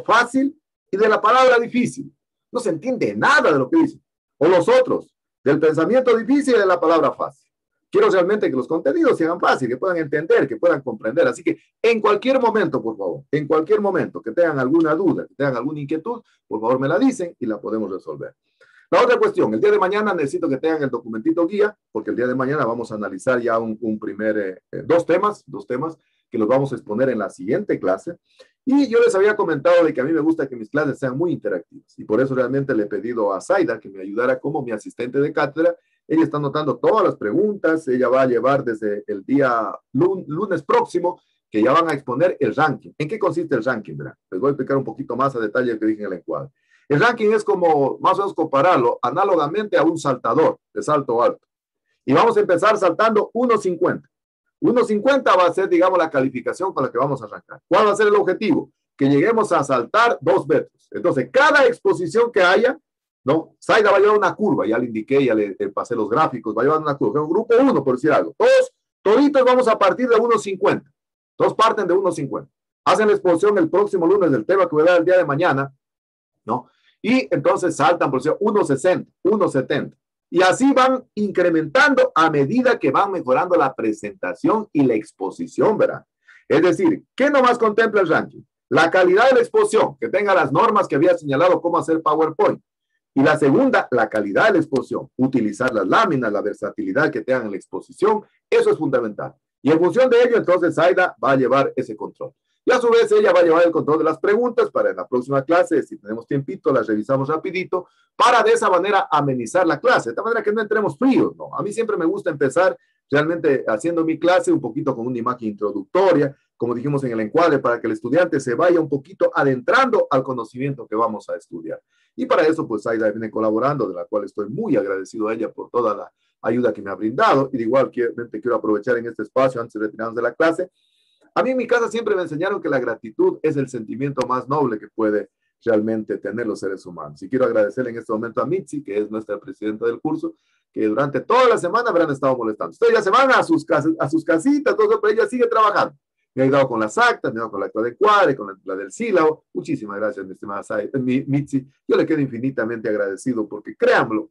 fácil y de la palabra difícil. No se entiende nada de lo que dicen. O los otros, del pensamiento difícil y de la palabra fácil. Quiero realmente que los contenidos sean fáciles, que puedan entender, que puedan comprender. Así que en cualquier momento, por favor, en cualquier momento que tengan alguna duda, que tengan alguna inquietud, por favor me la dicen y la podemos resolver. La otra cuestión, el día de mañana necesito que tengan el documentito guía, porque el día de mañana vamos a analizar ya dos temas que los vamos a exponer en la siguiente clase. Y yo les había comentado de que a mí me gusta que mis clases sean muy interactivas. Y por eso realmente le he pedido a Zaida que me ayudara como mi asistente de cátedra. Ella está anotando todas las preguntas. Ella va a llevar desde el día lunes próximo, que ya van a exponer el ranking. ¿En qué consiste el ranking? ¿Verdad? Les voy a explicar un poquito más a detalle lo que dije en el encuadre. El ranking es como, más o menos, compararlo análogamente a un saltador de salto alto. Y vamos a empezar saltando 1.50. 1.50 va a ser, digamos, la calificación con la que vamos a arrancar. ¿Cuál va a ser el objetivo? Que lleguemos a saltar 2 metros. Entonces, cada exposición que haya, ¿no? Zaida va a llevar una curva, ya le indiqué, ya le pasé los gráficos, va a llevar una curva. Un grupo 1, por decir algo. Toditos vamos a partir de 1.50. Todos parten de 1.50. Hacen la exposición el próximo lunes del tema que voy a dar el día de mañana, ¿no? Y entonces saltan por 1.60, 1.70. Y así van incrementando a medida que van mejorando la presentación y la exposición, ¿verdad? Es decir, ¿qué nomás contempla el ranking? La calidad de la exposición, que tenga las normas que había señalado cómo hacer PowerPoint. Y la segunda, la calidad de la exposición. Utilizar las láminas, la versatilidad que tengan en la exposición, eso es fundamental. Y en función de ello, entonces, Zaida va a llevar ese control. Y a su vez ella va a llevar el control de las preguntas para en la próxima clase, si tenemos tiempito, las revisamos rapidito, para de esa manera amenizar la clase, de esta manera que no entremos fríos, ¿no? A mí siempre me gusta empezar realmente haciendo mi clase un poquito con una imagen introductoria, como dijimos en el encuadre, para que el estudiante se vaya un poquito adentrando al conocimiento que vamos a estudiar. Y para eso, pues, Zaida viene colaborando, de la cual estoy muy agradecido a ella por toda la ayuda que me ha brindado, y de igual quiero aprovechar en este espacio, antes de retirarnos de la clase. A mí en mi casa siempre me enseñaron que la gratitud es el sentimiento más noble que puede realmente tener los seres humanos. Y quiero agradecerle en este momento a Mitzi, que es nuestra presidenta del curso, que durante toda la semana habrán estado molestando. Ustedes ya se van a sus casitas, todo eso, pero ella sigue trabajando. Me ha ayudado con las actas, me ha ayudado con la acta de encuadre, con la del sílabo. Muchísimas gracias, mi estimada Mitzi. Yo le quedo infinitamente agradecido porque créanmelo,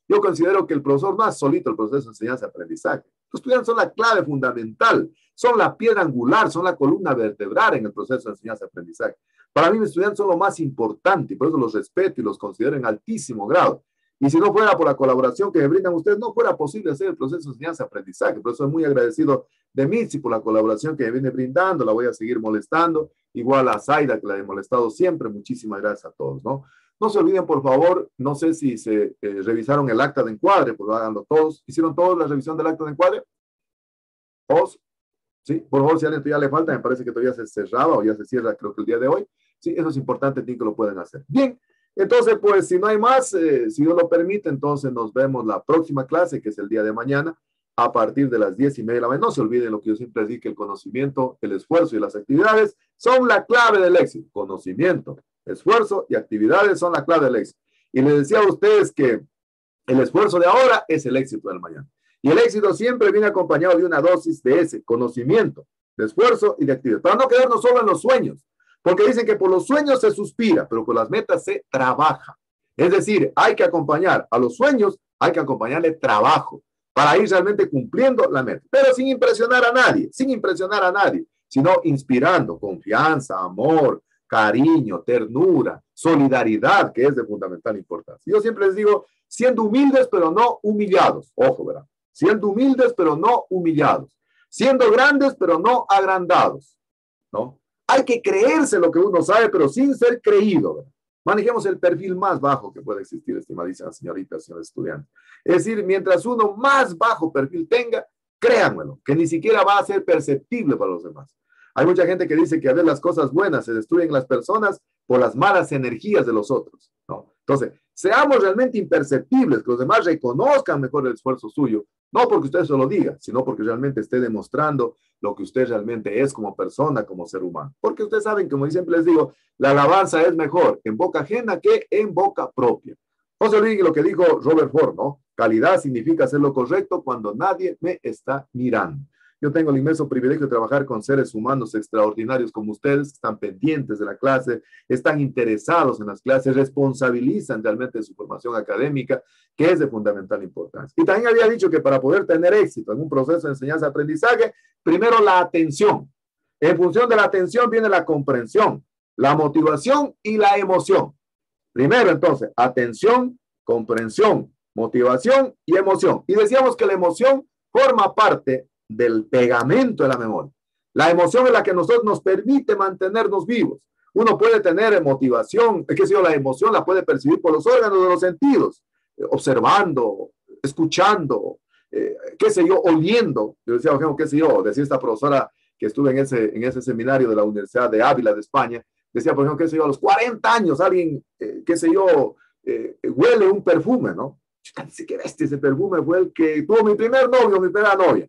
yo considero que el profesor no es solito el proceso de enseñanza-aprendizaje. Los estudiantes son la clave fundamental, son la piedra angular, son la columna vertebral en el proceso de enseñanza-aprendizaje. Para mí, mis estudiantes son lo más importante y por eso los respeto y los considero en altísimo grado. Y si no fuera por la colaboración que me brindan ustedes, no fuera posible hacer el proceso de enseñanza-aprendizaje. Por eso soy muy agradecido de Mitzi por la colaboración que me viene brindando. La voy a seguir molestando. Igual a Zaida, que la he molestado siempre. Muchísimas gracias a todos, ¿no? No se olviden, por favor, no sé si se revisaron el acta de encuadre, pues háganlo todos. ¿Hicieron todos la revisión del acta de encuadre? ¿Todos? Sí, por favor, si a alguien todavía le falta, me parece que todavía se cerraba o ya se cierra, creo que el día de hoy. Sí, eso es importante, que lo pueden hacer. Bien, entonces, pues, si no hay más, si Dios lo permite, entonces nos vemos la próxima clase, que es el día de mañana, a partir de las 10:30 de la mañana. No se olviden lo que yo siempre digo, que el conocimiento, el esfuerzo y las actividades son la clave del éxito. Conocimiento, esfuerzo y actividades son la clave del éxito. Y les decía a ustedes que el esfuerzo de ahora es el éxito del mañana. Y el éxito siempre viene acompañado de una dosis de ese conocimiento, de esfuerzo y de actividad. Para no quedarnos solo en los sueños, porque dicen que por los sueños se suspira, pero por las metas se trabaja. Es decir, hay que acompañar a los sueños, hay que acompañarle trabajo para ir realmente cumpliendo la meta, pero sin impresionar a nadie, sino inspirando confianza, amor, cariño, ternura, solidaridad, que es de fundamental importancia. Yo siempre les digo, siendo humildes, pero no humillados. Ojo, ¿verdad? Siendo humildes, pero no humillados. Siendo grandes, pero no agrandados, ¿no? hay que creerse lo que uno sabe, pero sin ser creído, ¿verdad? Manejemos el perfil más bajo que puede existir, estimadísimas señoritas, señores estudiantes. Es decir, mientras uno más bajo perfil tenga, créanmelo, que ni siquiera va a ser perceptible para los demás. Hay mucha gente que dice que a veces las cosas buenas se destruyen las personas por las malas energías de los otros, ¿no? Entonces, seamos realmente imperceptibles, que los demás reconozcan mejor el esfuerzo suyo, no porque usted se lo diga, sino porque realmente esté demostrando lo que usted realmente es como persona, como ser humano. Porque ustedes saben, como siempre les digo, la alabanza es mejor en boca ajena que en boca propia. No se olviden lo que dijo Robert Ford, ¿no? Calidad significa hacer lo correcto cuando nadie me está mirando. Yo tengo el inmenso privilegio de trabajar con seres humanos extraordinarios como ustedes, que están pendientes de la clase, están interesados en las clases, responsabilizan realmente de su formación académica, que es de fundamental importancia. Y también había dicho que para poder tener éxito en un proceso de enseñanza-aprendizaje, primero la atención. En función de la atención viene la comprensión, la motivación y la emoción. Primero, entonces, atención, comprensión, motivación y emoción. Y decíamos que la emoción forma parte del pegamento de la memoria. La emoción es la que a nosotros nos permite mantenernos vivos. Uno puede tener motivación, qué sé yo, la emoción la puede percibir por los órganos de los sentidos, observando, escuchando, qué sé yo, oliendo. Yo decía, por ejemplo, qué sé yo, decía esta profesora que estuve en ese seminario de la Universidad de Ávila de España, decía, por ejemplo, qué sé yo, a los 40 años alguien, qué sé yo, huele un perfume, ¿no? Dice, qué bestia, ese perfume fue el que tuvo mi primer novio, mi primera novia.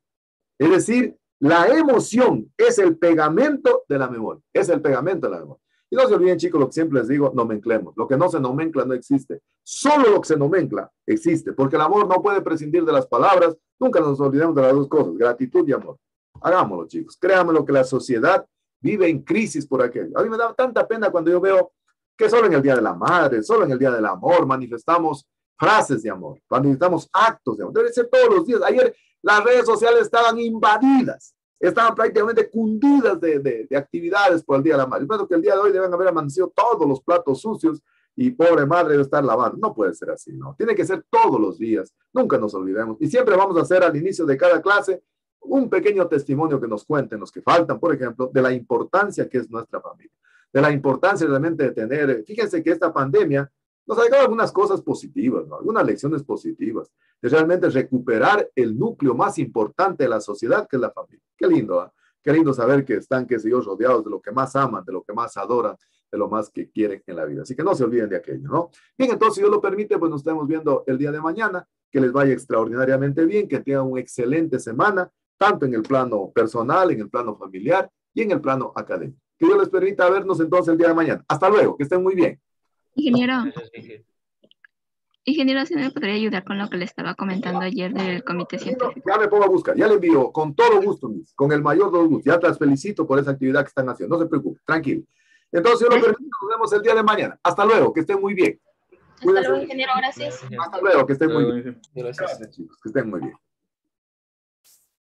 Es decir, la emoción es el pegamento de la memoria. Es el pegamento de la memoria. Y no se olviden, chicos, lo que siempre les digo, nomenclemos. Lo que no se nomencla no existe. Solo lo que se nomencla existe. Porque el amor no puede prescindir de las palabras. Nunca nos olvidemos de las dos cosas, gratitud y amor. Hagámoslo, chicos. Créanmelo que la sociedad vive en crisis por aquello. A mí me da tanta pena cuando yo veo que solo en el Día de la Madre, solo en el Día del Amor, manifestamos frases de amor, manifestamos actos de amor. Debe ser todos los días. Ayer las redes sociales estaban invadidas, estaban prácticamente cundidas de actividades por el Día de la Madre. Yo pienso que el día de hoy deben haber amanecido todos los platos sucios y pobre madre debe estar lavando. No puede ser así, ¿no? Tiene que ser todos los días. Nunca nos olvidemos. Y siempre vamos a hacer al inicio de cada clase un pequeño testimonio que nos cuenten los que faltan, por ejemplo, de la importancia que es nuestra familia, de la importancia realmente de tener, fíjense que esta pandemia nos ha dejado algunas cosas positivas, ¿no? Algunas lecciones positivas, de realmente recuperar el núcleo más importante de la sociedad, que es la familia. Qué lindo, ¿eh? Qué lindo saber que están, qué sé yo, rodeados de lo que más aman, de lo que más adoran, de lo más que quieren en la vida. Así que no se olviden de aquello, ¿no? Bien, entonces, si Dios lo permite, pues nos estamos viendo el día de mañana. Que les vaya extraordinariamente bien, que tengan una excelente semana, tanto en el plano personal, en el plano familiar y en el plano académico. Que Dios les permita vernos entonces el día de mañana. Hasta luego, que estén muy bien. Ingeniero, ¿sí me podría ayudar con lo que le estaba comentando ayer del comité científico? Ya me pongo a buscar, ya le envío con todo gusto, Miss, con el mayor de los gustos. Ya las felicito por esa actividad que están haciendo. No se preocupe, tranquilo. Entonces, yo lo permito, nos vemos el día de mañana. Hasta luego, que estén muy bien. Hasta luego, ingeniero, gracias. Hasta luego, que estén muy bien. Gracias, chicos, que estén muy bien.